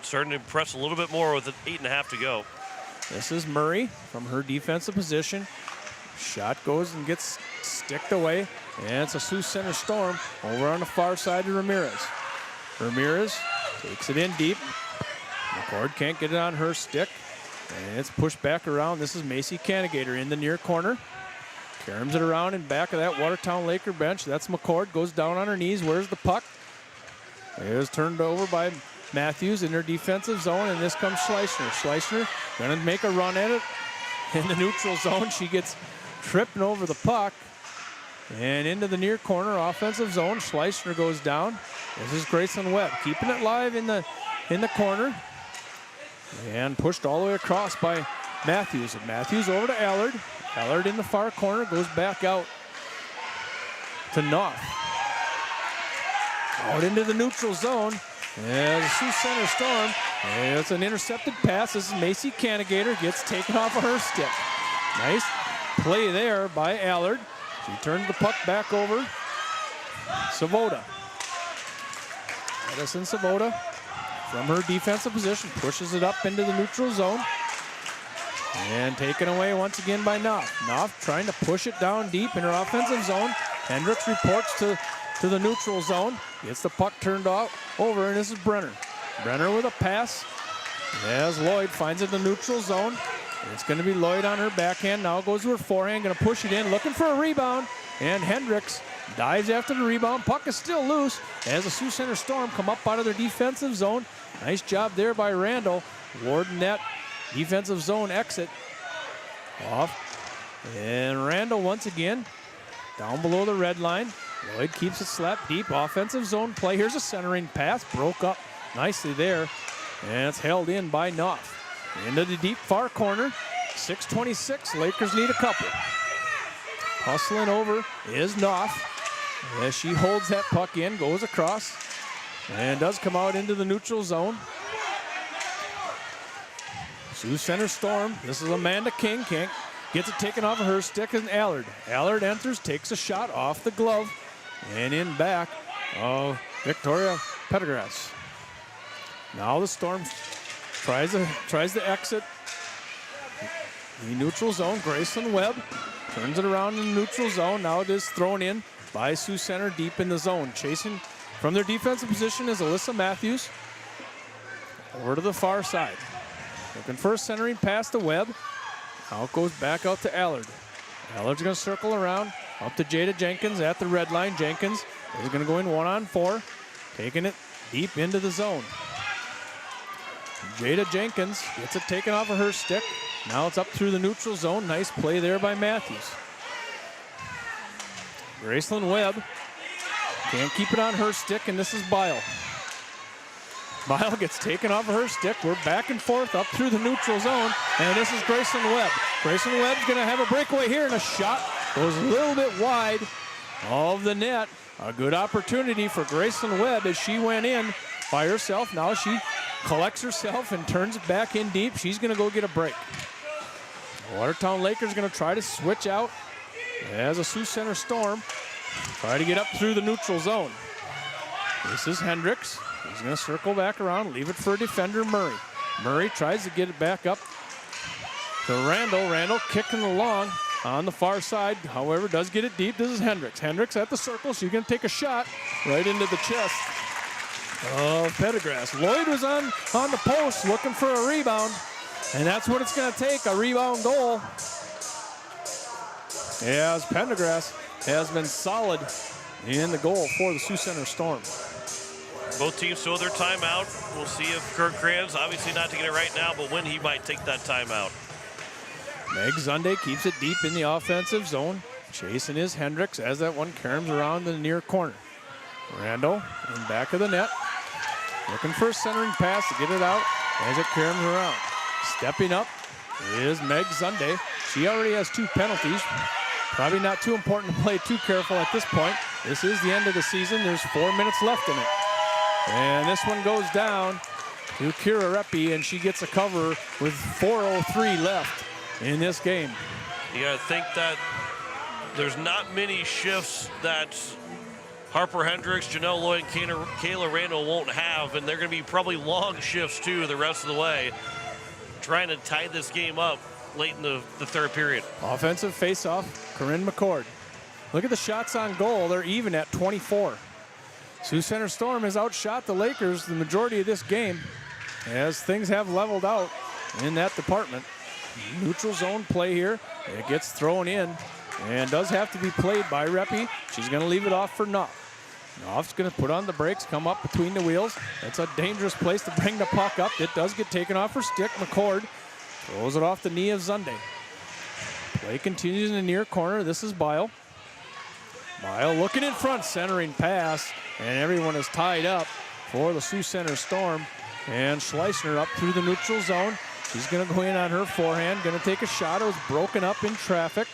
starting to press a little bit more with 8.5 to go. This is Murray from her defensive position. Shot goes and gets sticked away. And it's a Sioux Center Storm over on the far side to Ramirez. Ramirez takes it in deep. McCord can't get it on her stick. And it's pushed back around. This is Macy Canigator in the near corner. Caroms it around in back of that Watertown Laker bench. That's McCord. Goes down on her knees. Where's the puck? It is turned over by Matthews in their defensive zone. And this comes Schleissner. Schleissner going to make a run at it in the neutral zone. She gets tripping over the puck. And into the near corner offensive zone. Schleissner goes down. This is Grayson Webb keeping it live in the corner. And pushed all the way across by Matthews. And Matthews over to Allard. Allard in the far corner, goes back out to Knopf. Out into the neutral zone. And the Sioux Center Storm. And it's an intercepted pass. This is Macy Canigator. Gets taken off of her stick. Nice play there by Allard. She turns the puck back over. Savoda. Edison Savoda from her defensive position pushes it up into the neutral zone. And taken away once again by Knopf. Knopf trying to push it down deep in her offensive zone. Hendricks reports to the neutral zone. Gets the puck turned over, and this is Brenner. Brenner with a pass. As Lloyd finds it in the neutral zone. It's going to be Lloyd on her backhand. Now goes to her forehand. Going to push it in. Looking for a rebound. And Hendricks dives after the rebound. Puck is still loose as the Sioux Center Storm come up out of their defensive zone. Nice job there by Randall, warding that defensive zone exit off. And Randall once again down below the red line. Lloyd keeps it slapped deep. Offensive zone play. Here's a centering pass. Broke up nicely there. And it's held in by Knopf. Into the deep far corner. 6:26. Lakers need a couple. Hustling over is Knopf as she holds that puck in, goes across, and does come out into the neutral zone. Sioux Center Storm. This is Amanda King. Gets it taken off of her stick and Allard. Allard enters, takes a shot off the glove, and in back of Victoria Pendergrass. Now the Storm tries to exit the neutral zone. Graceland Webb turns it around in the neutral zone. Now it is thrown in by Sioux Center deep in the zone. Chasing from their defensive position is Alyssa Matthews. Over to the far side. Looking for a centering pass to Webb. Now it goes back out to Allard. Allard's going to circle around up to Jada Jenkins at the red line. Jenkins is going to go in 1-on-4, taking it deep into the zone. Jada Jenkins gets it taken off of her stick. Now it's up through the neutral zone. Nice play there by Matthews. Graceland Webb can't keep it on her stick, and this is Bile. Bile gets taken off of her stick. We're back and forth up through the neutral zone, and this is Graceland Webb. Graceland Webb's going to have a breakaway here, and a shot goes a little bit wide of the net. A good opportunity for Graceland Webb as she went in by herself. Now she collects herself and turns it back in deep. She's going to go get a break. Watertown Lakers going to try to switch out as a Sioux Center Storm try to get up through the neutral zone. This is Hendricks. He's going to circle back around, leave it for defender Murray. Murray tries to get it back up to Randall. Randall kicking along on the far side, however, does get it deep. This is Hendricks. Hendricks at the circle. She's going to take a shot right into the chest of Pendergrass. Lloyd was on the post looking for a rebound, and that's what it's going to take, a rebound goal. As Pendergrass has been solid in the goal for the Sioux Center Storm. Both teams throw their timeout. We'll see if Kirk Kranz, obviously not taking it right now, but when he might take that timeout. Meg Zunde keeps it deep in the offensive zone. Chasing is Hendricks as that one caroms around the near corner. Randall in back of the net. Looking for a centering pass to get it out as it caroms around. Stepping up is Meg Zunde. She already has 2 penalties. Probably not too important to play too careful at this point. This is the end of the season. There's 4 minutes left in it. And this one goes down to Kira Reppy, and she gets a cover with 4:03 left in this game. You got to think that there's not many shifts that Harper Hendricks, Janelle Lloyd, and Kayla Randall won't have, and they're going to be probably long shifts too the rest of the way, trying to tie this game up late in the third period. Offensive faceoff, Corinne McCord. Look at the shots on goal. They're even at 24. Sioux Center Storm has outshot the Lakers the majority of this game as things have leveled out in that department. Neutral zone play here. It gets thrown in and does have to be played by Reppy. She's going to leave it off for Knopf. Knopf's going to put on the brakes, come up between the wheels. That's a dangerous place to bring the puck up. It does get taken off her stick. McCord throws it off the knee of Zunde. Play continues in the near corner. This is Bile. Bile looking in front, centering pass, and everyone is tied up for the Sioux Center Storm. And Schleissner up through the neutral zone. She's going to go in on her forehand, going to take a shot. It was broken up in traffic.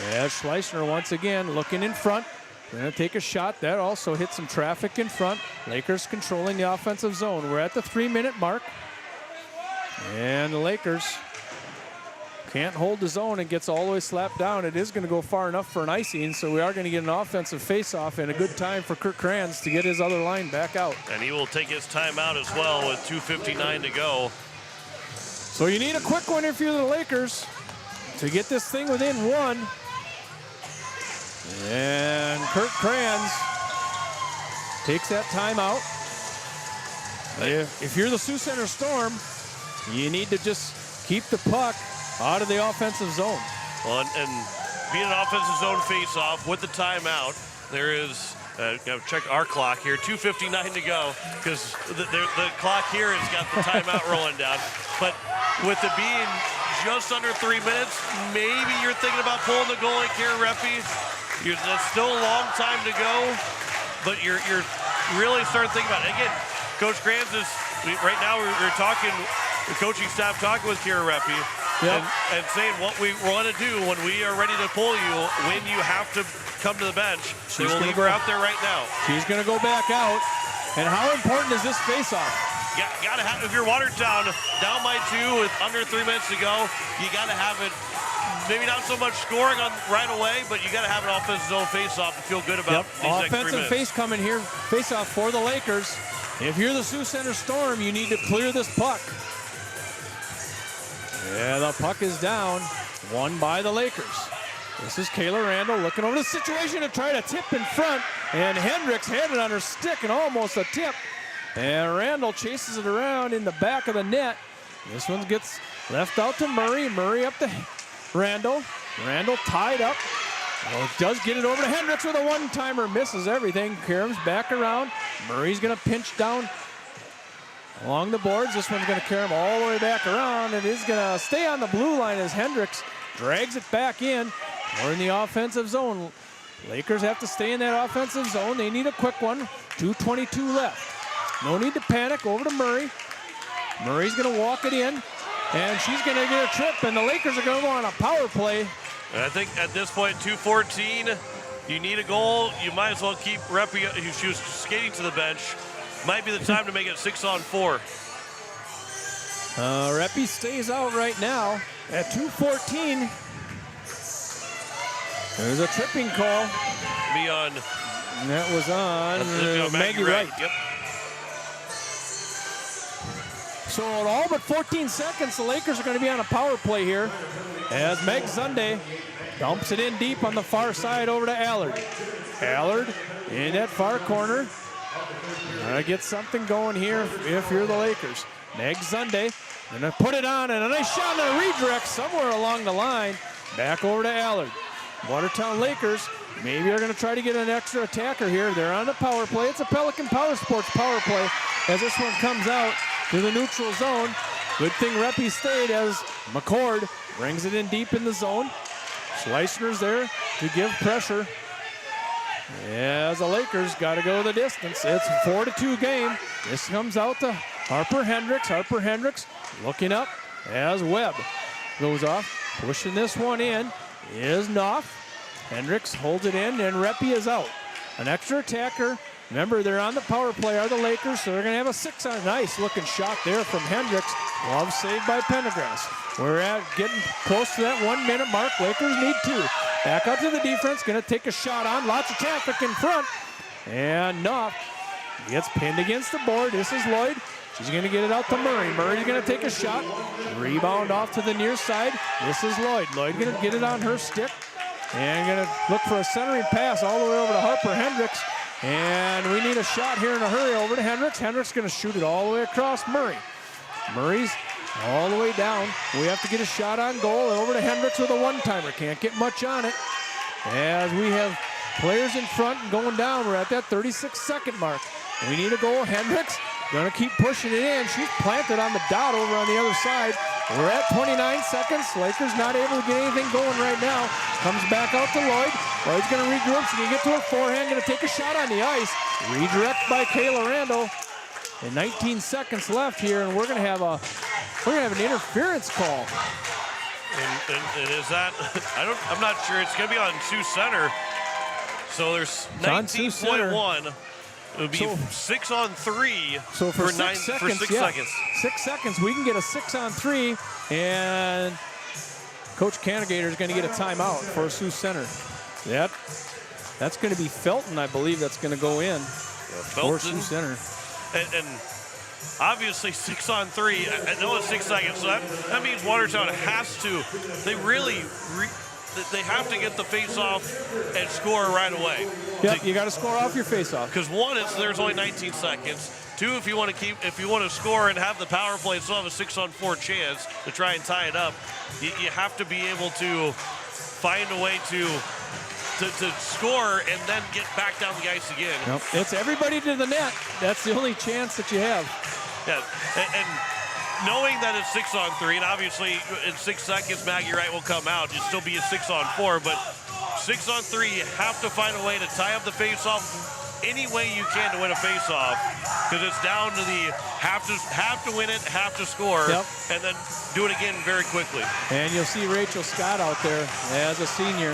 As Schleissner once again looking in front, going to take a shot. That also hit some traffic in front. Lakers controlling the offensive zone. We're at the 3-minute mark. And the Lakers can't hold the zone and gets all the way slapped down. It is going to go far enough for an icing, so we are going to get an offensive faceoff and a good time for Kirk Kranz to get his other line back out. And he will take his timeout as well with 2:59 to go. So you need a quick one if you're the Lakers to get this thing within 1. And Kirk Kranz takes that timeout. If you're the Sioux Center Storm, you need to just keep the puck out of the offensive zone. Well, and being an offensive zone face-off with the timeout. There is, gotta check our clock here, 2:59 to go, because the clock here has got the timeout rolling down. But with it being just under 3 minutes, maybe you're thinking about pulling the goal like Kara Reppy. That's still a long time to go, but you're really starting to think about it. Again, Coach Kranz is, right now we're talking, the coaching staff talking with Kara Reppy. Yep. And saying what we want to do when we are ready to pull you, when you have to come to the bench. They will leave her out there right now. She's going to go back out. And how important is this face-off? Yeah, gotta have. If you're Watertown down by 2 with under 3 minutes to go, you gotta have it. Maybe not so much scoring on right away, but you gotta have an offensive zone face-off to feel good about these next 3 minutes. Offensive face coming here, face-off for the Lakers. If you're the Sioux Center Storm, you need to clear this puck. Yeah, the puck is down, won by the Lakers. This is Kayla Randall looking over the situation to try to tip in front, and Hendricks had it on her stick and almost a tip. And Randall chases it around in the back of the net. This one gets left out to Murray. Murray up to Randall. Randall tied up. Well, does get it over to Hendricks with a one-timer, misses everything. Karam's back around. Murray's going to pinch down along the boards. This one's going to carry him all the way back around. It is going to stay on the blue line as Hendricks drags it back in. We're in the offensive zone. Lakers have to stay in that offensive zone. They need a quick one. 2:22 left. No need to panic. Over to Murray. Murray's going to walk it in, and she's going to get a trip, and the Lakers are going to go on a power play. And I think at this point, 2:14, you need a goal. You might as well keep Reppy. She was skating to the bench. Might be the time to make it 6-on-4. Reppy stays out right now at 2:14. There's a tripping call. Be on. And that was on Maggie Wright. Yep. So in all but 14 seconds, the Lakers are going to be on a power play here as Meg Sunday dumps it in deep on the far side over to Allard. Allard in that far corner. Gotta get something going here if you're the Lakers. Meg Sunday gonna put it on, and a nice shot and a redirect somewhere along the line. Back over to Allard. Watertown Lakers maybe are gonna try to get an extra attacker here. They're on the power play. It's a Pelican Power Sports power play as this one comes out to the neutral zone. Good thing Reppy stayed as McCord brings it in deep in the zone. Schleissner's there to give pressure. As the Lakers got to go the distance. It's a 4-2 game. This comes out to Harper Hendricks. Harper Hendricks looking up as Webb goes off. Pushing this one in is Knopf. Hendricks holds it in, and Reppy is out. An extra attacker. Remember, they're on the power play, are the Lakers, so they're going to have a 6-on. Nice looking shot there from Hendricks. Glove saved by Pendergrass. We're getting close to that 1 minute mark. Lakers need 2. Back up to the defense, going to take a shot on. Lots of traffic in front. And Knopf gets pinned against the board. This is Lloyd. She's going to get it out to Murray. Murray's going to take a shot. Rebound off to the near side. This is Lloyd. Lloyd going to get it on her stick. And going to look for a centering pass all the way over to Harper Hendricks. And we need a shot here in a hurry over to Hendricks. Hendricks going to shoot it all the way across Murray. Murray's all the way down. We have to get a shot on goal. Over to Hendricks with a one-timer. Can't get much on it. As we have players in front and going down. We're at that 36-second mark. We need a goal. Hendricks going to keep pushing it in. She's planted on the dot over on the other side. We're at 29 seconds. Lakers not able to get anything going right now. Comes back out to Lloyd. Lloyd's going to regroup. She's going to get to her forehand. Going to take a shot on the ice. Redirect by Kayla Randall. And 19 seconds left here, and we're going to have an interference call. And is that? I'm not sure. It's going to be on Sioux Center. So there's 19.1. It would be 6-on-3. So for 6 seconds, 6 seconds. 6 seconds. We can get a 6-on-3, and Coach Canagator is going to get a timeout for Sioux Center. That's going to be Felton, I believe. That's going to go in for Sioux Center. And obviously 6-on-3. I know it's 6 seconds, so that means Watertown has to. They really. They have to get the face-off and score right away. Yep, you got to score off your face-off. Because one, there's only 19 seconds. Two, if you want to score and have the power play, still have a 6-on-4 chance to try and tie it up. You have to be able to find a way to score and then get back down the ice again. Nope. It's everybody to the net. That's the only chance that you have. Yeah, and knowing that it's 6-on-3, and obviously in 6 seconds Maggie Wright will come out. It'll still be a 6-on-4, but 6-on-3, you have to find a way to tie up the faceoff any way you can to win a faceoff, because it's down to the have to win it, have to score, and then do it again very quickly. And you'll see Rachel Scott out there as a senior.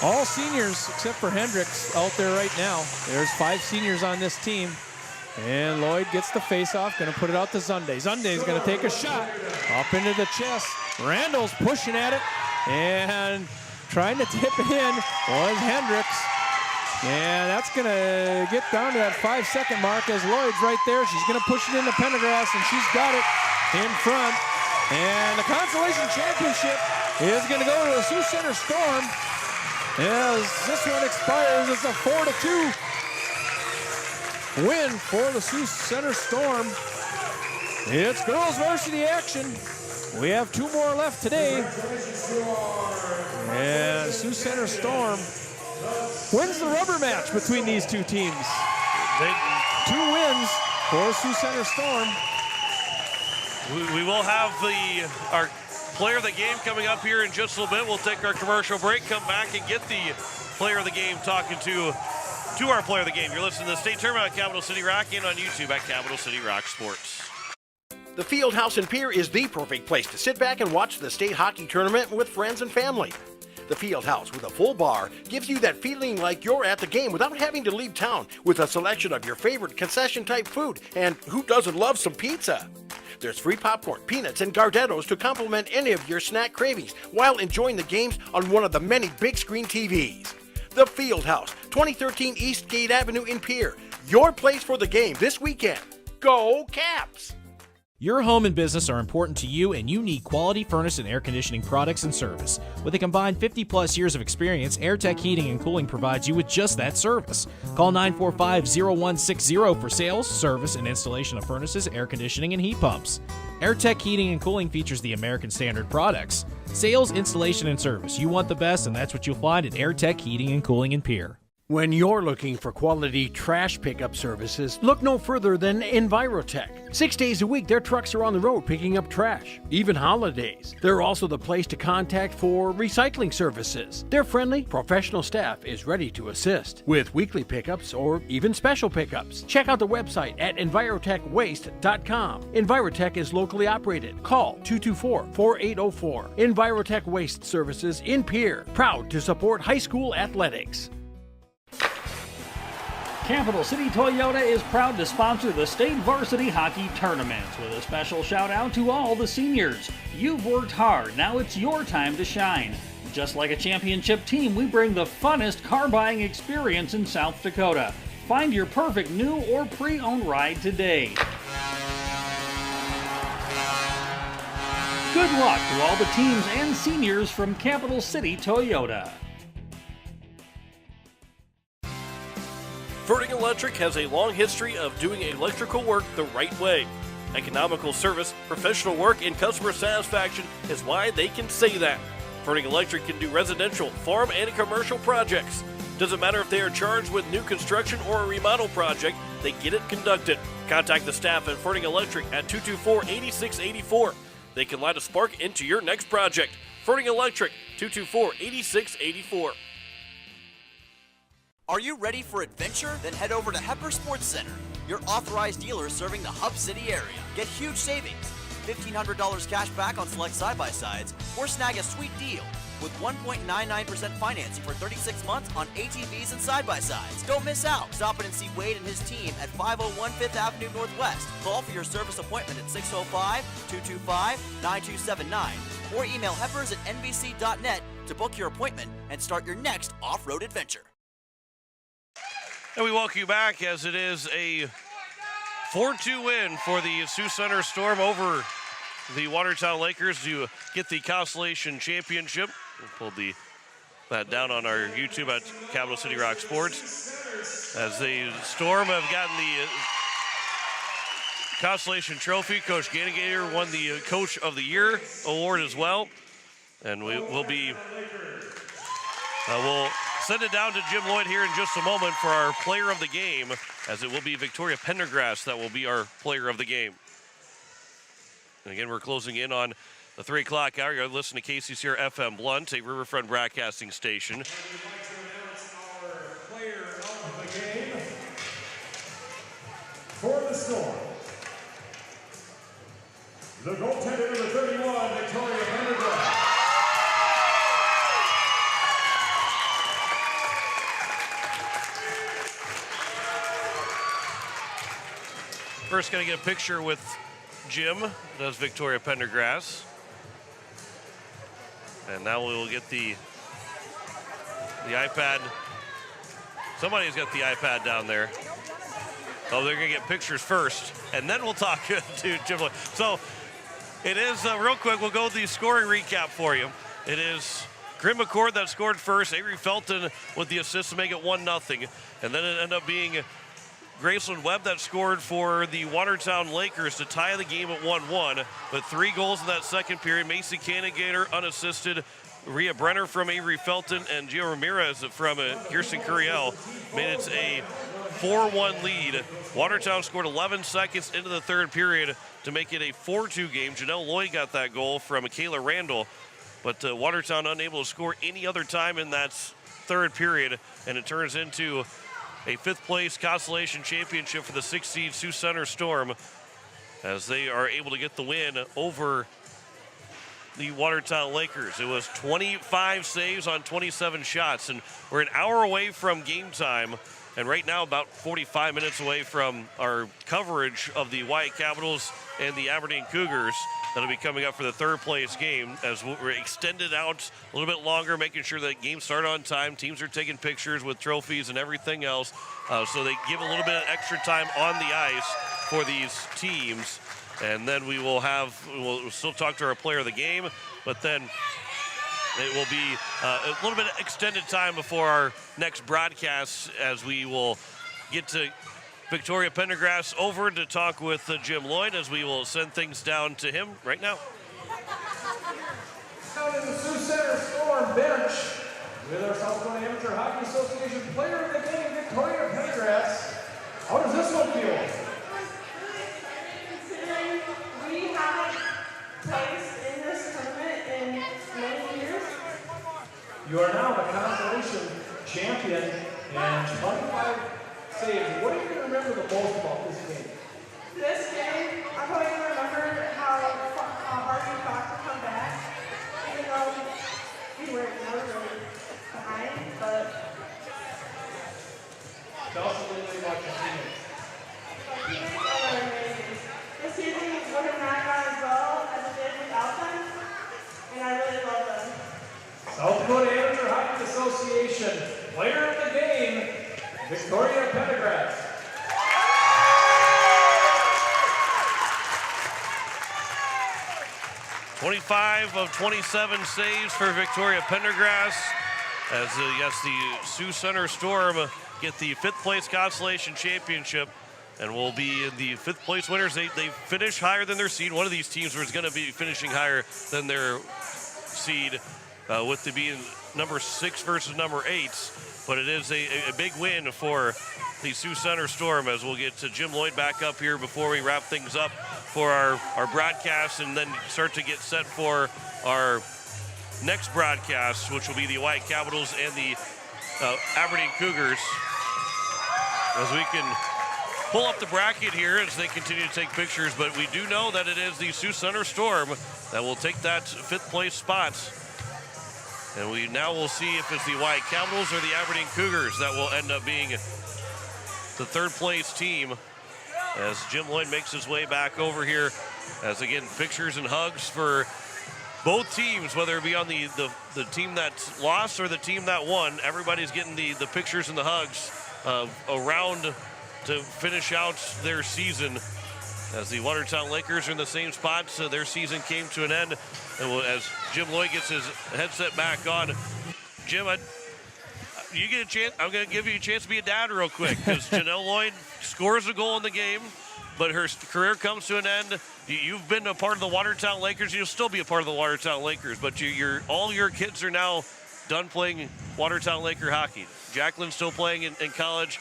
All seniors except for Hendricks out there right now. There's 5 seniors on this team. And Lloyd gets the face-off, going to put it out to Zunde. Zunde's going to take a shot up into the chest. Randall's pushing at it, and trying to tip it in was Hendricks. And that's going to get down to that 5-second mark as Lloyd's right there. She's going to push it into Pendergrass, and she's got it in front. And the Consolation Championship is going to go to the Sioux Center Storm. As this one expires, it's a 4-2 win for the Sioux Center Storm. It's girls varsity action. We have 2 more left today. And Sioux Center Storm wins the rubber match between these 2 teams. 2 wins for Sioux Center Storm. We will have our player of the game coming up here in just a little bit. We'll take our commercial break, come back and get the player of the game talking to our player of the game. You're listening to the state tournament at Capital City Rock and on YouTube at Capital City Rock Sports. The Field House in Pierre is the perfect place to sit back and watch the state hockey tournament with friends and family. The Field House with a full bar gives you that feeling like you're at the game without having to leave town, with a selection of your favorite concession-type food, and who doesn't love some pizza? There's free popcorn, peanuts, and Gardettos to complement any of your snack cravings while enjoying the games on one of the many big screen TVs. The Field House, 2013 Eastgate Avenue in Pierre. Your place for the game this weekend. Go Caps! Your home and business are important to you, and you need quality furnace and air conditioning products and service. With a combined 50-plus years of experience, AirTech Heating and Cooling provides you with just that service. Call 945-0160 for sales, service, and installation of furnaces, air conditioning, and heat pumps. AirTech Heating and Cooling features the American Standard products. Sales, installation, and service. You want the best, and that's what you'll find at AirTech Heating and Cooling in Pierre. When you're looking for quality trash pickup services, look no further than Envirotech. 6 days a week, their trucks are on the road picking up trash, even holidays. They're also the place to contact for recycling services. Their friendly, professional staff is ready to assist with weekly pickups or even special pickups. Check out the website at envirotechwaste.com. Envirotech is locally operated. Call 224-4804. Envirotech Waste Services in Pierre, proud to support high school athletics. Capital City Toyota is proud to sponsor the state varsity hockey tournaments with a special shout out to all the seniors. You've worked hard, now it's your time to shine. Just like a championship team, we bring the funnest car buying experience in South Dakota. Find your perfect new or pre-owned ride today. Good luck to all the teams and seniors from Capital City Toyota. Ferding Electric has a long history of doing electrical work the right way. Economical service, professional work, and customer satisfaction is why they can say that. Ferding Electric can do residential, farm, and commercial projects. Doesn't matter if they are charged with new construction or a remodel project, they get it conducted. Contact the staff at Ferding Electric at 224-8684. They can light a spark into your next project. Ferding Electric, 224-8684. Are you ready for adventure? Then head over to Hepper Sports Center, your authorized dealer serving the Hub City area. Get huge savings, $1,500 cash back on select side-by-sides, or snag a sweet deal with 1.99% financing for 36 months on ATVs and side-by-sides. Don't miss out. Stop in and see Wade and his team at 501 5th Avenue Northwest. Call for your service appointment at 605-225-9279 or email heppers@nbc.net to book your appointment and start your next off-road adventure. And we welcome you back as it is a 4-2 win for the Sioux Center Storm over the Watertown Lakers to get the Consolation Championship. We'll pull that down on our YouTube at Capital City Rock Sports. As the Storm have gotten the Consolation Trophy. Coach Gannigator won the Coach of the Year award as well. And we'll send it down to Jim Lloyd here in just a moment for our player of the game, as it will be Victoria Pendergrass that will be our player of the game. And again, we're closing in on the 3 o'clock hour. You're listening to KCCR FM Blunt, a Riverfront broadcasting station. And we'd like to announce our player of the game for the Storm. The goaltender number 31, Victoria Pendergrass. First, going to get a picture with Jim, does Victoria Pendergrass. And now we will get the iPad. Somebody's got the iPad down there. Oh, they're going to get pictures first, and then we'll talk to Jim Lloyd. So it is, real quick, we'll go the scoring recap for you. It is Grim McCord that scored first, Avery Felton with the assist to make it 1-0. And then it ended up being Graceland Webb that scored for the Watertown Lakers to tie the game at 1-1. But 3 goals in that second period. Macy Cannigator unassisted. Rhea Brenner from Avery Felton and Gio Ramirez from Kirsten Curiel made it a 4-1 lead. Watertown scored 11 seconds into the third period to make it a 4-2 game. Janelle Lloyd got that goal from Michaela Randall. But Watertown unable to score any other time in that third period. And it turns into a 5th place Consolation Championship for the 6th seed Sioux Center Storm, as they are able to get the win over the Watertown Lakers. It was 25 saves on 27 shots, and we're an hour away from game time, and right now about 45 minutes away from our coverage of the Wyatt Capitals and the Aberdeen Cougars. That'll be coming up for the 3rd place game, as we're extended out a little bit longer, making sure that games start on time. Teams are taking pictures with trophies and everything else, so they give a little bit of extra time on the ice for these teams. And then we'll still talk to our player of the game, but then it will be a little bit of extended time before our next broadcast, as we will get to Victoria Pendergrass over to talk with Jim Lloyd, as we will send things down to him right now. Down in the Sioux Center Storm bench with our South Dakota Amateur Hockey Association player of the game, Victoria Pendergrass. How does this one feel? Considering we haven't placed in this tournament in many years. You are now the Consolation champion and 25 saves. What are you going to remember the most about this game? This game, I'm probably going to remember how hard we fought to come back, even though we were really behind, but... Tell us a little bit about your teammates. My teammates are amazing. This season would have not gone as well as it did without them, and I really love them. South Dakota Amateur Hockey Association player of the game, Victoria Pendergrass. "25 of 27 saves for Victoria Pendergrass, as the Sioux Center Storm get the 5th place Consolation Championship, and will be the 5th place winners. They finish higher than their seed. One of these teams was going to be finishing higher than their seed, with it being number 6 versus number 8. But it is a big win for the Sioux Center Storm, as we'll get to Jim Lloyd back up here before we wrap things up for our broadcast, and then start to get set for our next broadcast, which will be the Wyatt Capitals and the Aberdeen Cougars. As we can pull up the bracket here as they continue to take pictures, but we do know that it is the Sioux Center Storm that will take that 5th place spot. And we now will see if it's the Wyatt Capitals or the Aberdeen Cougars that will end up being the 3rd place team, as Jim Lloyd makes his way back over here. As again, pictures and hugs for both teams, whether it be on the team that lost or the team that won. Everybody's getting the pictures and the hugs around to finish out their season, as the Watertown Lakers are in the same spot. So their season came to an end. And as Jim Lloyd gets his headset back on, Jim, you get a chance. I'm going to give you a chance to be a dad real quick, because Janelle Lloyd scores a goal in the game. but her career comes to an end. You've been a part of the Watertown Lakers. You'll still be a part of the Watertown Lakers, but all your kids are now done playing Watertown Laker hockey. Jacqueline's still playing in college.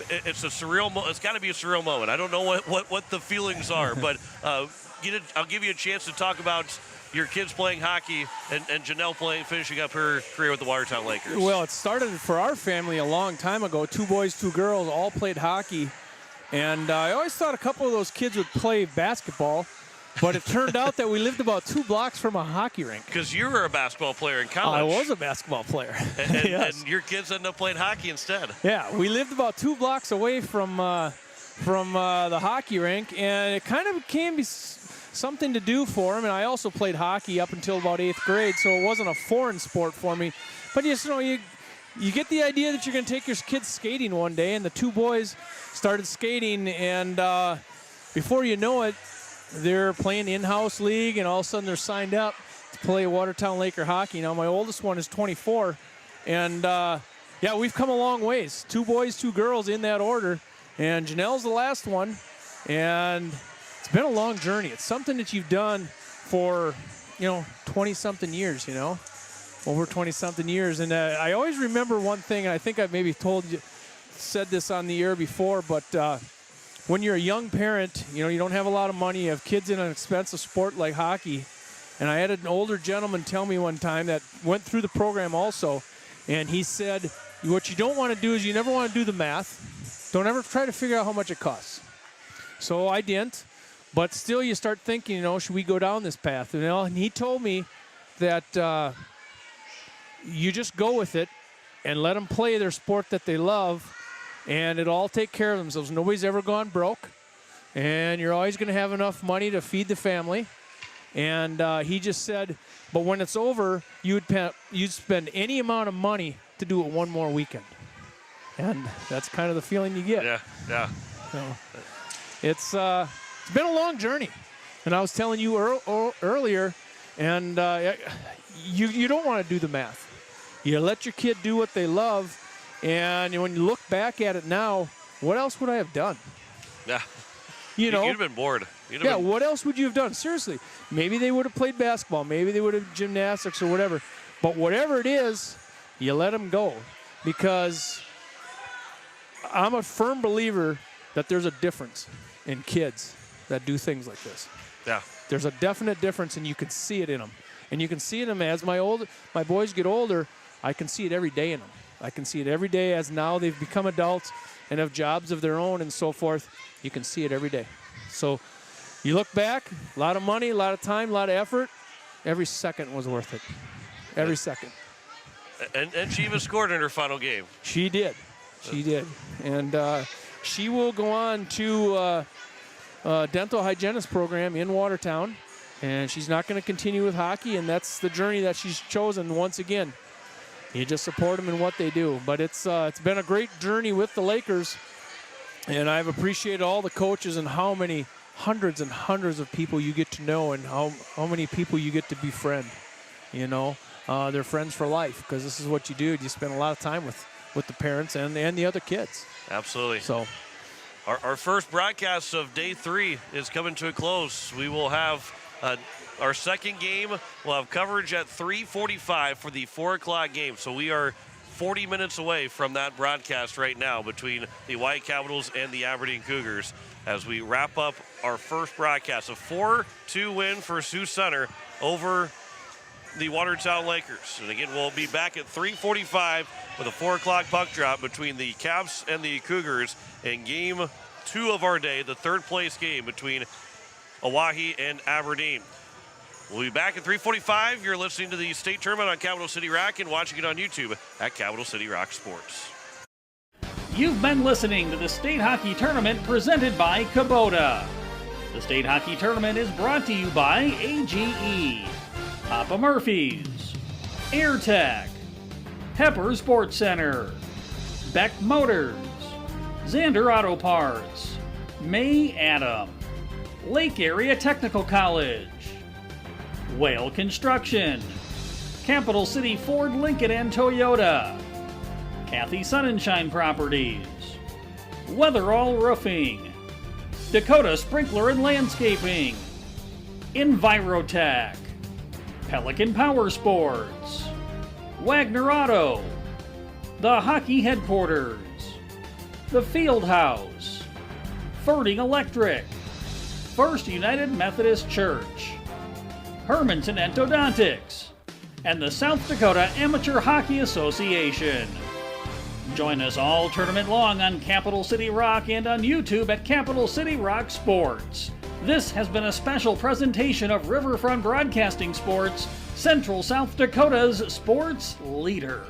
It's a surreal. It's got to be a surreal moment. I don't know what the feelings are, but I'll give you a chance to talk about your kids playing hockey and Janelle finishing up her career with the Watertown Lakers. Well, it started for our family a long time ago. 2 boys, 2 girls, all played hockey. And I always thought a couple of those kids would play basketball, but it turned out that we lived about 2 blocks from a hockey rink. Because you were a basketball player in college. I was a basketball player. And your kids ended up playing hockey instead. Yeah, we lived about 2 blocks away from the hockey rink, and it kind of became something to do for them. And I also played hockey up until about 8th grade, so it wasn't a foreign sport for me. But you get the idea that you're going to take your kids skating one day, and the 2 boys started skating, and before you know it, they're playing in-house league, and all of a sudden they're signed up to play Watertown Laker hockey. Now, my oldest one is 24, and yeah, we've come a long ways. 2 boys, 2 girls in that order, and Janelle's the last one, and it's been a long journey. It's something that you've done for, 20-something years, over 20-something years. And I always remember one thing, and I think I've maybe said this on the air before, but when you're a young parent, you don't have a lot of money, you have kids in an expensive sport like hockey. And I had an older gentleman tell me one time that went through the program also, and he said, what you don't want to do is you never want to do the math. Don't ever try to figure out how much it costs. So I didn't, but still you start thinking, should we go down this path? And he told me that you just go with it and let them play their sport that they love, and it'll all take care of themselves. Nobody's ever gone broke, and you're always going to have enough money to feed the family. And he just said, but when it's over, you'd spend any amount of money to do it one more weekend. And that's kind of the feeling you get. Yeah. So it's been a long journey. And I was telling you earlier, and you don't want to do the math. You let your kid do what they love, and when you look back at it now, what else would I have done? Yeah. You'd have been bored. What else would you have done? Seriously. Maybe they would have played basketball. Maybe they would have gymnastics or whatever. But whatever it is, you let them go. Because I'm a firm believer that there's a difference in kids that do things like this. Yeah. There's a definite difference, and you can see it in them. And you can see it in them as my boys get older. I can see it every day in them. I can see it every day as now they've become adults and have jobs of their own and so forth. You can see it every day. So you look back, a lot of money, a lot of time, a lot of effort. Every second was worth it. Every second. And she even scored in her final game. She did. She did. And she will go on to a dental hygienist program in Watertown. And she's not going to continue with hockey, and that's the journey that she's chosen once again. You just support them in what they do. But it's been a great journey with the Lakers, and I've appreciated all the coaches and how many hundreds and hundreds of people you get to know and how many people you get to befriend. They're friends for life because this is what you do. You spend a lot of time with the parents and the other kids. Absolutely. So our first broadcast of day 3 is coming to a close. We will have our second game. We'll have coverage at 3:45 for the 4 o'clock game. So we are 40 minutes away from that broadcast right now between the White Capitals and the Aberdeen Cougars as we wrap up our first broadcast. A 4-2 win for Sioux Center over the Watertown Lakers. And again, we'll be back at 3:45 with a 4 o'clock puck drop between the Caps and the Cougars in game 2 of our day, the third place game between Owyhee and Aberdeen. We'll be back at 3:45. You're listening to the state tournament on Capital City Rock and watching it on YouTube at Capital City Rock Sports. You've been listening to the State Hockey Tournament presented by Kubota. The State Hockey Tournament is brought to you by AGE, Papa Murphy's, AirTech, Pepper Sports Center, Beck Motors, Xander Auto Parts, May Adam, Lake Area Technical College, Whale Construction, Capital City Ford, Lincoln and Toyota, Kathy Sunshine Properties, Weatherall Roofing, Dakota Sprinkler and Landscaping, Envirotech, Pelican Power Sports, Wagner Auto, the Hockey Headquarters, the Field House, Ferding Electric, First United Methodist Church, Hermanson Endodontics, and the South Dakota Amateur Hockey Association. Join us all tournament long on Capital City Rock and on YouTube at Capital City Rock Sports. This has been a special presentation of Riverfront Broadcasting Sports, Central South Dakota's sports leader.